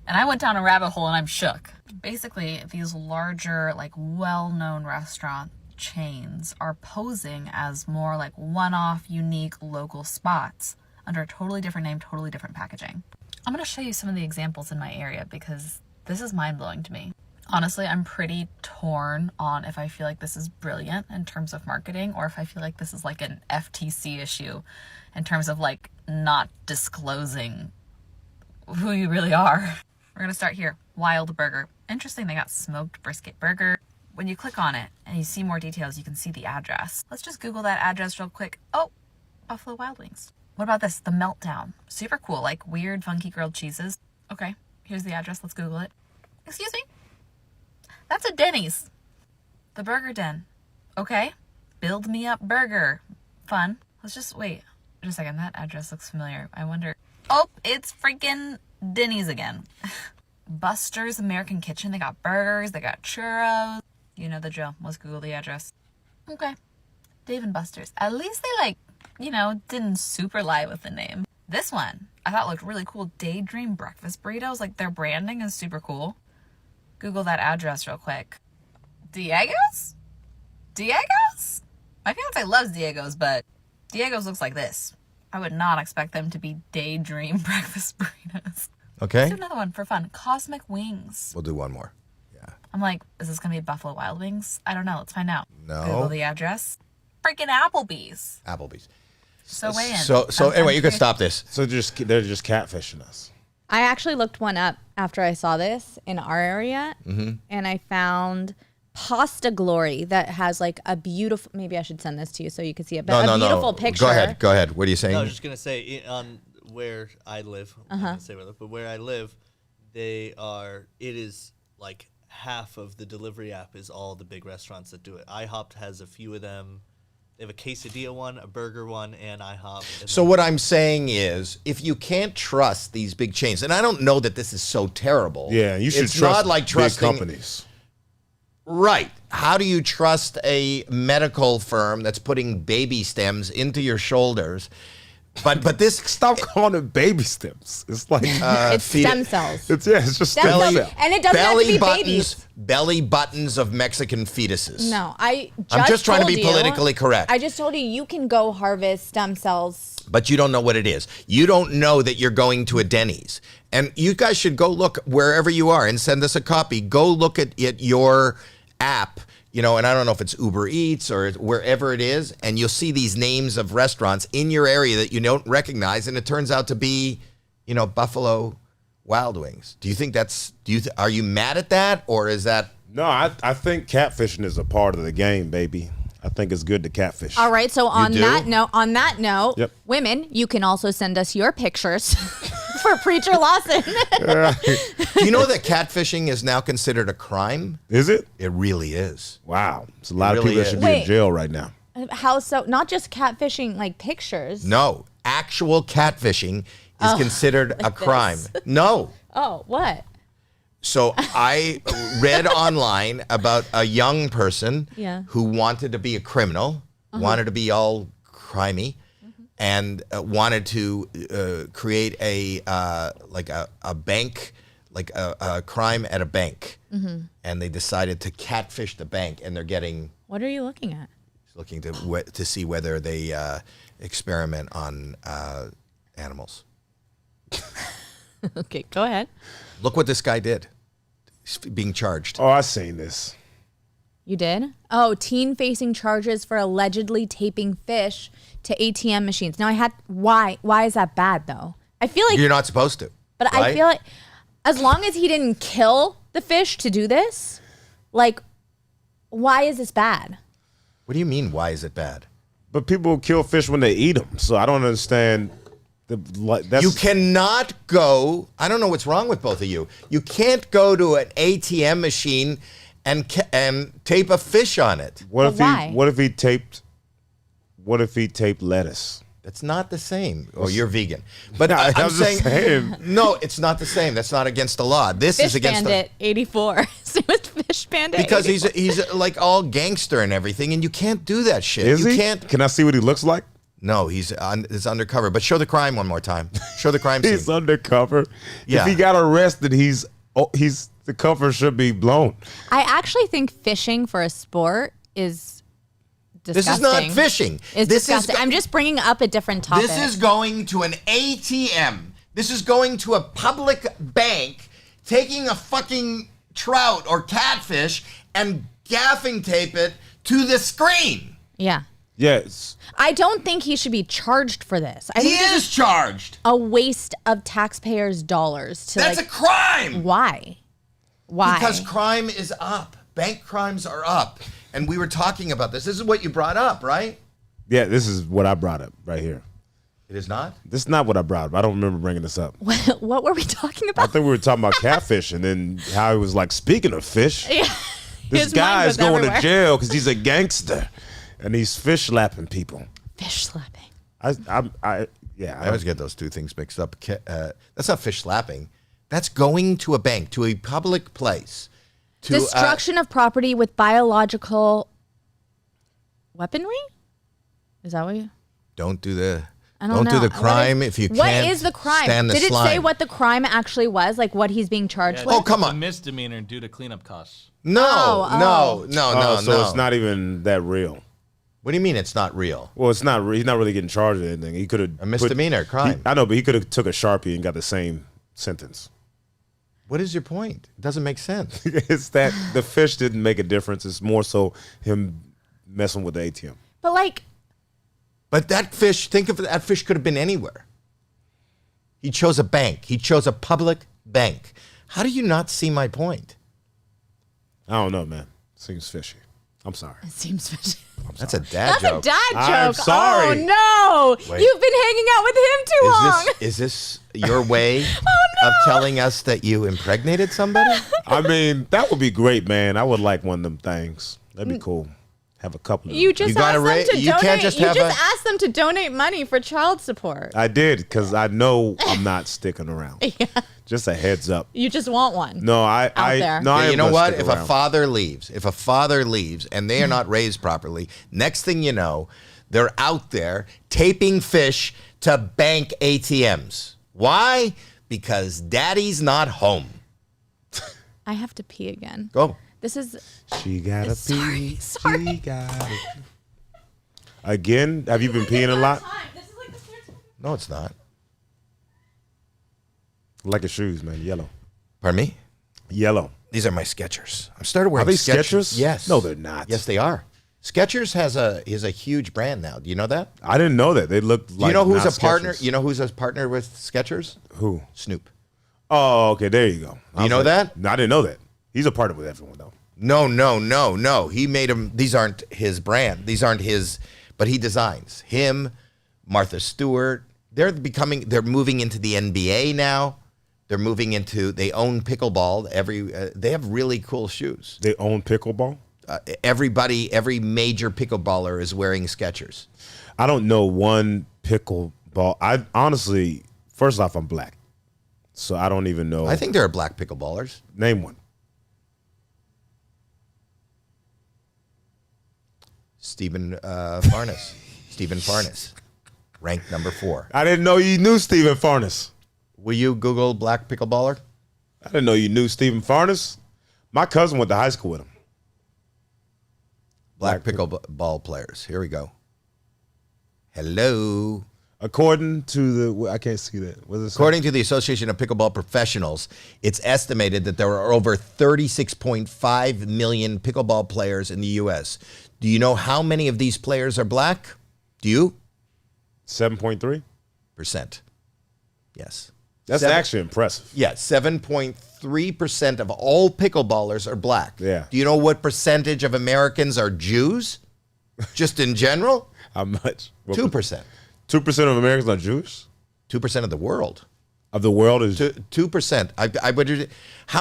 and I went down a rabbit hole and I'm shook. Basically, these larger, like well-known restaurant chains are posing as more like one-off, unique local spots under a totally different name, totally different packaging. I'm going to show you some of the examples in my area because this is mind-blowing to me. Honestly, I'm pretty torn on if I feel like this is brilliant in terms of marketing or if I feel like this is like an FTC issue in terms of like not disclosing who you really are. We're going to start here. Wild Burger. Interesting, they got smoked brisket burger. When you click on it and you see more details, you can see the address. Let's just Google that address real quick. Oh, Buffalo Wild Wings. What about this? The Meltdown. Super cool, like weird, funky grilled cheeses. Okay, here's the address. Let's Google it. Excuse me? That's a Denny's. The Burger Den. Okay. Build me up burger. Fun. Let's just wait. Just a second. That address looks familiar. I wonder. Oh, it's freaking Denny's again. Buster's American Kitchen. They got burgers. They got churros. You know the drill. Let's Google the address. Okay. Dave and Buster's. At least they didn't super lie with the name. This one I thought looked really cool. Daydream breakfast burritos. Like their branding is super cool. Google that address real quick. Diego's? Diego's? My fiance loves Diego's, but Diego's looks like this. I would not expect them to be Daydream breakfast burritos. Okay. Let's do another one for fun. Cosmic Wings. We'll do one more. I'm like, is this going to be Buffalo Wild Wings? I don't know. Let's find out. No. Google the address. Freaking Applebee's. Applebee's. So weigh in. So anyway, you can stop this. So they're just catfishing us. I actually looked one up after I saw this in our area, and I found Pasta Glory that has like a beautiful. Maybe I should send this to you so you can see it. But a beautiful picture. Go ahead. What are you saying? No, I was just gonna say on where I live. I'm not gonna say where I live, but where I live, it is like half of the delivery app is all the big restaurants that do it. IHOP has a few of them. They have a quesadilla one, a burger one, and IHOP. So what I'm saying is, if you can't trust these big chains, and I don't know that this is so terrible. Yeah, you should it's trust not like trusting big companies. Right. How do you trust a medical firm that's putting baby stems into your shoulders? But this, stop calling it baby stems. It's like it's stem cells. It's just stem cells. And it doesn't have to be babies. Belly buttons of Mexican fetuses. No, I'm just trying to be politically correct. I just told you can go harvest stem cells. But you don't know what it is. You don't know that you're going to a Denny's. And you guys should go look wherever you are and send us a copy. Go look at your app. And I don't know if it's Uber Eats or wherever it is, and you'll see these names of restaurants in your area that you don't recognize, and it turns out to be, Buffalo Wild Wings. Do you think are you mad at that, or is that? No, I think catfishing is a part of the game, baby. I think it's good to catfish. All right, so on that note, yep. Women, you can also send us your pictures for Preacher Lawson. Do you know that catfishing is now considered a crime? Is it? It really is. Wow. It's a lot of people that should be in jail right now. How so? Not just catfishing, like pictures. No, actual catfishing is considered a crime. No. Oh, what? So I read online about a young person who wanted to be a criminal, wanted to be all crimey, and wanted to create a bank, like a crime at a bank. And they decided to catfish the bank, and they're getting. What are you looking at? Looking to see whether they experiment on animals. Okay, go ahead. Look what this guy did. He's being charged. Oh, I've seen this. You did? Oh, teen facing charges for allegedly taping fish to ATM machines. Now why is that bad though? I feel like you're not supposed to. But right? I feel like as long as he didn't kill the fish to do this, like, why is this bad? What do you mean, why is it bad? But people kill fish when they eat them, so I don't understand. You cannot go. I don't know what's wrong with both of you. You can't go to an ATM machine and tape a fish on it. What if he taped lettuce? That's not the same. Oh, you're vegan. But I'm I'm just saying. No, it's not the same. That's not against the law. This is against Bandit 84. Fish Bandit because 84. he's like all gangster and everything, and you can't do that shit. Is you he? Can't. Can I see what he looks like? No, it's undercover. But show the crime one more time. Show the crime scene. He's undercover. Yeah. If he got arrested, the cover should be blown. I actually think fishing for a sport is disgusting. This is not fishing. It's disgusting. I'm just bringing up a different topic. This is going to an ATM. This is going to a public bank, taking a fucking trout or catfish and gaffing tape it to the screen. Yeah. Yes. I don't think he should be charged for this. I He think this is charged. a waste of taxpayers' dollars. That's a crime. Why? Why? Because crime is up. Bank crimes are up. And we were talking about this. This is what you brought up, right? Yeah, this is what I brought up right here. It is not? This is not what I brought up. I don't remember bringing this up. What were we talking about? I think we were talking about catfish and then how he was like, speaking of fish, Yeah. this His mind guy was is going everywhere. to jail because he's a gangster and he's fish slapping people. Fish slapping. I always get those two things mixed up. That's not fish slapping. That's going to a bank, to a public place. To, Destruction of property with biological weaponry? Is that what you... Don't do the... I don't know. do the crime if you What can't is the crime? stand the Did it say slime. what the crime actually was? Like what he's being charged with? Oh, come A on. misdemeanor due to cleanup costs. No, Oh, no. So it's not even that real. What do you mean it's not real? Well, it's not. He's not really getting charged with anything. He could have A misdemeanor crime. I know, but he could have took a Sharpie and got the same sentence. What is your point? It doesn't make sense. It's that the fish didn't make a difference. It's more so him messing with the ATM. But like... But that fish, think of it, that fish could have been anywhere. He chose a bank. He chose a public bank. How do you not see my point? I don't know, man. Seems fishy. I'm sorry. It seems fishy. That's a dad That's joke. a dad joke. I'm sorry. Oh, no. Wait. You've been hanging out with him too long. Is this your way Oh, of telling us that you impregnated somebody? I mean, that would be great, man. I would like one of them things. That'd be cool. Have a couple of them. You just asked them to you donate. can't just you have just a- asked them to donate money for child support. I did, because I know I'm not sticking around. Yeah. Just a heads up. You just want one. No, I there. no, I Yeah, am you know gonna what? stick If around. a father leaves and they are not raised properly, next thing you know, they're out there taping fish to bank ATMs. Why? Because daddy's not home. I have to pee again. Go. This is... She gotta Sorry, pee. sorry. She gotta pee. Again, have you been peeing a lot? No, it's not. I like your shoes, man. Yellow. Pardon me? Yellow. These are my Skechers. I started wearing Are they Skechers? Yes. No, they're not. Yes, they are. Skechers is a huge brand now. Do you know that? I didn't know that. They look like Do you know who's not a partner? Skechers. You know who's a partner with Skechers? Who? Snoop. Oh, okay. There you go. I You was know that? No, I didn't know that. He's a partner with everyone, though. No. He made them. These aren't his brand. These aren't his, but he designs. Him, Martha Stewart. They're moving into the NBA now. They're moving into, they own pickleball. They have really cool shoes. They own pickleball? Every major pickleballer is wearing Skechers. I don't know one pickleball. I honestly, first off, I'm black. So I don't even know. I think there are black pickleballers. Name one. Stephen Farnes, ranked number 4. I didn't know you knew Stephen Farnes. Will you Google black pickleballer? I didn't know you knew Stephen Farnes. My cousin went to high school with him. Black pickleball players. Here we go. Hello. According to the, I can't see that. What does it say? According to the Association of Pickleball Professionals, it's estimated that there are over 36.5 million pickleball players in the U.S. Do you know how many of these players are black? Do you? 7.3%. Yes. That's actually impressive. Yeah, 7.3% of all pickleballers are black. Yeah. Do you know what percentage of Americans are Jews? Just in general? How much? 2%. 2% of Americans are Jewish? 2% of the world. Of the world is 2%. I would.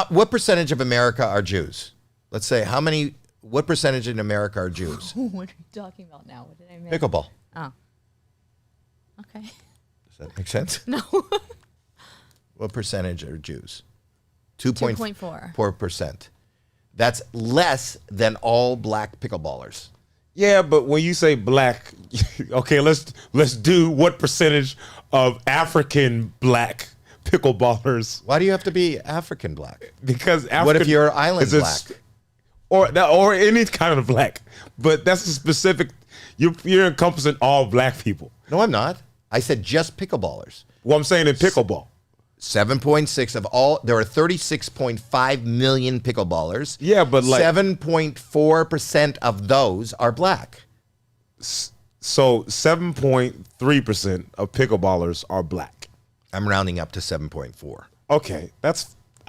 What percentage of America are Jews? Let's say what percentage in America are Jews? What are you talking about now? What did I miss? Pickleball. Oh. Okay. Does that make sense? No. What percentage are Jews? 2.4%. That's less than all black pickleballers. Yeah, but when you say black, okay, let's do what percentage of African black pickleballers? Why do you have to be African black? Because African, what if you're island black? Or any kind of black. But that's a specific, you're encompassing all black people. No, I'm not. I said just pickleballers. Well, I'm saying in pickleball. 7.6 of all. There are 36.5 million pickleballers. Yeah, but like 7.4% of those are black. So 7.3% of pickleballers are black. I'm rounding up to 7.4. Okay, I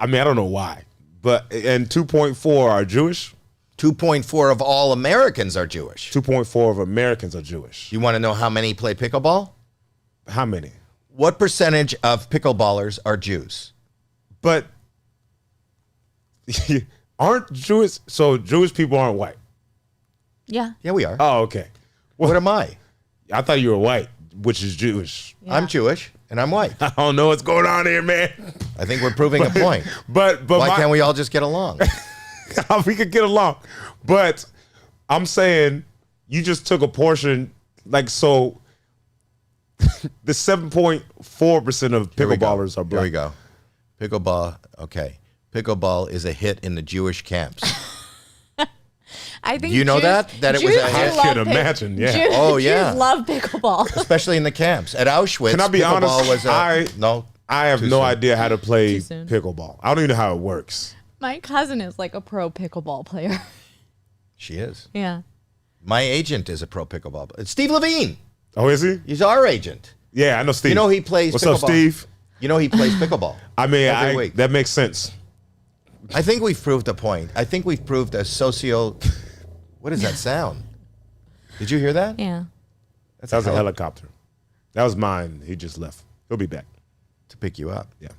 don't know why, but and 2.4 are Jewish. 2.4 of all Americans are Jewish. 2.4 of Americans are Jewish. You want to know how many play pickleball? How many? What percentage of pickleballers are Jews? But aren't Jewish? So Jewish people aren't white. Yeah. Yeah, we are. Oh, okay. What am I? I thought you were white, which is Jewish. Yeah. I'm Jewish and I'm white. I don't know what's going on here, man. I think we're proving a point. But why can't we all just get along? We could get along. But I'm saying you just took a portion, like, so the 7.4% of pickleballers are black. Here we go. Pickleball. Okay. Pickleball is a hit in the Jewish camps. I think You know that it was Jews a do hit? love I can imagine, yeah. Jews, Oh, yeah. Jews love pickleball. Especially in the camps. At Auschwitz, Can I be pickleball honest? was I have too no soon. idea how to play Too soon. pickleball. I don't even know how it works. My cousin is like a pro pickleball player. She is. Yeah. My agent is a pro pickleball. It's Steve Levine. Oh, is he? He's our agent. Yeah, I know Steve. You know he plays What's pickleball. up, Steve? You know he plays pickleball. I mean, every week. that makes sense. I think we've proved a point. I think we've proved a What is that sound? Did you hear that? Yeah. That's That was a helicopter. That was mine. He just left. He'll be back. To pick you up. Yeah.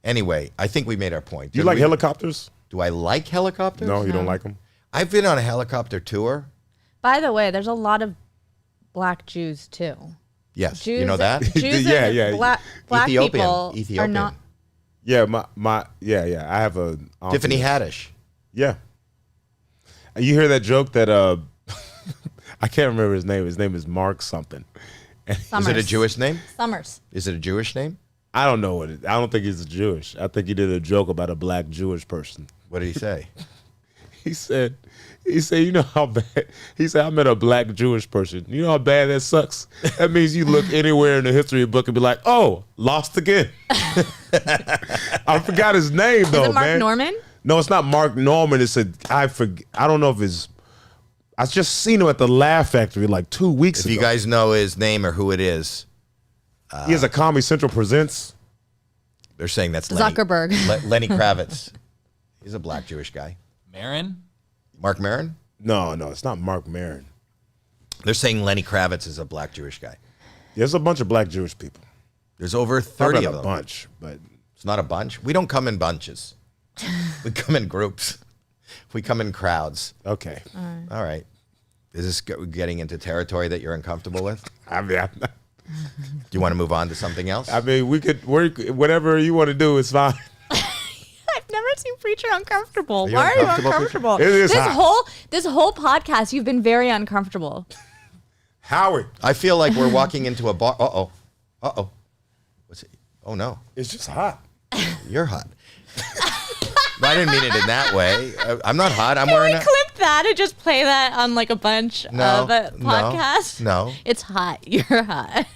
Anyway, I think we made our point. Do you like helicopters? Do I like helicopters? No, you don't like them? I've been on a helicopter tour. By the way, there's a lot of black Jews too. Yes. Jews, You know that? Jews Yeah, and yeah. Black people Ethiopian. are not. Yeah, yeah. I have a Tiffany Haddish. Yeah. You hear that joke that I can't remember his name. His name is Mark something. Summers. Is it a Jewish name? Summers. Is it a Jewish name? I don't know what it. I don't think he's Jewish. I think he did a joke about a black Jewish person. What did he say? He said, you know how bad. He said, I met a black Jewish person. You know how bad that sucks. That means you look anywhere in the history book and be like, oh, lost again. I forgot his name though, Is it Mark man. Norman? No, it's not Mark Norman. It's I don't know if it's. I just seen him at the Laugh Factory like 2 weeks If ago. you guys know his name or who it is, He has a Comedy Central Presents. they're saying that's Zuckerberg. Lenny Kravitz. He's a black Jewish guy. Marin? Mark Maron? No, it's not Mark Maron. They're saying Lenny Kravitz is a black Jewish guy. There's a bunch of black Jewish people. There's over Not 30 a of them. bunch, but It's not a bunch. We don't come in bunches. We come in groups. We come in crowds. okay. All right. Is this getting into territory that you're uncomfortable with? I mean, Do you want to move on to something else? we could work whatever you want to do. It's fine. I've never seen Preacher uncomfortable. you Why are you uncomfortable, uncomfortable? Preacher? It is hot. This whole podcast, you've been very uncomfortable. Howard, I feel like we're walking into a bar. Uh-oh. What's it? Oh, no. it's just hot. You're hot. I didn't mean it in that way. I'm not hot. I'm Can wearing we clip that and just play that on like a bunch of podcasts? No. It's hot. You're hot.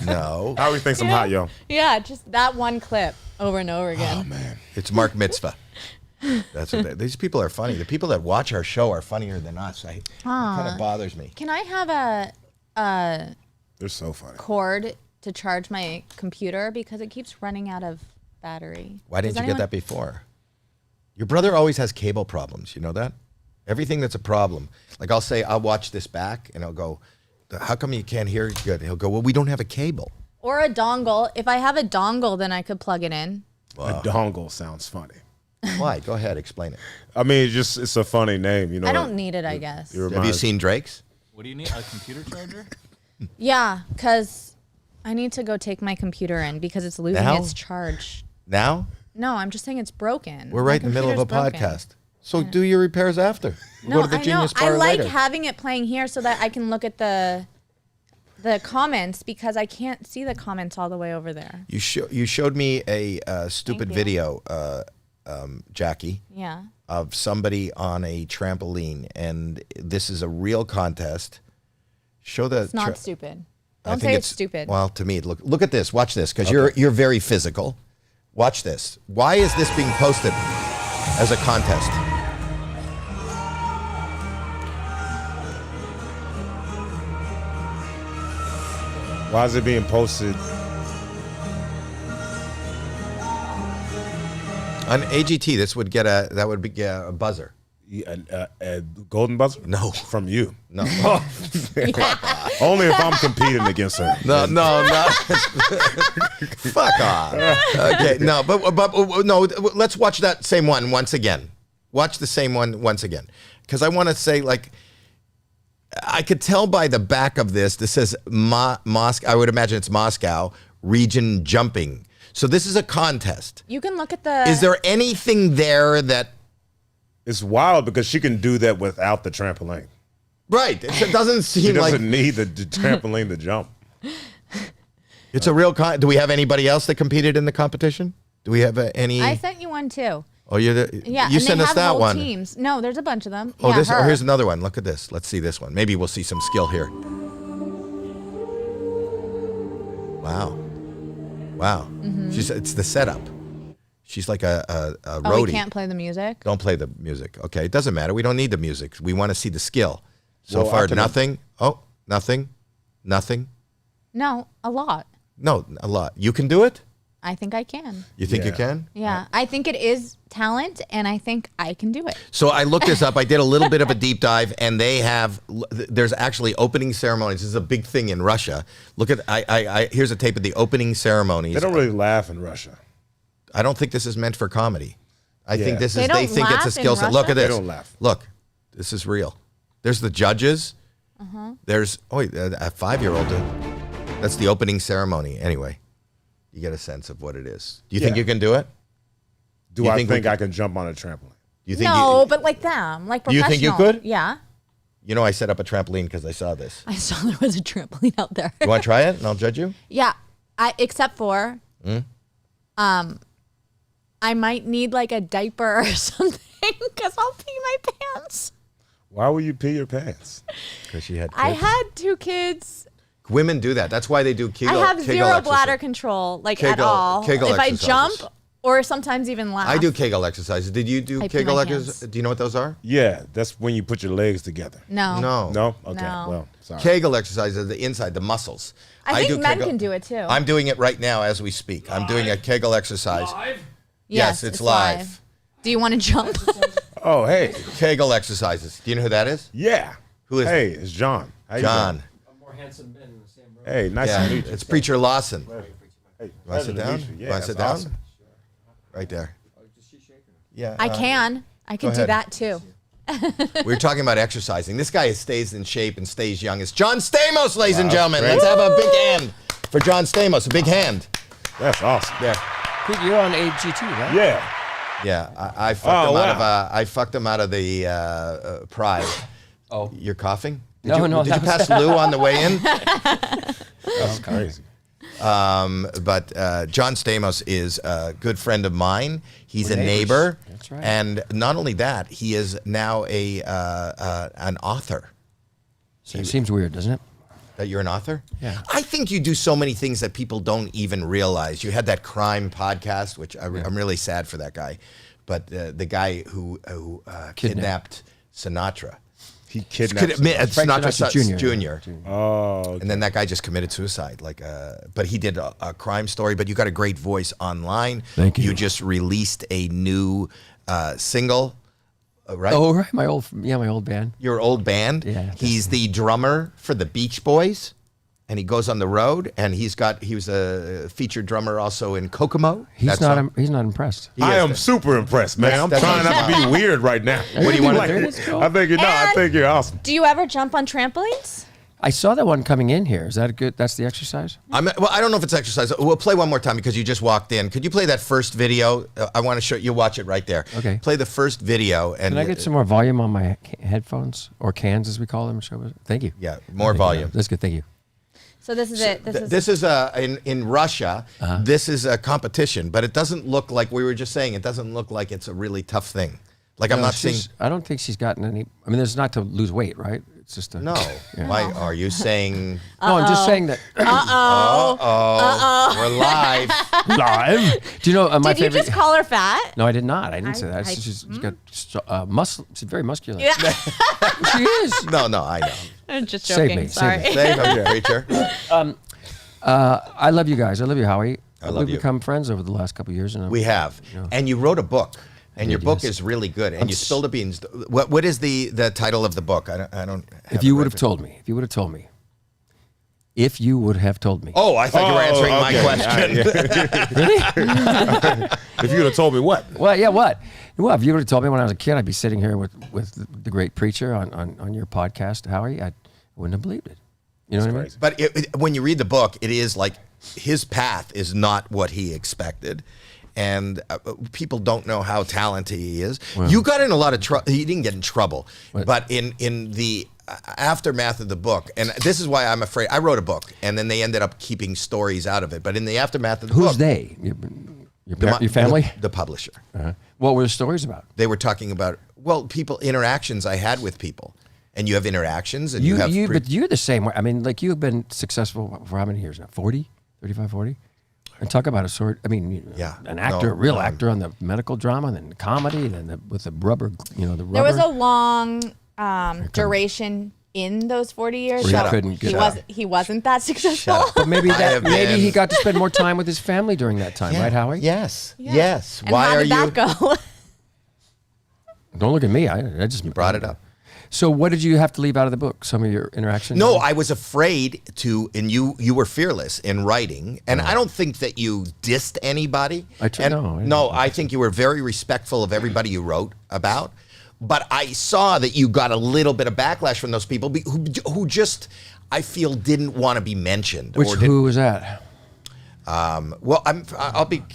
No. Howard thinks I'm hot, yo. Yeah, just that one clip over and over again. Oh man, It's Mark Mitzvah. That's what these people are funny. The people that watch our show are funnier than us. It kind of bothers me. Can I have a they're so funny. cord to charge my computer because it keeps running out of battery? Why didn't Does you get that before? Your brother always has cable problems. You know that? Everything that's a problem. Like I'll say, I'll watch this back, and he'll go, how come you can't hear it good? He'll go, well, we don't have a cable. Or a dongle. If I have a dongle, then I could plug it in. A dongle sounds funny. Why? Go ahead, explain it. I mean, it's a funny name, you know. I don't need it, I guess. Have you seen Drake's? What do you need? A computer charger? Yeah, because I need to go take my computer in because it's losing Now? its charge. Now? No, I'm just saying it's broken. We're My right in the middle of a computer's broken. podcast. So do your repairs after. No, Go to the I know. Genius I Bar like later. having it playing here so that I can look at the comments because I can't see the comments all the way over there. You showed me a stupid you. video, Jackie, Yeah. of somebody on a trampoline, and this is a real contest. Show the. It's not stupid. I Don't think say it's stupid. Well, to me, look at this. Watch this, because you're very physical. Watch this. Why is this being posted as a contest? Why is it being posted? On AGT, this would get a buzzer. A golden buzzer? No. From you? No. Only if I'm competing against her. No. Fuck off. Okay, no, but no. Let's watch that same one once again. Watch the same one once again, because I want to say, like, I could tell by the back of this. This says Moscow. I would imagine it's Moscow region jumping. So this is a contest. You can look at the. Is there anything there that? It's wild because she can do that without the trampoline. Right. It doesn't seem like. She doesn't need the trampoline to jump. It's a real do we have anybody else that competed in the competition? Do we have any? I sent you one too. Oh, you Yeah, sent us that whole one. Teams. No, there's a bunch of them. Oh, yeah, here's another one. Look at this. Let's see this one. Maybe we'll see some skill here. Wow. Mm-hmm. It's the setup. She's like a roadie. Oh, we can't play the music? Don't play the music. Okay, it doesn't matter. We don't need the music. We want to see the skill. So Well, far, nothing. Oh, nothing. No, a lot. No, a lot. You can do it? I think I can. You think you can? Yeah, I think it is talent, and I think I can do it. So I looked this up. I did a little bit of a deep dive, and there's actually opening ceremonies. This is a big thing in Russia. Look at, here's a tape of the opening ceremonies. They don't really laugh in Russia. I don't think this is meant for comedy. I think this is, They don't they think it's a laugh skill in set. Look at this. They don't laugh. Look, this is real. There's the judges. There's, a 5-year-old. That's the opening ceremony. Anyway, you get a sense of what it is. Do you think you can do it? Do I think I can jump on a trampoline? You think No, but like them, like You professional. think you could? Yeah. You know, I set up a trampoline because I saw this. I saw there was a trampoline out there. You want to try it, and I'll judge you? Yeah, except for, I might need like a diaper or something because I'll pee my pants. Why would you pee your pants? Because she had kids. I had 2 kids. Women do that. That's why they do Kegel. I have Kegel zero exercise. bladder control, like at Kegel- all. Kegel if I exercises. jump or sometimes even laugh. I do Kegel exercises. Did you do I pee Kegel my exercises? pants. Do you know what those are? Yeah, that's when you put your legs together. No. No? Okay, No. well, sorry. Kegel exercises, the inside, the muscles. I think men Kegel- can do it too. I'm doing it right now as we speak. I'm doing a Kegel exercise. Yes, it's live. Do you want to jump? Oh, hey. Kegel exercises. Do you know who that is? Yeah. Who is Hey, it's John. How you John. doing? A more handsome man in the same room. Hey, nice Yeah, to meet you. it's Preacher Lawson. Hey, Want to sit down? Yeah, Want to sit that's down? awesome. Right there. Yeah. I can. I can go do ahead. that too. We were talking about exercising. This guy stays in shape and stays young. It's John Stamos, ladies and gentlemen. great. Let's have a big hand for John Stamos. A big hand. That's awesome. There. Pete, you're on AGT, right? Yeah. Yeah, I fucked him out of the Pride. Oh. You're coughing? Did No, you, no, Did that you was- pass Lou on the way in? That's crazy. But John Stamos is a good friend of mine. He's a neighbors. neighbor. That's right. And not only that, he is now an author. It seems weird, doesn't it? That you're an author? Yeah. I think you do so many things that people don't even realize. You had that crime podcast, which I'm really sad for that guy. But the guy who kidnapped Sinatra. He kidnapped Frank Sinatra Sinatra Jr. Oh, okay. And then that guy just committed suicide. But he did a crime story. But you got a great voice online. Thank you. You just released a new single, right? Oh, right. My old band. Your old band. Yeah, He's the drummer for the Beach Boys, and he goes on the road. And he was a featured drummer also in Kokomo. He's not impressed. I am super impressed, man. I'm That's trying not to be weird right now. What do you want to do? I think you're I think you're awesome. Do you ever jump on trampolines? I saw that one coming in here. Is that good? That's the exercise? Well, I don't know if it's exercise. We'll play one more time because you just walked in. Could you play that first video? I want to show you. Watch it right there. Okay. Play the first video. And Can I get some more volume on my headphones or cans, as we call them? Thank you. Yeah, more Thank you. volume. That's good. Thank you. So this is it. This is in Russia. This is a competition, but it doesn't look like we were just saying. It doesn't look like it's a really tough thing. Like I'm not saying. I don't think she's gotten any. I mean, there's not to lose weight, right? It's just a No. Yeah. Why are you saying? No, I'm just saying that. We're live. Live. Do you know my Did you favorite? just call her fat? No, I did not. I didn't say that. She's got muscle. She's very muscular. Yeah. She is. No, I know. I'm just Save joking. me, Sorry. save me. Save him, preacher. I love you guys. I love you, Howie. I love We've you. become friends over the last couple of years. And We have, and you wrote a book, and your book is really good. And you spilled the beans. What is the title of the book? I don't. If you would have told me. If you would have told me. If you would have told me. Oh, I thought you were answering my question. Really? If you would have told me what? Well, yeah, what? Well, if you would have told me when I was a kid, I'd be sitting here with the great preacher on your podcast, Howie. I wouldn't have believed it. You know what I mean? But when you read the book, it is like his path is not what he expected. And people don't know how talented he is. Well, you got in a lot of trouble. He didn't get in trouble. But in the aftermath of the book, and this is why I'm afraid. I wrote a book, and then they ended up keeping stories out of it. But in the aftermath of the book. Who's they? Your family? The publisher. Uh-huh. What were the stories about? They were talking about, interactions I had with people. And you have interactions, and you have... But you're the same way. I mean, like, you've been successful for how many years now? 40? 35, 40? And talk about an actor, a real actor on the medical drama, then comedy, then with the rubber, the rubber. There was a long duration in those 40 years. He wasn't that successful. But maybe he got to spend more time with his family during that time, right, Howie? Yes. Yeah. Yes. And how did that go? Don't look at me. I just brought it up. So what did you have to leave out of the book? Some of your interactions? No, I was afraid to, and you were fearless in writing, and I don't think that you dissed anybody. I think you were very respectful of everybody you wrote about. But I saw that you got a little bit of backlash from those people who just, I feel, didn't want to be mentioned. Who was that? Can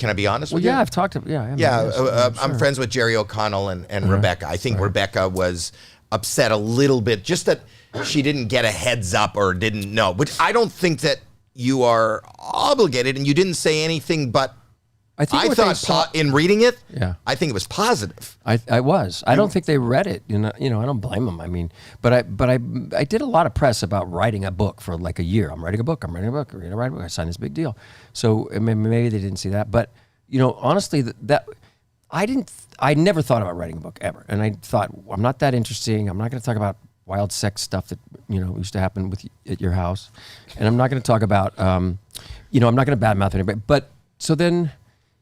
I be honest with you? Yeah, I've talked to, I'm friends with Jerry O'Connell and Rebecca. I think Rebecca was upset a little bit, just that she didn't get a heads up or didn't know. But I don't think that you are obligated, and you didn't say anything. But I thought in reading it, I think it was positive. I was. I don't think they read it. I don't blame them. I mean, but I did a lot of press about writing a book for like a year. I'm writing a book. I signed this big deal. So maybe they didn't see that. But honestly, I never thought about writing a book ever. And I thought, I'm not that interesting. I'm not going to talk about wild sex stuff that, used to happen at your house. And I'm not going to talk about, I'm not going to badmouth anybody. But so then,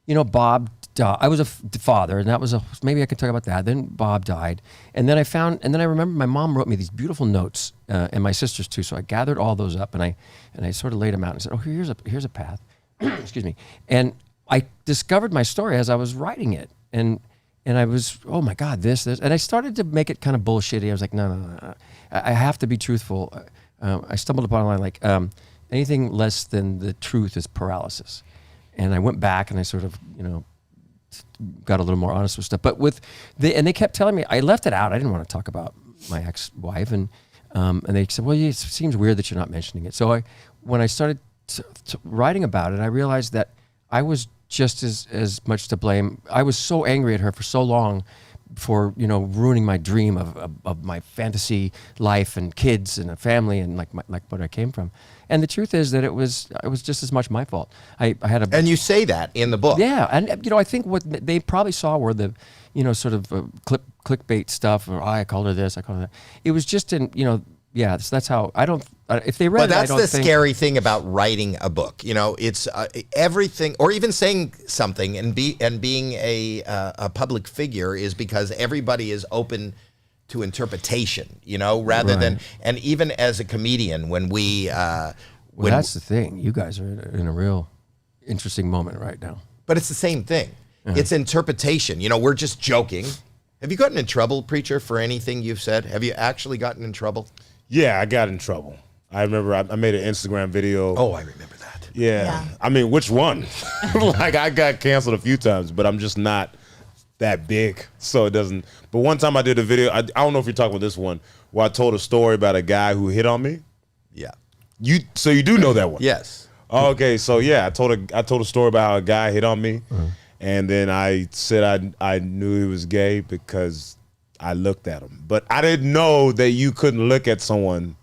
Bob died. I was a father, and that was maybe I could talk about that. Then Bob died. And then I remember my mom wrote me these beautiful notes, and my sisters too. So I gathered all those up, and I sort of laid them out and said, oh, here's a path. Excuse me. And I discovered my story as I was writing it. And I was, oh my God, this. And I started to make it kind of bullshitty. I was like, no. I have to be truthful. I stumbled upon a line like, anything less than the truth is paralysis. And I went back and I sort of, got a little more honest with stuff. But and they kept telling me, I left it out. I didn't want to talk about my ex-wife. And they said, well, it seems weird that you're not mentioning it. So when I started writing about it, I realized that I was just as much to blame. I was so angry at her for so long for, ruining my dream of my fantasy life and kids and a family and like what I came from. And the truth is that it was just as much my fault. I had and you say that in the book. Yeah, and I think what they probably saw were the, sort of clickbait stuff, or I called her this, I called her that. It was just that's how I don't. If they read but that's the scary thing about writing a book. It's everything, or even saying something and being a public figure is because everybody is open to interpretation. Rather than, and even as a comedian, when that's the thing. You guys are in a real interesting moment right now. But it's the same thing. Uh-huh. It's interpretation. We're just joking. Have you gotten in trouble, preacher, for anything you've said? Have you actually gotten in trouble? Yeah, I got in trouble. I remember I made an Instagram video. Oh, I remember that. Yeah. I mean, which one? Like, I got canceled a few times, but I'm just not that big, so it doesn't. But one time I did a video, I don't know if you're talking about this one, where I told a story about a guy who hit on me. Yeah. So you do know that one? Yes. Okay, so yeah, I told a story about how a guy hit on me, And then I said I knew he was gay because I looked at him. But I didn't know that you couldn't look at someone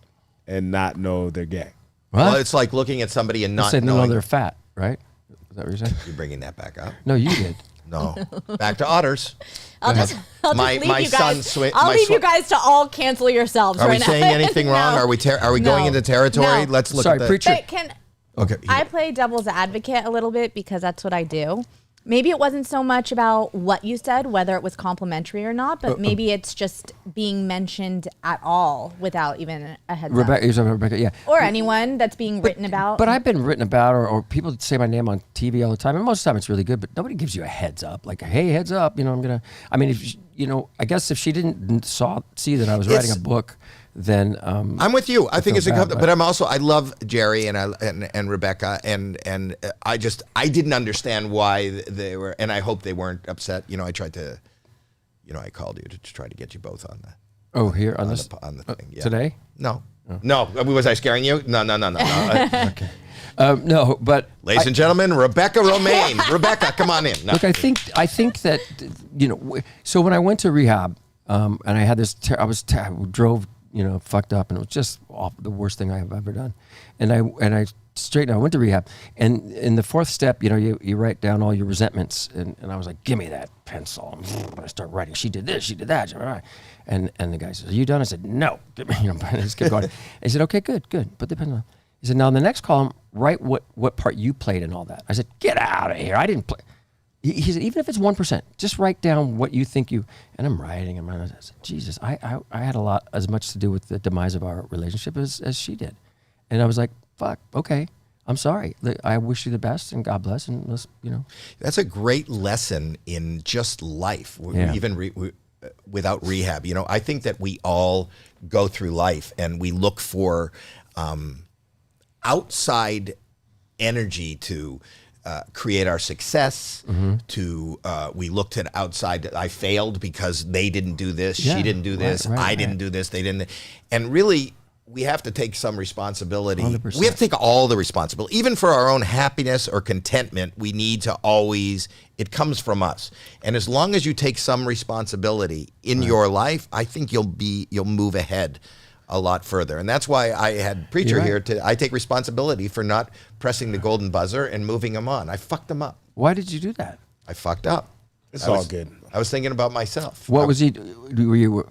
and not know they're gay. Well, it's like looking at somebody and not Say no, knowing. they're fat, right? Is that what you're saying? You're bringing that back up. No, you did. No. Back to otters. I'll just My leave you son guys. swi- I'll my leave swi- you guys to all cancel yourselves Are right we now. saying anything wrong? No. Are we going No. into territory? No. Let's look Sorry, at the preacher. But can Okay. I play devil's advocate a little bit because that's what I do. Maybe it wasn't so much about what you said, whether it was complimentary or not, but maybe it's just being mentioned at all without even a heads Rebecca, up. you're talking about Rebecca, yeah. Or anyone that's being written about. But I've been written about, or people say my name on TV all the time, and most of the time it's really good. But nobody gives you a heads up, like, "Hey, heads up!" You know, I'm gonna. I mean, if I guess if she didn't see that I was writing a book, then I'm with you. I think feel it's a bad, couple, but I love Jerry and Rebecca and I didn't understand why they were, and I hope they weren't upset. I tried to, I called you to try to get you both on the. Oh, here on this on the thing. Yeah. Today? No. No. Was I scaring you? No. Okay. No, but ladies and gentlemen, Rebecca Romaine. Rebecca, come on in. No. Look, I think that So when I went to rehab, and I had this, I drove, fucked up, and it was just the worst thing I have ever done. And I straightened. I went to rehab, and in the fourth step, you write down all your resentments, and I was like, give me that pencil. I start writing. She did this. She did that. And the guy says, are you done? I said, no. I just kept going. He said, okay, good. Put the pencil on. He said, now in the next column, write what part you played in all that. I said, get out of here. I didn't play. He said, even if it's 1%, just write down what you think you. And I'm writing. I said, Jesus, I had as much to do with the demise of our relationship as she did. And I was like, fuck, okay, I'm sorry. I wish you the best, and God bless, and let's, That's a great lesson in just life, even without rehab. I think that we all go through life and we look for outside energy to create our success. We looked at outside. I failed because they didn't do this. She didn't do this. I didn't do this. They didn't. And really, we have to take some responsibility. 100%. We have to take all the responsibility, even for our own happiness or contentment. We need to always. It comes from us. And as long as you take some responsibility in your life, I think you'll move ahead a lot further. And that's why I had Preacher here I take responsibility for not pressing the golden buzzer and moving him on. I fucked him up. Why did you do that? I fucked up. It's all good. I was thinking about myself. What was he? Were you?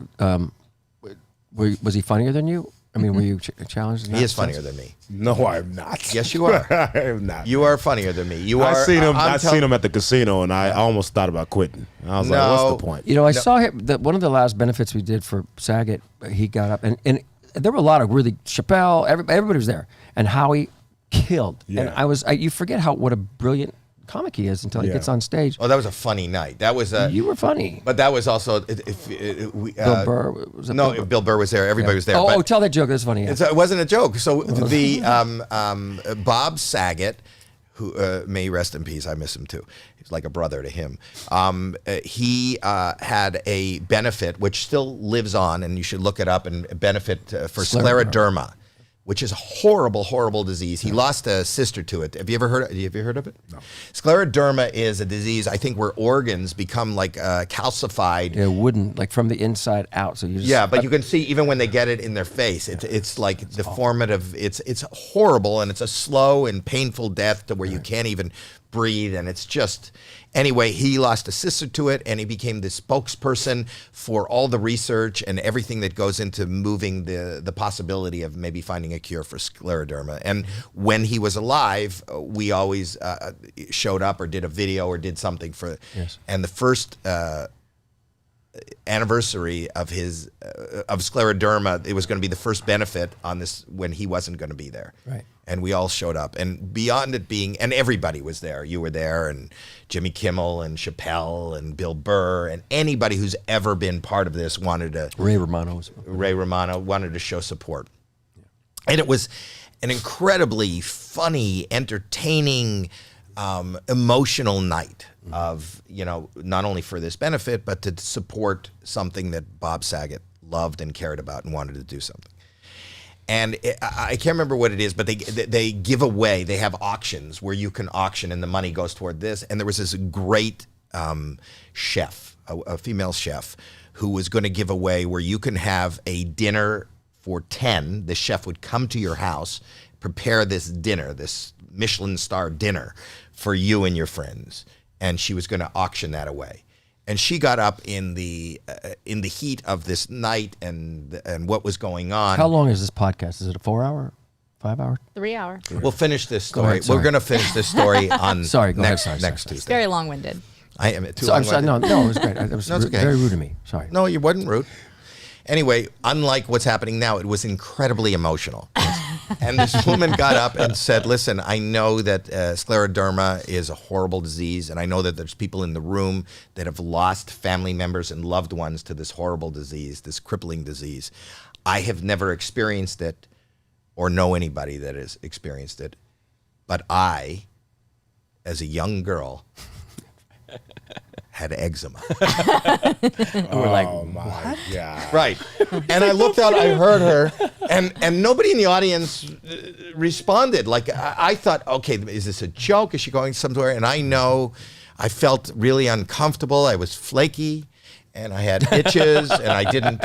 Was he funnier than you? I mean, were you challenged? He is funnier than me. No, I'm not. Yes, you are. I am not. You are funnier than me. You are. I seen him at the casino, and I almost thought about quitting. I was like, "What's the point?" I saw him. One of the last benefits we did for Saget, he got up, and there were a lot of really Chappelle. Everybody was there, and Howie killed. Yeah. And you forget what a brilliant comic he is until he gets on stage. Oh, that was a funny night. That was you were funny, but that was also Bill Burr. Bill Burr was there. Everybody was there. Oh, but tell that joke. That's funny. Yeah. It wasn't a joke. So the Bob Saget, who may rest in peace. I miss him too. He's like a brother to him. He had a benefit which still lives on, and you should look it up. And benefit for scleroderma, which is a horrible, horrible disease. He lost a sister to it. Have you ever heard of it? No. Scleroderma is a disease, I think, where organs become like calcified. Yeah, wooden, like from the inside out. So you just but you can see even when they get it in their face, it's like deformative. It's horrible, and it's a slow and painful death to where you can't even breathe, and it's just. Anyway, he lost a sister to it, and he became the spokesperson for all the research and everything that goes into moving the possibility of maybe finding a cure for scleroderma. And when he was alive, we always showed up or did a video or did something for. Yes. And the first anniversary of his of scleroderma, it was going to be the first benefit on this when he wasn't going to be there. Right. And we all showed up, and beyond it being, and everybody was there. You were there, and Jimmy Kimmel, and Chappelle, and Bill Burr, and anybody who's ever been part of this wanted to. Ray Romano wanted to show support, and it was an incredibly funny, entertaining, emotional night of not only for this benefit, but to support something that Bob Saget loved and cared about and wanted to do something. And I can't remember what it is, but they give away. They have auctions where you can auction, and the money goes toward this. And there was this great chef, a female chef, who was going to give away where you can have a dinner for 10. The chef would come to your house, prepare this dinner, this Michelin star dinner for you and your friends, and she was going to auction that away. And she got up in the heat of this night and what was going on. How long is this podcast? Is it a 4 hour, 5 hour? 3 hour. We'll finish this Go story. ahead, sorry. We're going to finish this story on next It's Tuesday. very long-winded. I am too I'm sorry, long-winded? no, it was great. It was No, it's okay. very rude to me. Sorry. No, you wasn't rude. Anyway, unlike what's happening now, it was incredibly emotional. And this woman got up and said, listen, I know that scleroderma is a horrible disease, and I know that there's people in the room that have lost family members and loved ones to this horrible disease, this crippling disease. I have never experienced it or know anybody that has experienced it, but I, as a young girl, had eczema. We're like, Oh my God. Right. And I looked out, I heard her, and nobody in the audience responded. Like, I thought, okay, is this a joke? Is she going somewhere? And I felt really uncomfortable. I was flaky, and I had itches, and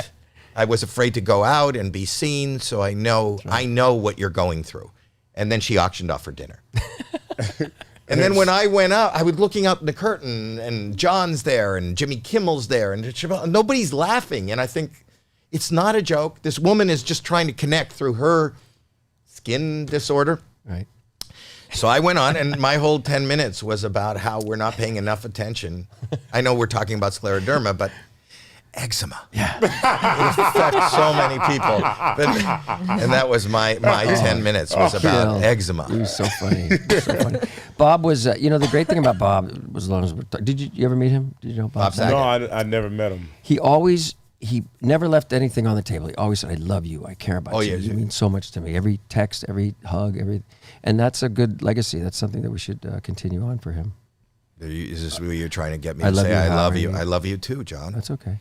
I was afraid to go out and be seen, so I know what you're going through. And then she auctioned off her dinner. And then when I went out, I was looking out the curtain, and John's there, and Jimmy Kimmel's there, and nobody's laughing. And I think it's not a joke. This woman is just trying to connect through her skin disorder. Right. So I went on, and my whole 10 minutes was about how we're not paying enough attention. I know we're talking about scleroderma, but eczema. Yeah. It affects so many people. And that was my 10 minutes was about eczema. It was so funny. Bob was, the great thing about Bob was, as long as we're did you ever meet him? Did you know Bob Saget? No, I never met him. He never left anything on the table. He always said, I love you. I care about you. yeah, You mean so much to me. Every text, every hug, and that's a good legacy. That's something that we should continue on for him. Is this what you're trying to get me I to love say? you, I love Howie. you. I love you too, John. That's okay.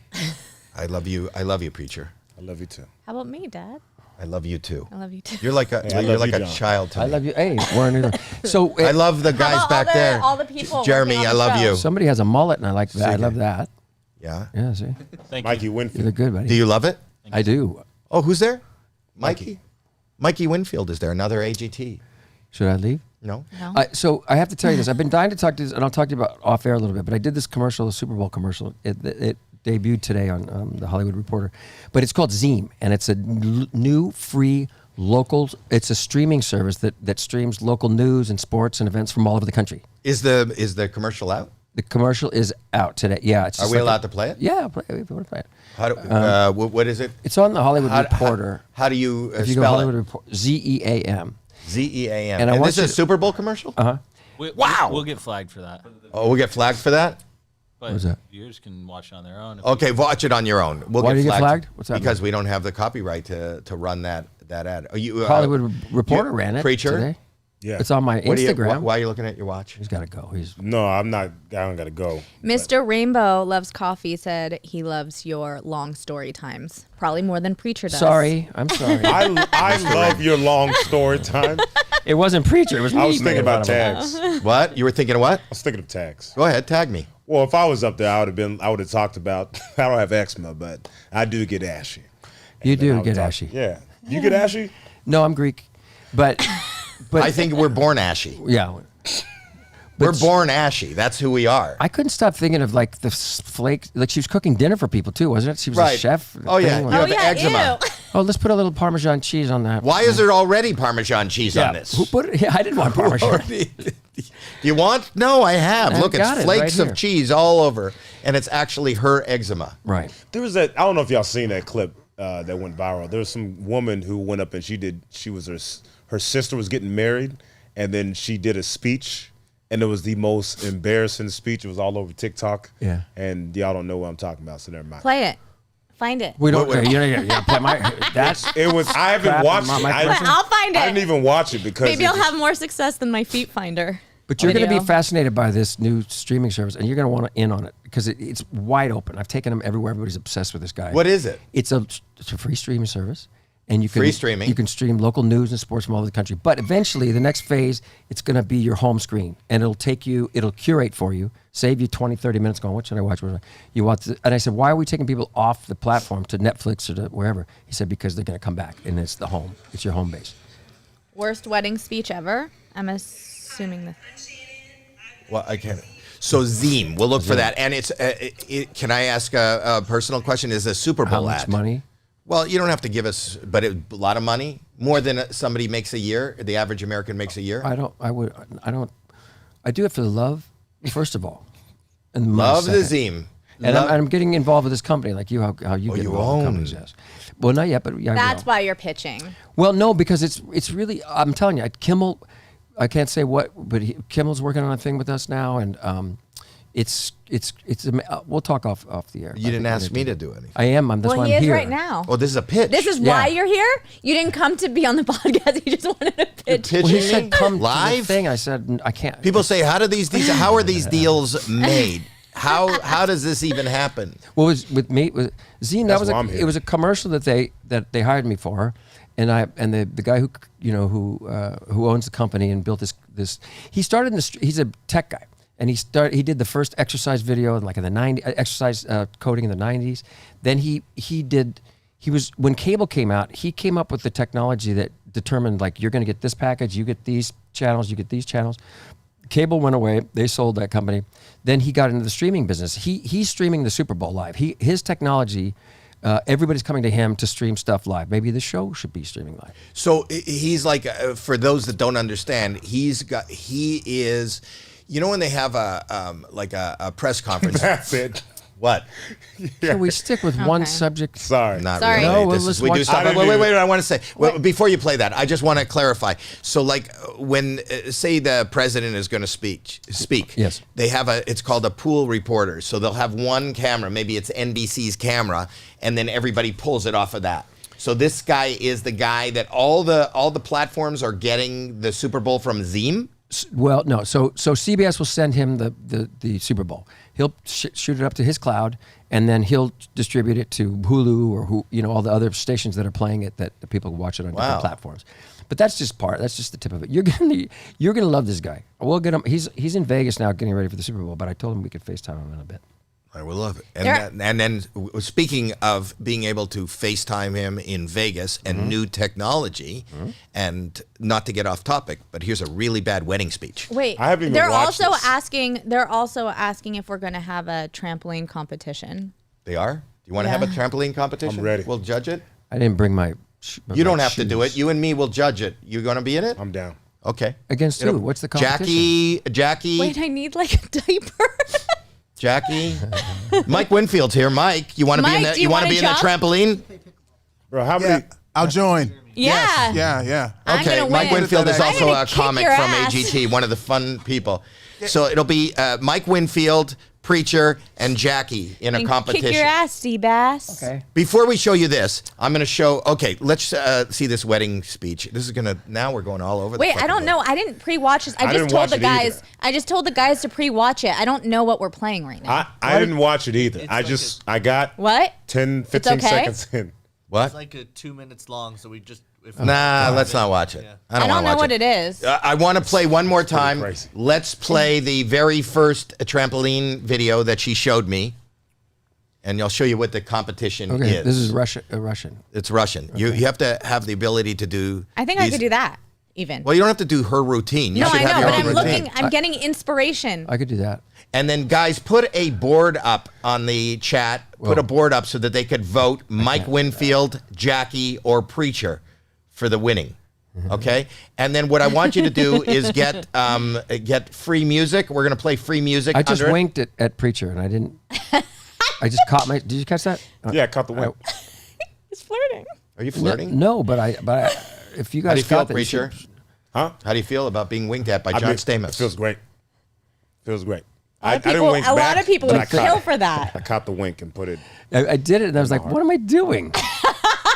I love you, preacher. I love you too. How about me, Dad? I love you too. I love you too. You're like a I love you, a John. child to me. I love you. Hey, we're neither. So I love the guys about back all the- there. all the people Jeremy, working on I the love show? you. somebody has a mullet, and I like that. I Sige. love that. Yeah. Yeah, see, Thank Mikey you. you Winfield. look good, buddy. Do you love it? I do. Oh, who's there? Mikey. Mikey Winfield is there. Another AGT. Should I leave? No. No. So I have to tell you this. I've been dying to talk to this, and I'll talk to you about off air a little bit. But I did this commercial, the Super Bowl commercial. It debuted today on the Hollywood Reporter, but it's called Zeem, and it's a new free local. It's a streaming service that streams local news and sports and events from all over the country. Is the commercial out? The commercial is out today. Yeah, it's. Are just we like allowed to play it? Yeah, we want to play it. How do, what is it? It's on the Hollywood Reporter. How do you If you go to spell Hollywood it? Report, ZEAM. ZEAM. And I And want this you is a to- Super Bowl commercial? Uh-huh. Wow. We'll get flagged for that. Oh, we'll get flagged for that? But was that? viewers can watch it on their own. Okay, watch it on your own. We'll Why do you get flagged? What's that Because mean? we don't have the copyright to run that ad. Are you Hollywood Reporter ran it Preacher? today. Yeah. It's on my What do you- Instagram. why are you looking at your watch? He's got to go. No, I'm not. I don't got to go. Mr. Rainbow Loves Coffee said he loves your long story times. Probably more than Preacher does. Sorry, I'm sorry. I love your long story time. It wasn't Preacher. It was me. I was thinking about making fun tags. What? You were thinking of what? I was thinking of tags. Go ahead, tag me. Well, if I was up there, I would have talked about. I don't have eczema, but I do get ashy. You And then I do would get talk- ashy. Yeah. You get ashy? No, I'm Greek, but I think we're born ashy. yeah. We're born ashy. That's who we are. I couldn't stop thinking of like the flakes. Like she was cooking dinner for people too, wasn't it? She was a Right. chef. Oh, yeah. thing, You like- have eczema. Oh, let's put a little Parmesan cheese on that. Why is there already Parmesan cheese Yeah. on this? Who put it? Yeah, I didn't want Parmesan. You want? No, I have. I've Look, it's got it flakes right of here. cheese all over, and it's actually her eczema. Right. There was that. I don't know if y'all seen that clip that went viral. There was some woman who went up and she was her sister was getting married, and then she did a speech, and it was the most embarrassing speech. It was all over TikTok. Yeah. And y'all don't know what I'm talking about, so never mind. Play it. Find it. We don't. Yeah, play my. That's. It was. I haven't Crap, watched my it. I, question. I'll find it. I didn't even watch it because Maybe it I'll just- have more success than my feet finder. But you're going to video. be fascinated by this new streaming service, and you're going to want to in on it because it's wide open. I've taken them everywhere. Everybody's obsessed with this guy. What is it? It's a free streaming service, and you can Free streaming. You can stream local news and sports from all over the country. But eventually, the next phase, it's going to be your home screen, and it'll curate for you, save you 20, 30 minutes going, what should I watch? You watch and I said, why are we taking people off the platform to Netflix or to wherever? He said, because they're going to come back, and it's the home. It's your home base. Worst wedding speech ever? I'm assuming the... Well, I can't. So Zeem, we'll look for that. And it's. Can I ask a personal question? Is a Super Bowl How much ad? money? Well, you don't have to give us, but a lot of money, more than somebody makes a year. The average American makes a year. I do it for the love, first of all, and Love the second. Zeem. And I'm getting involved with this company, like you, how you get involved with companies. Yes. Well, not yet, but yeah. That's why you're pitching. Well, no, because it's really. I'm telling you, Kimmel. I can't say what, but Kimmel's working on a thing with us now, and it's. We'll talk off the air. You didn't ask me to do anything. I am. That's why I'm here. He is right now. Oh, this is a pitch. This is why you're here? You didn't come to be on the podcast. You just wanted to pitch. Well, he said come live to the thing. I said I can't. People say, how are these deals made? How does this even happen? Well, it was with me with Zine. That was it was a commercial that they hired me for, and the guy who owns the company and built this he started in the he's a tech guy, and he did the first exercise video in the 90s, exercise coding in the 90s. Then when cable came out, he came up with the technology that determined you're going to get this package, you get these channels, you get these channels. Cable went away. They sold that company. Then he got into the streaming business. He's streaming the Super Bowl live. His technology, everybody's coming to him to stream stuff live. Maybe the show should be streaming live. So he's for those that don't understand, he is, when they have a press conference. That's it. What? Can we stick with one subject? Sorry. Not Sorry. really. No, well, We let's do stuff. watch- Wait. I want to say, before you play that, I just want to clarify. So, when, say, the president is going to speak. Yes. They have it's called a pool reporter. So they'll have one camera, maybe it's NBC's camera, and then everybody pulls it off of that. So this guy is the guy that all the platforms are getting the Super Bowl from Zeem? Well, no. So CBS will send him the Super Bowl. He'll shoot it up to his cloud, and then he'll distribute it to Hulu or all the other stations that are playing it that the people can watch it on different platforms. But that's just the tip of it. You're gonna love this guy. We'll get him. He's in Vegas now, getting ready for the Super Bowl. But I told him we could FaceTime him in a bit. I will love it. And then speaking of being able to FaceTime him in Vegas and new technology, and not to get off topic, but here's a really bad wedding speech. Wait, I haven't even they're watched also this. asking. They're also asking if we're going to have a trampoline competition. They are? Do you want to have a trampoline competition? I'm ready. We'll judge it. I didn't bring my. You don't have to do it. You and me will judge it. You going to be in it? I'm down. Okay. Against who? What's the competition? Jackie. Wait, I need a diaper. Jackie. Mike Winfield's here. Mike, you want to be in Mike, that? do you want to wanna be in that jump? trampoline? Bro, how many? I'll join. Yeah. Yeah. I'm Okay, gonna Mike win. Winfield is I'm also gonna a kick comic your from ass. AGT, one of the fun people. So it'll be Mike Winfield, Preacher, and Jackie in a competition. Kick your ass, Seabass. Okay. Before we show you this, I'm going to show. Okay, let's see this wedding speech. This is going to. Now we're going all over. Wait, the I don't know. I didn't pre-watch this. I just didn't told watch the it guys. either. I just told the guys to pre-watch it. I don't know what we're playing right now. I didn't watch it either. I got What? 10, 15 okay? seconds in. What? It's 2 minutes long, so we just. Nah, let's not watch it. I don't, I don't wanna know watch what it is. I want to play one more time. crazy. Let's play the very first trampoline video that she showed me, and I'll show you what the competition Okay. is. This is Russian. It's Russian. You have to have the ability to do. I think I could do that. Even. Well, you don't have to do her routine. You no, should I have know, your but own I'm routine. looking. I'm getting inspiration. I could do that. And then, guys, put a board up on the chat. Put a board up so that they could vote Mike Winfield, Jackie, or Preacher for the winning. Okay? And then what I want you to do is get free music. We're going to play free music. I just under it. winked at Preacher, and I didn't. I just caught my. Did you catch that? Yeah, I caught the wink. He's flirting. Are you flirting? No, but I. If you guys How do you feel, got that, Preacher? Huh? How do you feel about being winked at by John Stamos? It feels great. Feels great. A lot of people would kill I for that. I caught the wink and put it. I did it, and I was like, "What am I doing?"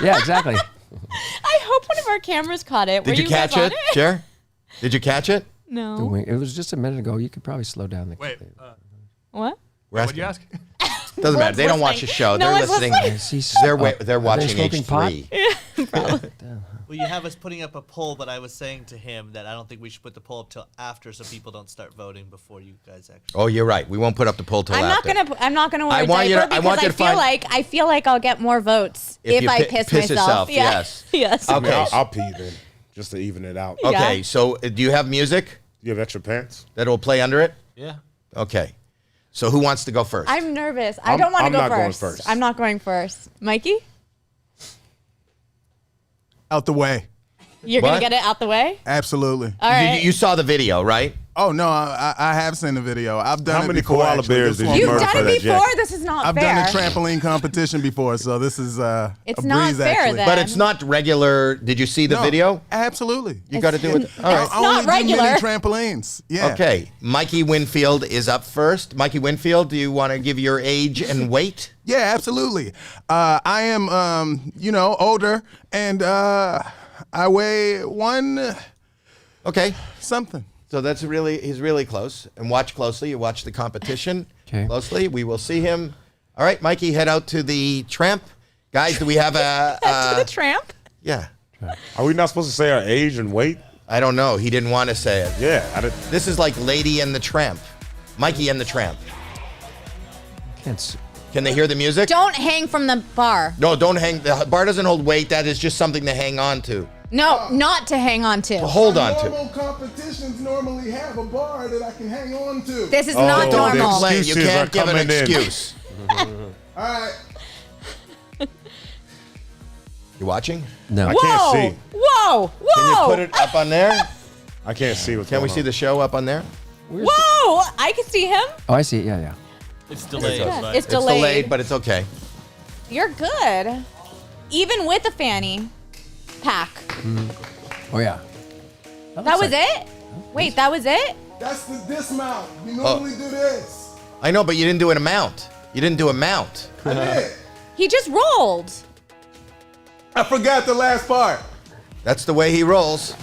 Yeah, exactly. I hope one of our cameras caught it. Did Were you catch guys it, on Jer? Did you catch it? The No. wink. It was just a minute ago. You could probably slow down the. Wait, What? what'd you ask? Doesn't matter. They don't watch the show. No They're one's listening. listening. They're Are they watching smoking pot? H3. Well, you have us putting up a poll, but I was saying to him that I don't think we should put the poll up till after, so people don't start voting before you guys actually. Oh, you're right. We won't put up the poll till I'm after. I'm not gonna wear I a want you diaper to- I because want you I to feel find- like I'll get more votes if you I piss piss myself. Yeah. Yes. Yes. I mean, Okay. I'll pee then, just to even it out. Okay. Yeah. So, do you have music You have extra pants? that will play under it? Yeah. Okay. So, who wants to go first? I'm nervous. I I'm- don't want to I'm go not going first. first. I'm not going first. Mikey, Out the way. you're gonna What? get it out the way. Absolutely. All right. You saw the video, right? Oh no, I have seen the video. I've done How it many before. koala actually. bears This did one- you You've murder done for it that before. jacket? This is not I've fair. done a trampoline competition before, so this is It's a not breeze fair actually. then. But it's not regular. Did you see the No, video? Absolutely. You got to do it. All right. I not only do regular. mini trampolines. Yeah. Okay. Mikey Winfield is up first. Mikey Winfield, do you want to give your age and weight? Yeah, absolutely. I am, older, and I weigh one Okay. something. So he's really close. And watch closely. You watch the competition closely. We will see him. All right, Mikey, head out to the tramp. Guys, do we have a... to the tramp. Yeah. Are we not supposed to say our age and weight? I don't know. He didn't want to say it. Yeah. This is like Lady and the Tramp. Mikey and the Tramp. Can't see. Can they hear the music? Don't hang from the bar. No, don't hang. The bar doesn't hold weight. That is just something to hang on to. No, not to hang on to. Hold on to. Normal competitions normally have a bar that I can hang on to. This is not don't normal. explain. You Excuses can't are give an coming in. excuse. All right. You watching? No. I Whoa! can't see. Whoa! Whoa! Can you put it up on there? I can't see what's Can we going see on. the show up on there? Whoa! I can see him. Oh, I see it. Yeah, yeah. It's delayed. It's but It's It's delayed. delayed, but it's okay. You're good. Even with a fanny pack. Oh, yeah. That was it? Wait, that was it? That's the dismount. We normally do this. I know, but you didn't do an amount. You didn't do a mount. I did. He just rolled. I forgot the last part. That's the way he rolls.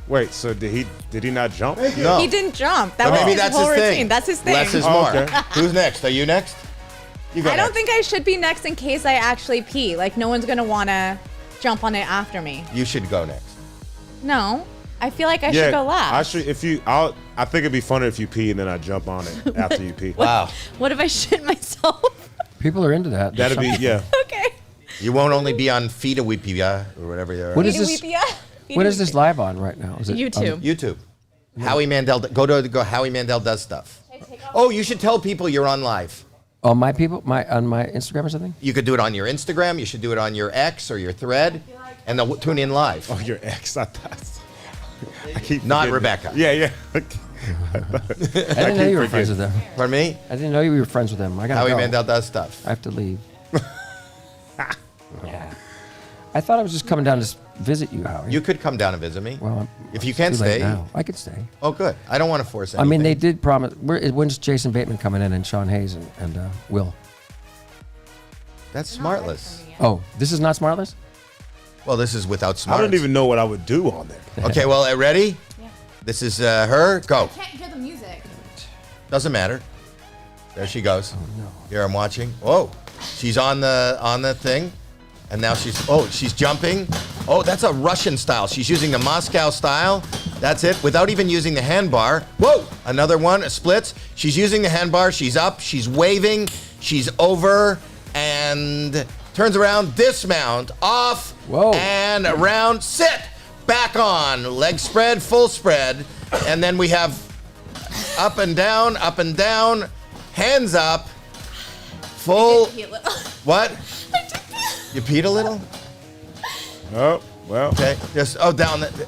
Wait, so did he not jump? Thank you. No. He didn't jump. That But was maybe his that's whole his routine. thing. That's his thing. Less is Oh, more. okay. Who's next? Are you next? You go I don't next. think I should be next in case I actually pee. Like, no one's going to want to jump on it after me. You should go next. No. I feel like I should go last. I should. I think it'd be funner if you pee and then I jump on it after you pee. Wow. What if I shit myself? People are into that. That'd be Okay. You won't only be on Feeda Weepia or whatever you're What on. is this? Weepia. What is this live on right now? Is it YouTube. YouTube. Howie Mandel. Go. Howie Mandel does stuff. Oh, you should tell people you're on live. Oh, my people, on my Instagram or something. You could do it on your Instagram. You should do it on your X or your Thread, and they'll tune in live. Oh, your ex. I keep Not forgetting. Rebecca. Yeah. I didn't know you were friends with them. Pardon me? I didn't know you were friends with them. I got Howie go. Mandel does stuff. I have to leave. Yeah. I thought I was just coming down to visit you, Howie. You could come down and visit me. Well, if you can't too late stay. now. I could stay. Oh, good. I don't want to force I anything. mean, they did promise. When's Jason Bateman coming in and Sean Hayes and Will? That's Smartless. Oh, this is not Smartless? Well, this is without I Smarts. don't even know what I would do on there. Okay, well, ready? Yeah. This is her. Go. Can't hear the music. Doesn't matter. There she goes. Oh, no. Here I'm watching. Whoa. She's on the thing. And now she's jumping. Oh, that's a Russian style. She's using the Moscow style. That's it. Without even using the handbar. Whoa. Another one. Splits. She's using the handbar. She's up. She's waving. She's over. And turns around. Dismount. Off. Whoa. And around. Sit. Back on. Leg spread. Full spread. And then we have up and down. Up and down. Hands up. Full. What? You peed a little? Oh, well. Okay. Just down the.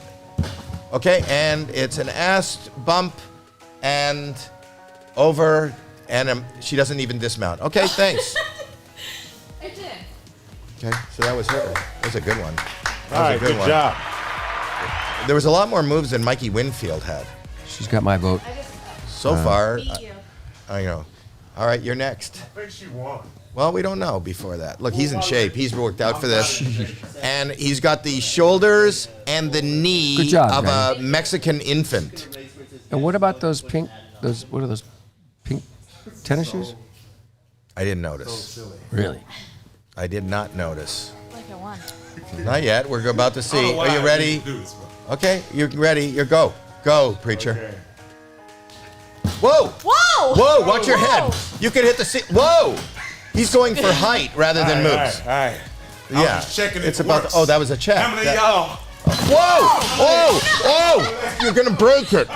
Okay, and it's an ass bump, and over, and she doesn't even dismount. Okay, thanks. I did. Okay, so that was her. That was a good one. All right, good job. There was a lot more moves than Mikey Winfield had. She's got my vote. So far, Beat you. I know. All right, you're next. I think she won. Well, we don't know before that. Look, he's in shape. He's worked out for this. And he's got the shoulders and the knee Good job, of guys. a Mexican infant. And what about those pink? What are those pink tennis shoes? I didn't notice. Really? I did not notice. Like I won. Not yet. We're about to see. Are you ready? Okay, you're ready. You go. Go, preacher. Okay. Whoa! Whoa! Whoa! Watch your head. You can hit the seat. Whoa! He's going for height rather than moves. All right. Yeah. just checking it's it about. works. Oh, that was a check. How many of y'all? Whoa! Oh! You're gonna break it.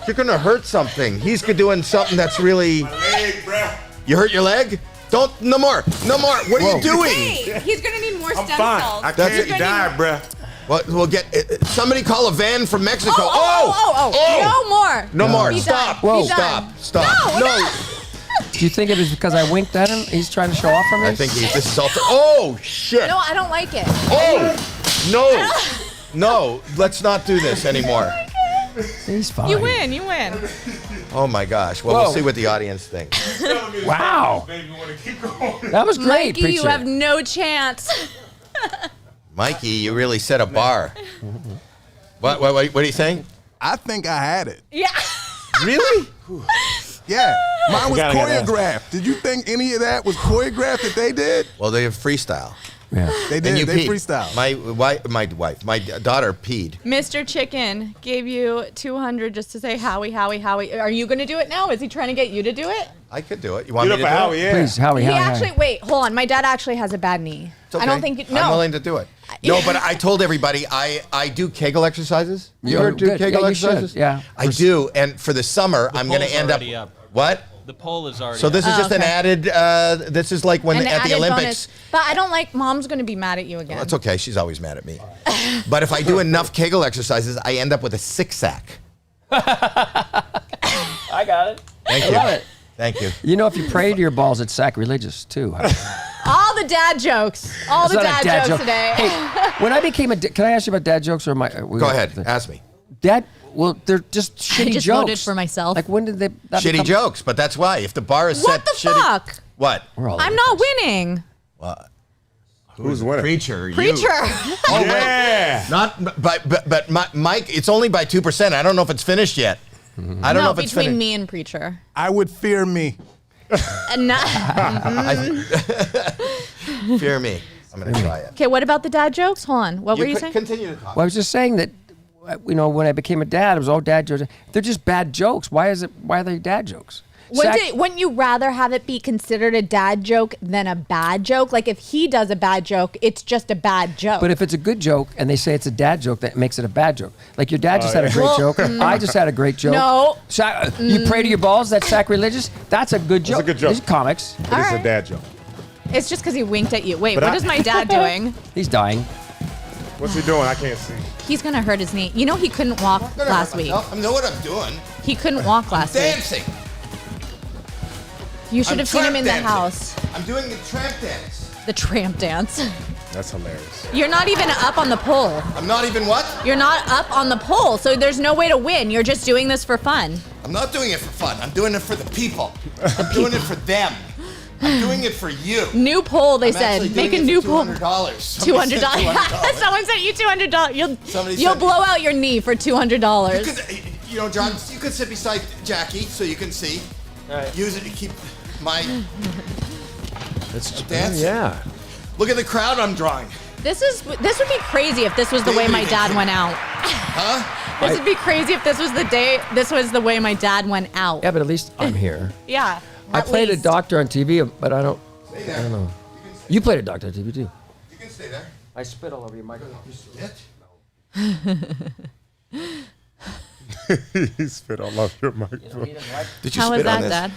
You're gonna hurt something. He's doing something that's really. My leg, bruh. You hurt your leg? Don't. No more. No more. What are you doing? Hey, he's gonna need more I'm stem fine. cells. I That's can't it. die, bruh. Well, we'll get. Somebody call a van from Mexico. No more. No more. Be Stop. done. Be Stop. done. Stop. No. Do you think it was because I winked at him? He's trying to show off for me? I think this is all. Oh shit. No, I don't like it. Oh no. No. Let's not do this anymore. He's fine. You win. You win. Oh my gosh. Well, Whoa. we'll see what the audience thinks. Wow. That was great, Mikey, preacher. you have no chance. Mikey, you really set a bar. What are you saying? I think I had it. Yeah. Really? Yeah. Mine was I gotta get choreographed. Did you think any of that was choreographed that they did? Well, they have freestyle. Yeah. They And did. you They peed. freestyle. My daughter peed. Mr. Chicken gave you 200 just to say Howie. Are you going to do it now? Is he trying to get you to do it? I could do it. You want Get me up to for do Howie, it? yeah. Please, Howie, He Howie, actually, Howie. wait, hold on. My dad actually has a bad knee. It's okay. I don't think, no. I'm willing to do it. No, but I told everybody I do Kegel exercises. You ever do good. Kegel Yeah, you should. exercises? Yeah. I do, and for the summer, I'm going to poll's end up. already up. What? The poll is already. So this is Oh, just an okay. added. This is like when An at the added Olympics. bonus. But I don't like, Mom's going to be mad at you again. That's okay. She's always mad at me. But if I do enough Kegel exercises, I end up with a 6-sack. I got it. Thank I you. love it. Thank you. You know, if you pray to your balls, it's sacrilegious, too. All the dad jokes. All It's the not a dad, jokes joke. today. Hey, when I became a... Can I ask you about dad jokes or my... Go ahead. Ask me. Dad... Well, they're just shitty just jokes. voted for myself. Like, when did they... that Shitty become- jokes, but that's why. If the bar is What set the shitty. fuck? What? We're all I'm over not the place. winning. Who's winning? Preacher. Preacher. Oh, Yeah. wait. Not by, but Mike, it's only by 2%. I don't know if it's finished yet. I don't know if it's between finished. me and Preacher. I would fear me. And not, Fear me. I'm going to try it. okay, what about the dad jokes? Hold on. What were you saying? Continue to talk. Well, I was just saying that, you know, when I became a dad, it was all dad jokes. They're just bad jokes. Why are they dad jokes? Wouldn't you rather have it be considered a dad joke than a bad joke? Like if he does a bad joke, it's just a bad joke. But if it's a good joke and they say it's a dad joke, that makes it a bad joke. Like your dad just had a great Well, joke. I just had a great joke. No. You pray to your balls, that's sacrilegious? That's a good joke. a good joke. These are comics. But it's All a right. dad joke. It's just because he winked at you. Wait, But what I- is my dad doing? He's dying. What's he doing? I can't see. He's gonna hurt his knee. You know he couldn't walk last week. I know what I'm doing. He couldn't walk last week. Dancing. You should I'm have seen him tramp in the dancing. house. I'm doing the tramp dance. The tramp dance. That's hilarious. You're not even up on the pole. I'm not even what? You're not up on the pole, so there's no way to win. You're just doing this for fun. I'm not doing it for fun. I'm doing it for the people. I'm doing it for them. I'm doing it for you. New poll, they I'm said. actually Make a doing new it for poll. $200. $200. Somebody said $200. Someone sent you $200. Somebody You'll said- blow out your knee for $200. You know, John, you could sit beside Jackie so you can see. Use it to keep my That's dancing. Yeah. Look at the crowd I'm drawing. This would be crazy if this was the way my dad went out. Huh? This would be crazy if this was the way my dad went out. Yeah, but at least I'm here. Yeah. I at played least. a doctor on TV, but I don't know. You played a doctor on TV too. You can stay there. I spit all over your microphone. He spit all over your microphone. Did you How was spit on that, this? Dad?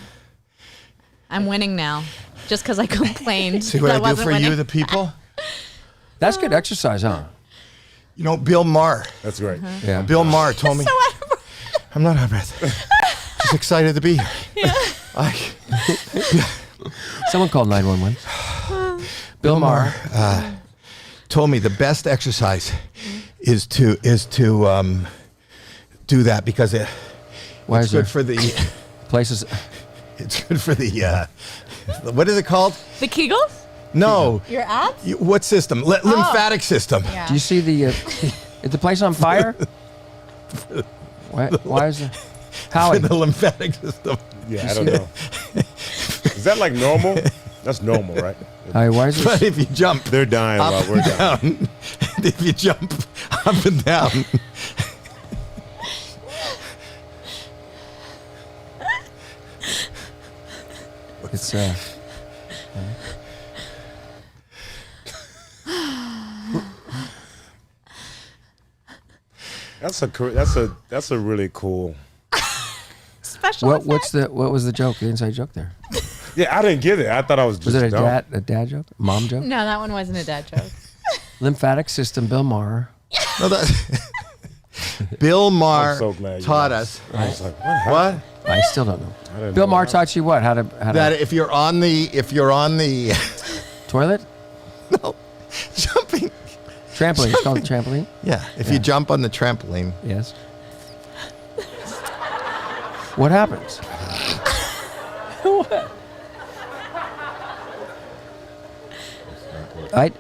I'm winning now, just because I complained. See what that I do wasn't for you, winning. the people? That's good exercise, huh? You know, Bill Maher. That's great. Yeah. Bill Maher told me. So out of breath. I'm not out of breath. Just excited to be here. Yeah. Someone called 911. Bill Maher told me the best exercise is to do that because Why it's is good there for the places? it's good for the what is it called? The Kegels? No. Your abs? What system? Lymphatic system. Yeah. Do you see the? Is the place on fire? Why is it? Howie, The lymphatic system. Yeah, I don't know. Is that like normal? That's normal, right? Why is it? But if you jump, They're dying while up we're and down. down. If you jump up and down. It's that's a really cool. Special what was the joke? The inside joke there? Yeah, I didn't get it. I thought I was just Was it dumb. a dad joke? Mom joke? No, that one wasn't a dad joke. Lymphatic system, Bill Maher. No, that, Bill Maher I'm so glad you taught asked. us. I was like, What? I still don't know. didn't Bill know Maher that. taught you what? How to That if you're on the toilet? no, jumping. Trampoline. It's called a trampoline. Yeah, if you jump on the trampoline. Yes. What happens? What?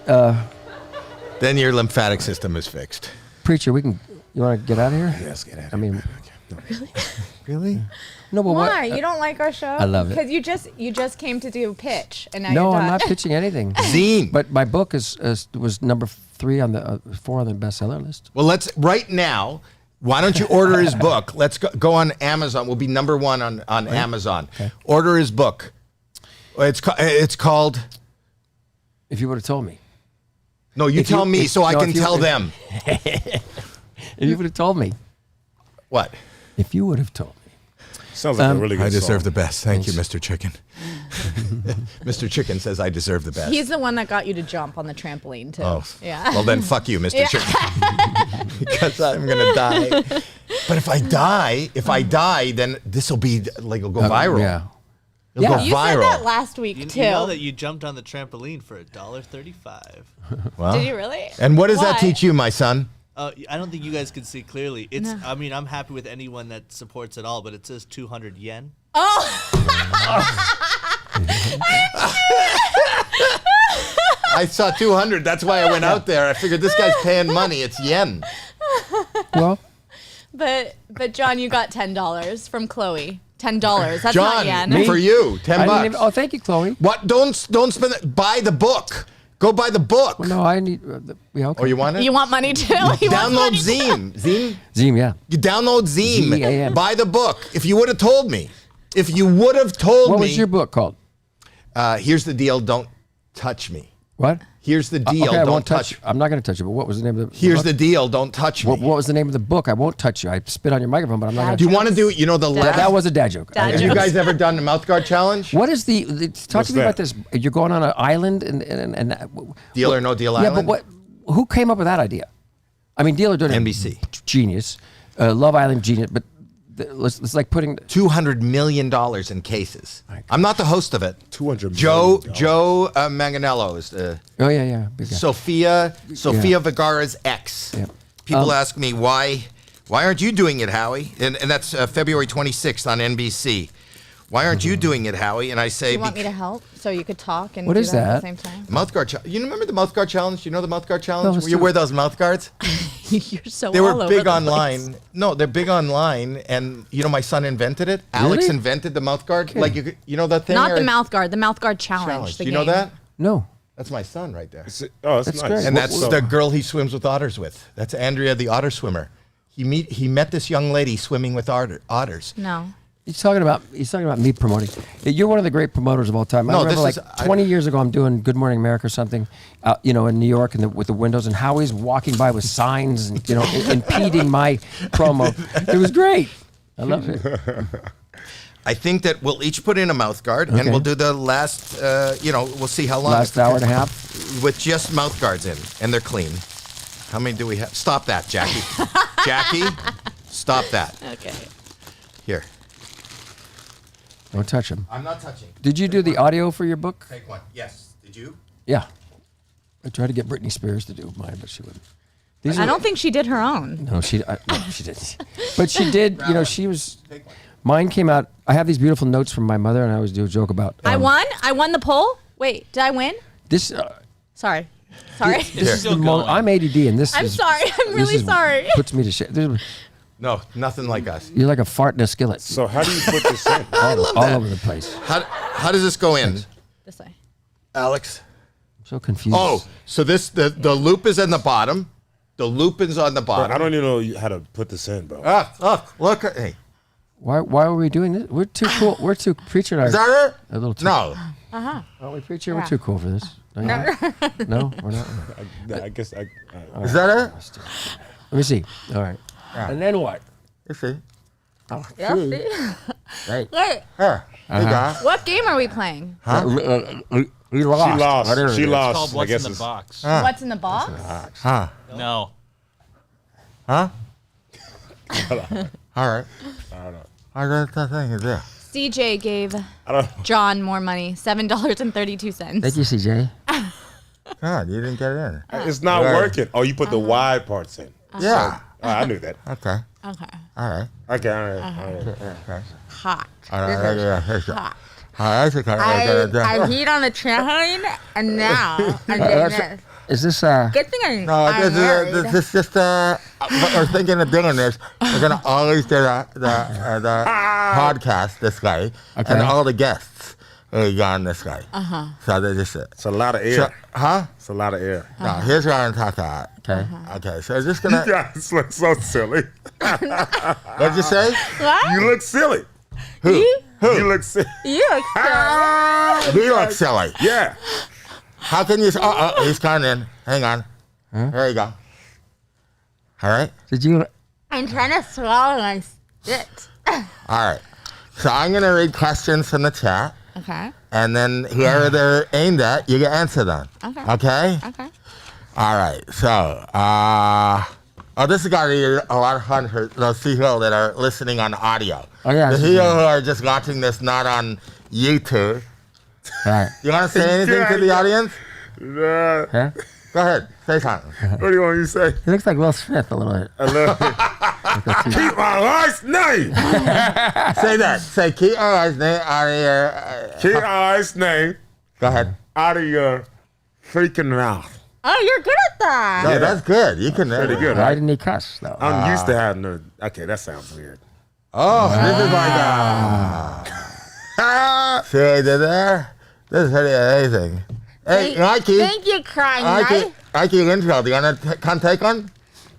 Then your lymphatic system is fixed. Preacher, you want to get out of here? Yes, get out of I mean, Really? no, but Why? what? You don't like our show? I love it. Because you just came to do pitch, and now No, you're done. I'm not pitching anything. Zine. But my book was number 4 on the bestseller list. Well, let's right now. Why don't you order his book? Let's go on Amazon. We'll be number 1 on Amazon. Okay. Order his book. It's called. If you would have told me. No, you tell me so I can tell them. If you would have told me. What? If you would have told me. Sounds like a really good I deserve song. the best. Thank you, Mr. Chicken. Mr. Chicken says I deserve the best. He's the one that got you to jump on the trampoline too. Oh, yeah. Well, then fuck you, Mr. Yeah. Chicken. Because I'm gonna die. But if I die, then this will be like it'll go viral. Yeah. It'll go You said viral. that last week You too. know that you jumped on the trampoline for $1.35. Well, Did you really? And what does that Why? teach you, my son? I don't think you guys can see clearly. It's. No. I mean, I'm happy with anyone that supports it all, but it says 200 yen. I saw 200. That's why I went out there. I figured this guy's paying money. It's yen. Well, But John, you got $10 from Chloe. $10. That's John, not yen. for you, $10. Oh, thank you, Chloe. What? Don't spend it. Buy the book. Go buy the book. Well, no, I need. Yeah, okay. Oh, you want it? You want money too? He wants Download money too. Zine. Zine. Zine, yeah. You download Zine. Z-E-A-M. Buy the book. If you would have told me. If you would have told What me. was your book called? Here's the deal. Don't touch me. What? Here's the deal. Okay, I don't won't touch. I'm not going to touch you. But what was the name of the? Here's book? the deal. Don't touch me. What was the name of the book? I won't touch you. I spit on your microphone, but I'm not going Do to. you want to do? You know the last. That was a dad joke. Dad Have you guys ever done the mouth guard challenge? What is the? Talk What's to me that? about this. You're going on an island and Deal or no deal Yeah, island? but who came up with that idea? I mean, Deal or Dinner. NBC. Genius. Love Island genius. But it's like putting $200 million in cases. I'm not the host of it. $200 Joe million. Manganello is the Oh yeah, big guy. Sophia Vergara's ex. Yeah. People ask me why aren't you doing it, Howie? And that's February 26th on NBC. Why aren't you doing it, Howie? And I say, You want me to help so you could talk and What do is that at that? the same time? mouth guard. You remember the mouth guard challenge? You know the mouth guard challenge? let's You do wear it. those mouth guards? You're so They all were over big the online. place. No, they're big online, and you know my son invented it. Alex Really? invented the mouth guard. Like you know that thing? Not the Eric? mouth guard challenge. Do The you know game. that? No. That's my son right there. Oh, That's that's nice. great. And that's So- the girl he swims with otters with. That's Andrea, the otter swimmer. He met this young lady swimming with otters. No. He's talking about me promoting. You're one of the great promoters of all time. I No, remember this like is- 20 years ago, I'm doing Good Morning America or something, in New York with the windows, and Howie's walking by with signs and impeding my promo. It was great. I love it. I think that we'll each put in a mouth guard, and Okay. we'll do the last. We'll see how long. Last hour and a half. with just mouth guards in, and they're clean. How many do we have? Stop that, Jackie. Jackie, stop that. Okay. Here. Don't touch him. I'm not touching. Did you do the audio for your book? Take one. Yes. Did you? Yeah. I tried to get Britney Spears to do mine, but she wouldn't. I don't think she did her own. No, she didn't. But she did. She was. Mine came out. I have these beautiful notes from my mother, and I always do a joke about. I won. I won the poll. Wait, did I win? This. Sorry. This is the I'm ADD, and this. I'm is, sorry. I'm this really is- sorry. Puts me to shit. No, nothing like us. You're like a fart in a skillet. So how do you put this in? all over the place. How does this go in? This way. Alex? I'm so confused. Oh, so the loop is in the bottom. The loop is on the bottom. Bro, I don't even know how to put this in, bro. Look at me. Why are we doing this? We're too cool. We're too preacher. Is that it? A little too. No. Aren't we preacher? We're too cool for this. Don't you think? No, we're not. I guess I. Is that it? Let me see. All right. Yeah. And then what? You see. Oh, Yeah, see. Right. Wait, Here. You got it. what game are we playing? We lost. She lost. Whatever She it is. lost. Called I What's guess in the it's Box. What's in the box? Huh? No. Huh? I don't know. All right. I don't know. I got that thing is there. CJ gave I don't know. John more money, $7.32. Thank you, CJ. God, you didn't get it in. It's not Right. working. Oh, you put the wide parts in. Yeah. Oh, I knew that. Okay. Okay. All right. Okay, all right. Okay. Hot. All right. This is Yeah. hot. I heat on the trampoline, and now I'm doing this. Is this Good thing I'm married. this is just we're thinking of doing this. We're gonna always do the podcast this way, Okay. and all the guests will be on this way. So they just It's a lot of air. so, huh? It's a lot of air. No, here's what I'm talking about. okay? Okay, so just You gonna. guys look so silly. What'd you say? What? You look silly. Who? You look silly. You look silly. We look silly. Yeah. How can you? He's coming in. Hang on. There you go. All right. Did you? I'm trying to swallow my spit. All right. So I'm gonna read questions from the chat. Okay. And then whoever they're aimed at, you can answer them. Okay. Okay? Okay. All right. So, this has got to be a lot of fun for those people that are listening on audio. Oh yeah. The people who are just watching this not on YouTube. All right. You want to say anything to the audience? Huh? Go ahead. Say something. What do you want me to say? He looks like Will Smith a little bit. I love it. Keep my last name. Say that. Say, keep our eyes out of your... Keep my last name Go ahead. out of your freaking mouth. Oh, you're good at that. No, that's good. You can... Pretty good, Why right? didn't he cuss though? I'm used to having a... Okay, that sounds weird. Oh, this is like... See what I did there? This is pretty amazing. Hey, Nike. Thank you, crying knife. Nike Winfield, you want to come take one?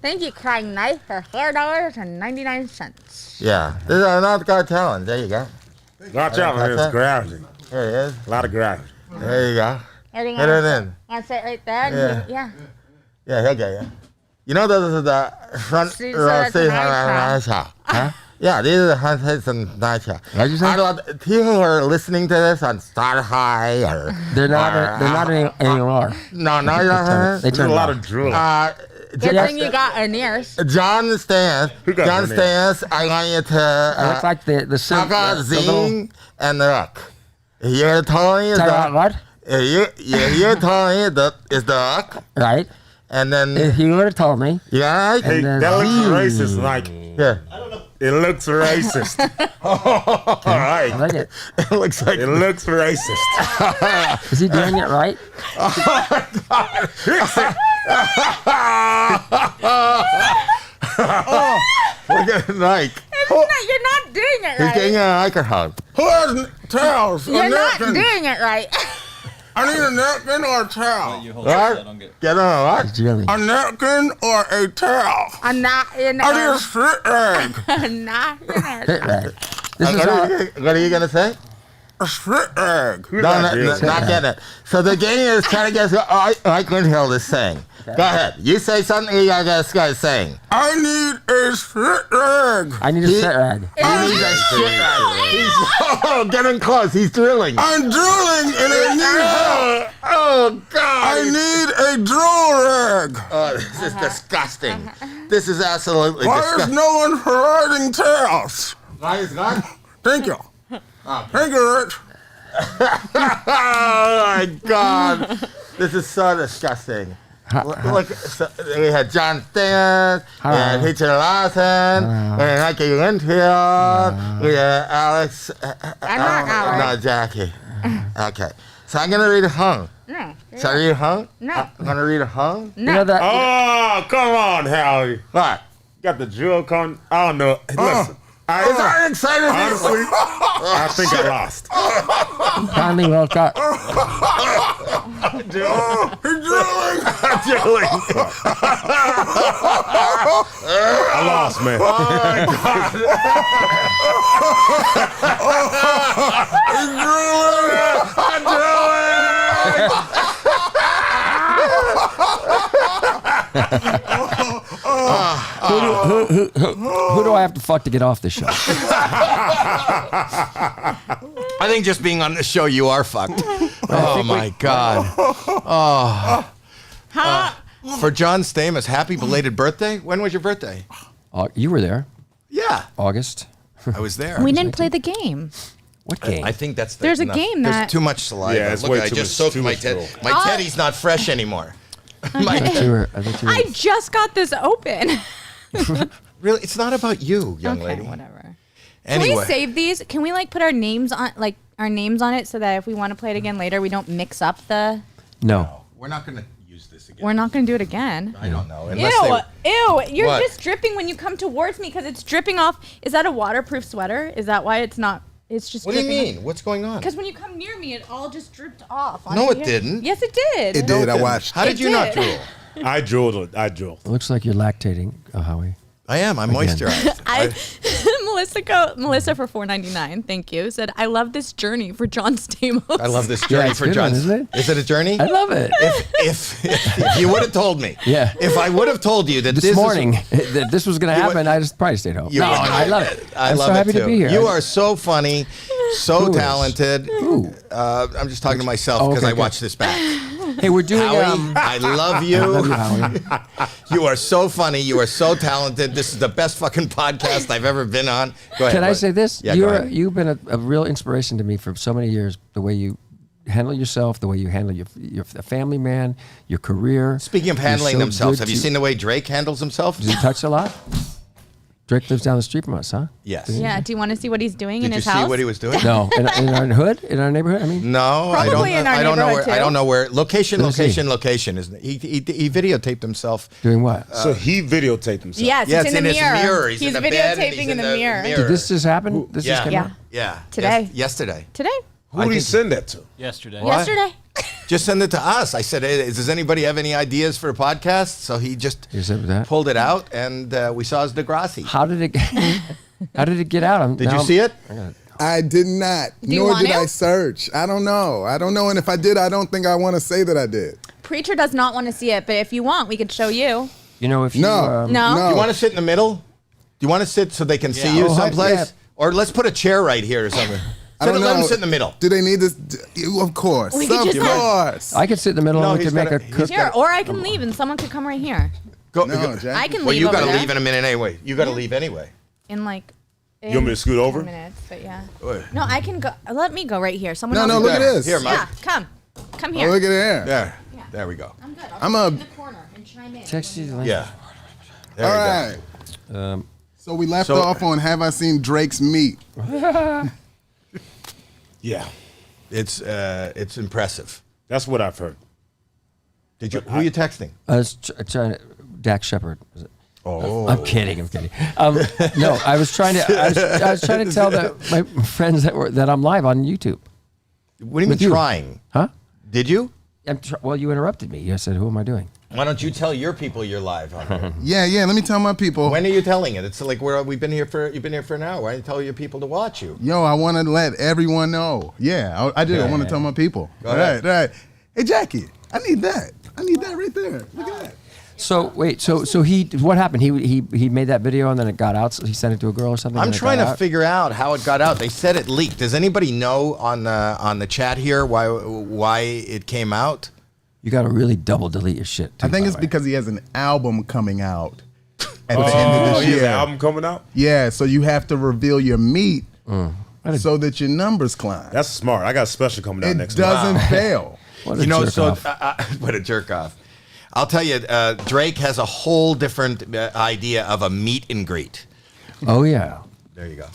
Thank you, crying knife, for $4.99. Yeah. This is another guy challenge. There you go. Watch out, man. It's gravity. There it is. A lot of gravity. There you go. Everything Hit it in. Want to sit right there? Yeah. Yeah. Yeah, he'll get you. You know those are the front See, so row that's seats an eye on crowd. Huh? Yeah, these are the front seats and night show. What'd you say? I love people who are listening to this on Spotify or... They're not anymore. No, you're not hearing They it? There's turned a lot off. of drooling. Good thing you got an ears. John Stamos. Who got John my name? Stamos, I want you It to... looks like the Taka, little- Zing, and the Rook. You're telling me Tell you what? You're telling me that is the Rook, Right. and then If he would have told me. yeah, Hey, And that looks Z. racist. Like, yeah. it looks racist. All I right. like it. It looks like It looks racist. Is he doing it right? Look at Nike. You're not doing it He's right. getting an alcohol. Who has towels? You're not doing it right. I need a napkin or a towel. You hold What? it, I don't get. Get on what? It's really. A napkin or a towel? I'm not in I need a split rag. I'm not in it. Right. This is what, how. what are you gonna say? A split rag. No, not doing not getting it. So the game is trying to guess what Mike Winfield is saying. Go ahead. You say something, you gotta guess what this guy's saying. I need a split rag. I need a split rag. I need a split rag. He's getting close. He's drilling. I'm drilling and I need help. Oh, God. I need a drill rag. Oh, this is disgusting. This is absolutely disgusting. Why is no one providing towels? Why is God? Thank you. Thank you, Rich. Oh, my God. This is so disgusting. Look, so we had John Stamos, we had Hitcher Lawson, we had Nike Winfield, we had Alex. I'm not Alex. No, Jackie. Okay. So I'm going to read a hung. No. So are you hung? No. I'm going to read a hung. You know that? Oh, come on, Howie. What? Got the drill con. I don't know. Listen. I excited. Honestly, I think I lost. Kindly well got. I lost, man. Who do I have to fuck to get off this show? I think just being on the show, you are fucked. Oh my God. Oh. For John Stamos, happy belated birthday. When was your birthday? You were there. Yeah. August. I was there. We didn't play the game. What game? I think that's There's a enough. game that- There's too much saliva. Yeah, it's Look, way I too just much- soaked too my much teddy. drool. My teddy's not fresh anymore. I thought you were I just got this open. Really, it's not about you, young Okay, lady. whatever. Anyway, Can we save these? Can we like put our names on it so that if we want to play it again later, we don't mix up the. No. we're not going to use this again. We're not going to do it again. I don't know. Ew! Unless Ew! You're What? just dripping when you come towards me because it's dripping off. Is that a waterproof sweater? Is that why it's not? It's just. What do you dripping mean? What's going on? Because when you come near me, it all just dripped off. No, onto it here. didn't. Yes, it did. It did. I watched. How did you not drool? I drooled. I drooled. It looks like you're lactating, Howie. I am. I'm Again. moisturized. Melissa for $4.99. Thank you. Said I love this journey for John Stamos. I love this journey it's for a good John. one, isn't it? Is it a journey? I love it. If you would have told me. Yeah. If I would have told you that This morning that this was going to You would- happen, I just probably stayed home. You No, would- I love it. I I'm love so it happy too. to be here. You are so funny, so Who is? talented. Who? I'm just talking to myself Oh, because okay, I good. watched this back. Hey, we're doing. Howie, I love you. I love you, Howie. You are so funny. You are so talented. This is the best fucking podcast I've ever been on. Go ahead. Can I What? say this? Yeah, go ahead. You've been a real inspiration to me for so many years. The way you handle yourself, the way you handle your family man, your career. Speaking of You're handling so themselves, good have you to- seen the way Drake handles himself? Does he touch a lot? Drake lives down the street from us, huh? Yes. Yeah. Do you want to see what he's doing Did in you his see house? what he was doing? No, in our hood, in our neighborhood. I mean, No, Probably in our I don't know where. neighborhood, I don't too. know where. Location, Let me see. location. Isn't it? He videotaped himself. doing what? So he videotaped himself. Yes, Yeah, it's in the his mirror. mirror. He's in the bed and videotaping he's in the mirror. Did this just happen? This just Yeah. came Yeah. out? Yeah. Today. Yesterday. Today. Who did he send that to? Yesterday. What? Yesterday. Just send it to us. I said, hey, does anybody have any ideas for a podcast? So he just You said that? pulled it out, and we saw his Degrassi. How did it? How did it get out? Did you see it? I did not. you Nor want did to? I search. I don't know. And if I did, I don't think I want to say that I did. Preacher does not want to see it, but if you want, we could show you. You know, if you, No. No? No. Do you want to sit in the middle? Do you want to sit so they can see Yeah. you Oh, someplace? yeah. Or let's put a chair right here or something. I don't Let him know. sit in the middle. Do they need this? Of course. We could Of just have- course. I could sit in the middle No, and we he's could make gotta- a he's cook. Here, or I can leave and someone could come right here. Go. No, go. Jack. I can Well, leave you over got to there leave in a minute anyway. You got to leave anyway. in like. You want me to scoot over? 10 minutes, but yeah. What? No, I can go. Let me go right here. Someone No, else. no, can look go. at this. Here, Mike. Yeah, come Oh, here. look at there. There. Yeah. There we go. I'm good. I'm I'll a- sit in the corner and chime in. Text you the link. Yeah. There All you right. Um, So we left So- off on Have I Seen Drake's Meat? Yeah. It's impressive. That's what I've heard. Did you? Who are you texting? I was trying to. Dak Shepard. Is it? Oh. I'm kidding. I'm kidding. No, I was trying to. I was trying to tell my friends that I'm live on YouTube. What do you mean With you. trying? Huh? Did you? Well, you interrupted me. You said, "Who am I doing?" Why don't you tell your people you're live on here? Yeah. Let me tell my people. When are you telling it? It's like you've been here for an hour. Why don't you tell your people to watch you? Yo, I want to let everyone know. Yeah, I do. I want to tell my people. Go All ahead. right. Hey, Jackie, I need that. I need that right there. Look at that. So wait. So he. What happened? He made that video and then it got out. So he sent it to a girl or something. I'm and it trying got to out? figure out how it got out. They said it leaked. Does anybody know on the chat here why it came out? You got to really double delete your shit. Too, I think by it's the way. because he has an album coming out at the end of this he has year. an album coming out? Yeah, so you have to reveal your meat so that your numbers climb. That's smart. I got a special coming out It next month. doesn't fail. What a You know, jerk so off. what a jerk off. I'll tell you, Drake has a whole different idea of a meet and greet. Oh yeah. There you go.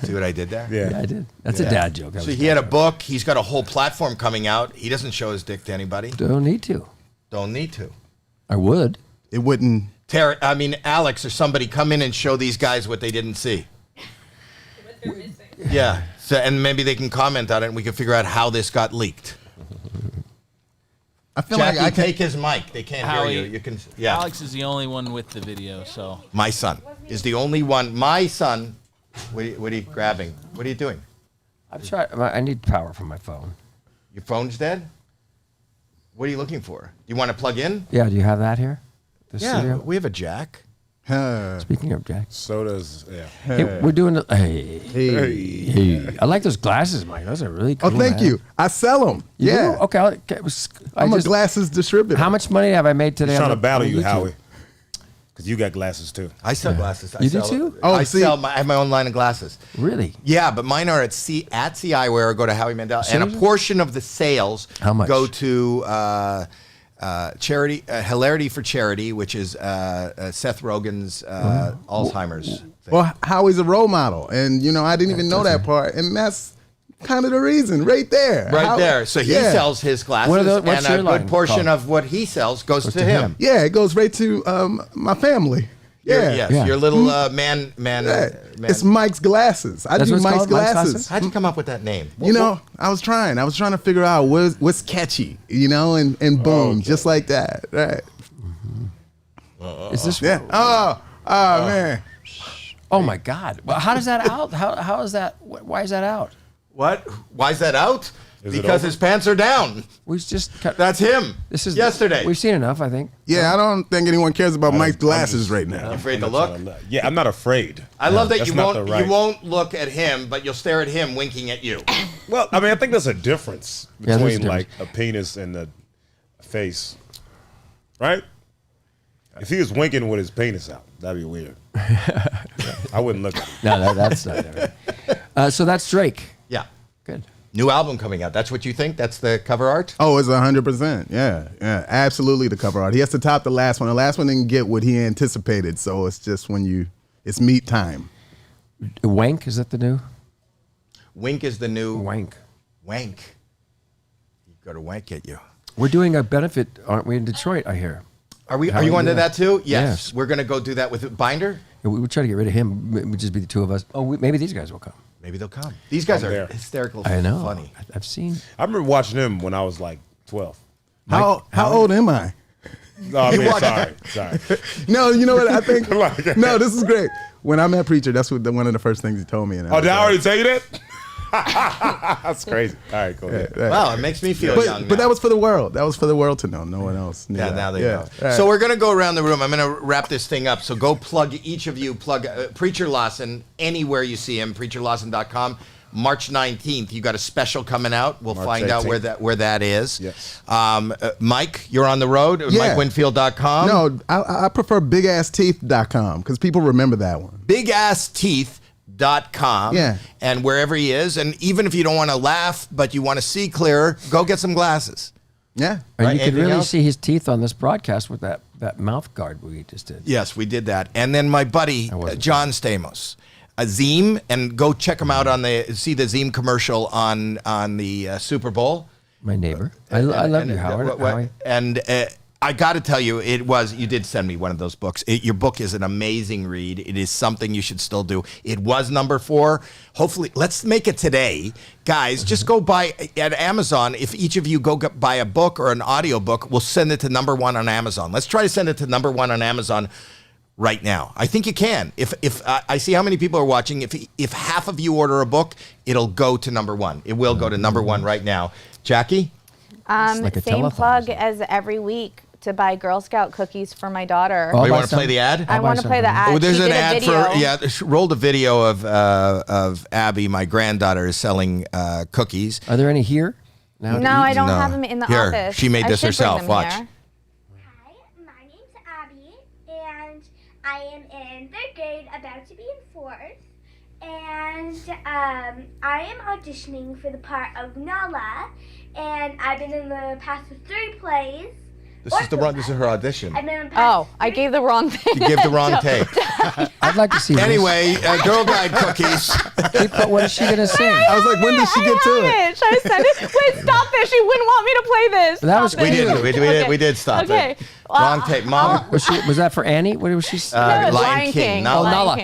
See what I did there? Yeah, I did. That's a dad joke. That So was he had a book. He's got a whole platform coming out. He doesn't show his dick to anybody. Don't need to. Don't need to. I would. It wouldn't. Alex or somebody come in and show these guys what they didn't see. Yeah. So, and maybe they can comment on it, and we can figure out how this got leaked. I feel Jackie, like I can take his mic. They can't Howie, hear you. You can. Yeah. Alex is the only one with the video, so. My son is the only one. My son. What are you grabbing? What are you doing? I'm trying. I need power from my phone. Your phone's dead? What are you looking for? You want to plug in? Yeah. Do you have that here? The Yeah, studio? we have a jack. Speaking of Jack. So does, yeah. Hey, we're doing the. Hey. I like those glasses, Mike. Those are really cool. Oh, thank you. I sell them. You Yeah. do? Okay. I'm a glasses distributor. How much money have I made today? He's trying on to battle on you, YouTube? Howie. Because you got glasses too. I sell glasses. You do too? Oh, I see- I have my own line of glasses. Really? Yeah, but mine are at CI Eyewear. Go to Howie Mandel, and a Seriously? portion of the sales How much? go to charity, Hilarity for Charity, which is Seth Rogen's Alzheimer's thing. Well, Howie's a role model, and I didn't even know that part, and that's kind of the reason, right there. Right there. So he sells his glasses, what's and your a line good portion called? of what he sells goes to him. Yeah, it goes right to my family. Yeah. Yes, your little man. It's Mike's glasses. I That's do what it's Mike's called, Mike's glasses. glasses? How'd you come up with that name? I was trying to figure out what's catchy, and boom, just like that. Right. Is this? Yeah. Oh, man. Oh my God! Well, how does that out? How is that? Why is that out? What? Why is that out? Is it Because over? his pants are down. We just cut. That's him. This is yesterday. We've seen enough, I think. Yeah, I don't think anyone cares about Mike's glasses right You now. afraid to I'm look? not trying to Yeah, I'm not afraid. I love that That's you not won't. the right- You won't look at him, but you'll stare at him, winking at you. Well, I mean, I think there's a difference Yeah, there's a between like a penis and a face, right? If he was winking with his penis out, that'd be weird. I wouldn't look at him. No, that's not it. So that's Drake. Yeah. Good. New album coming out. That's what you think? That's the cover art? Oh, it's 100%. Yeah, absolutely the cover art. He has to top the last one. The last one didn't get what he anticipated, so it's just it's meat time. Wank, is that the new? Wink is the new Wank. Wank. You got to wank at you. We're doing a benefit, aren't we, in Detroit? I hear. Are we? How Are you do onto that? that too? Yes. Yes. We're gonna go do that with Binder. Yeah, we would try to get rid of him. It would just be the two of us. Oh, maybe these guys will come. Maybe they'll come. These guys I'm are there. hysterical. I know. Funny. I've seen. I remember watching him when I was like 12. How old am I? No, I mean, sorry. No, you know what I think? Like- No, this is great. When I met Preacher, that's one of the first things he told me. And Oh, did I already tell you that? That's crazy. All right, go ahead. Wow, it makes me feel young. But now. that was for the world. That was for the world to know. No one else knew Yeah, that. now they know. Right. So we're going to go around the room. I'm going to wrap this thing up. So go plug, each of you plug Preacher Lawson anywhere you see him, preacherlawson.com. March 19th, you got a special coming out. We'll March find out 18th. where that is. Yes. Mike, you're on the road, Yeah. MikeWinfield.com. No, I prefer bigassteeth.com because people remember that one. BigAssTeeth.com. Yeah. And wherever he is. And even if you don't want to laugh, but you want to see clearer, go get some glasses. Yeah. And Right, you could anything really else? see his teeth on this broadcast with that mouth guard we just did. Yes, we did that. And then my buddy, wasn't John Stamos. Azim, and go check him out on see the Azim commercial on the Super Bowl. My neighbor. I love you, Howard. Howie. And I got to tell you, you did send me one of those books. Your book is an amazing read. It is something you should still do. It was number 4. Hopefully, let's make it today. Guys, just go buy at Amazon. If each of you go buy a book or an audio book, we'll send it to number 1 on Amazon. Let's try to send it to number 1 on Amazon right now. I think you can. If I see how many people are watching, if half of you order a book, it'll go to number 1. It will go to number 1 right now. Jackie? like a Same telethon or plug as every week to buy Girl Scout cookies for my daughter. Oh, you want to play the ad? I want to play the ad. Oh, there's She an did a ad video. for rolled a video of Abbey, my granddaughter, is selling cookies. Are there any here? No, I don't have them in the Here, office. she made I this should bring herself. them Watch. here. My name's Abbey, and I am in 3rd grade, about to be in 4th. And I am auditioning for the part of Nala, and I've been in the past with 3 plays. This is her audition. Oh, I gave the wrong thing. You gave the wrong tape. I'd like to see this. Anyway, Girl Guide cookies. What is she gonna sing? I was like, when did she get to it? Should I send it? Wait, stop this. She wouldn't want me to play this. That was Stop it. We did stop Okay. it. Wrong tape, Mom. Was that for Annie? What was she? Lion King. Nala.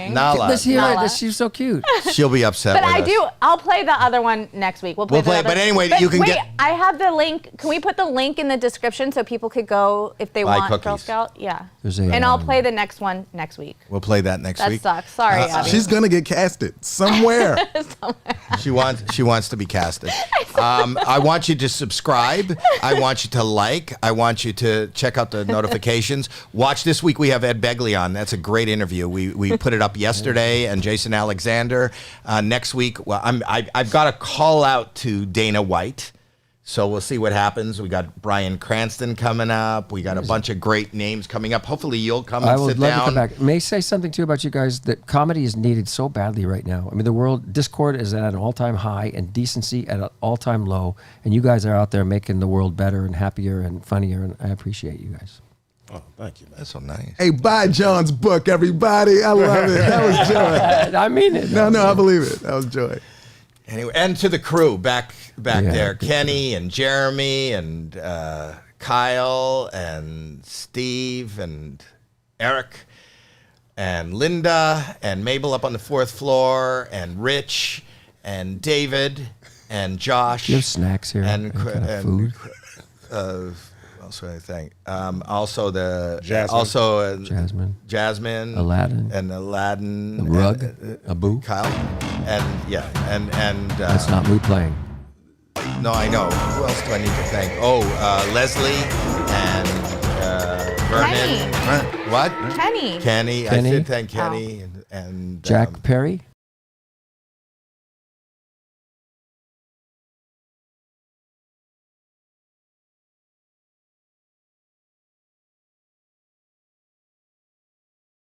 Let's hear Nala. it. She's so cute. She'll be upset. But with I us. do. I'll play the other one next week. We'll play it. But anyway, you can wait, get. I have the link. Can we put the link in the description so people could go if they Buy want Girl cookies. Scout? Yeah. And I'll play the next one next week. We'll play that next That week. sucks. Sorry, Abby. She's gonna get casted somewhere. She wants to be casted. I want you to subscribe. I want you to like. I want you to check out the notifications. Watch this week. We have Ed Begley on. That's a great interview. We put it up yesterday, and Jason Alexander. Next week, well, I've got a call out to Dana White. So we'll see what happens. We got Bryan Cranston coming up. We got a bunch of great names coming up. Hopefully you'll come and I sit would love down. to come back. May I say something too about you guys? That comedy is needed so badly right now. I mean, the world discord is at an all-time high and decency at an all-time low. And you guys are out there making the world better and happier and funnier. And I appreciate you guys. Oh, thank you. That's so nice. Hey, buy John's book, everybody. I love it. That was joy. I mean it. No, I believe it. That was joy. Anyway, and to the crew back there, Kenny and Jeremy and Kyle and Steve and Eric and Linda and Mabel up on the 4th floor and Rich and David and Josh. Do you have snacks here? And food? what else would I think? Also the Jasmine. Jasmine, Aladdin, a rug, Abu, Kyle, and that's not me playing. No, I know. Who else do I need to thank? Leslie and Vernon. Kenny. What? Kenny. Kenny. I did thank Kenny and Jack Perry.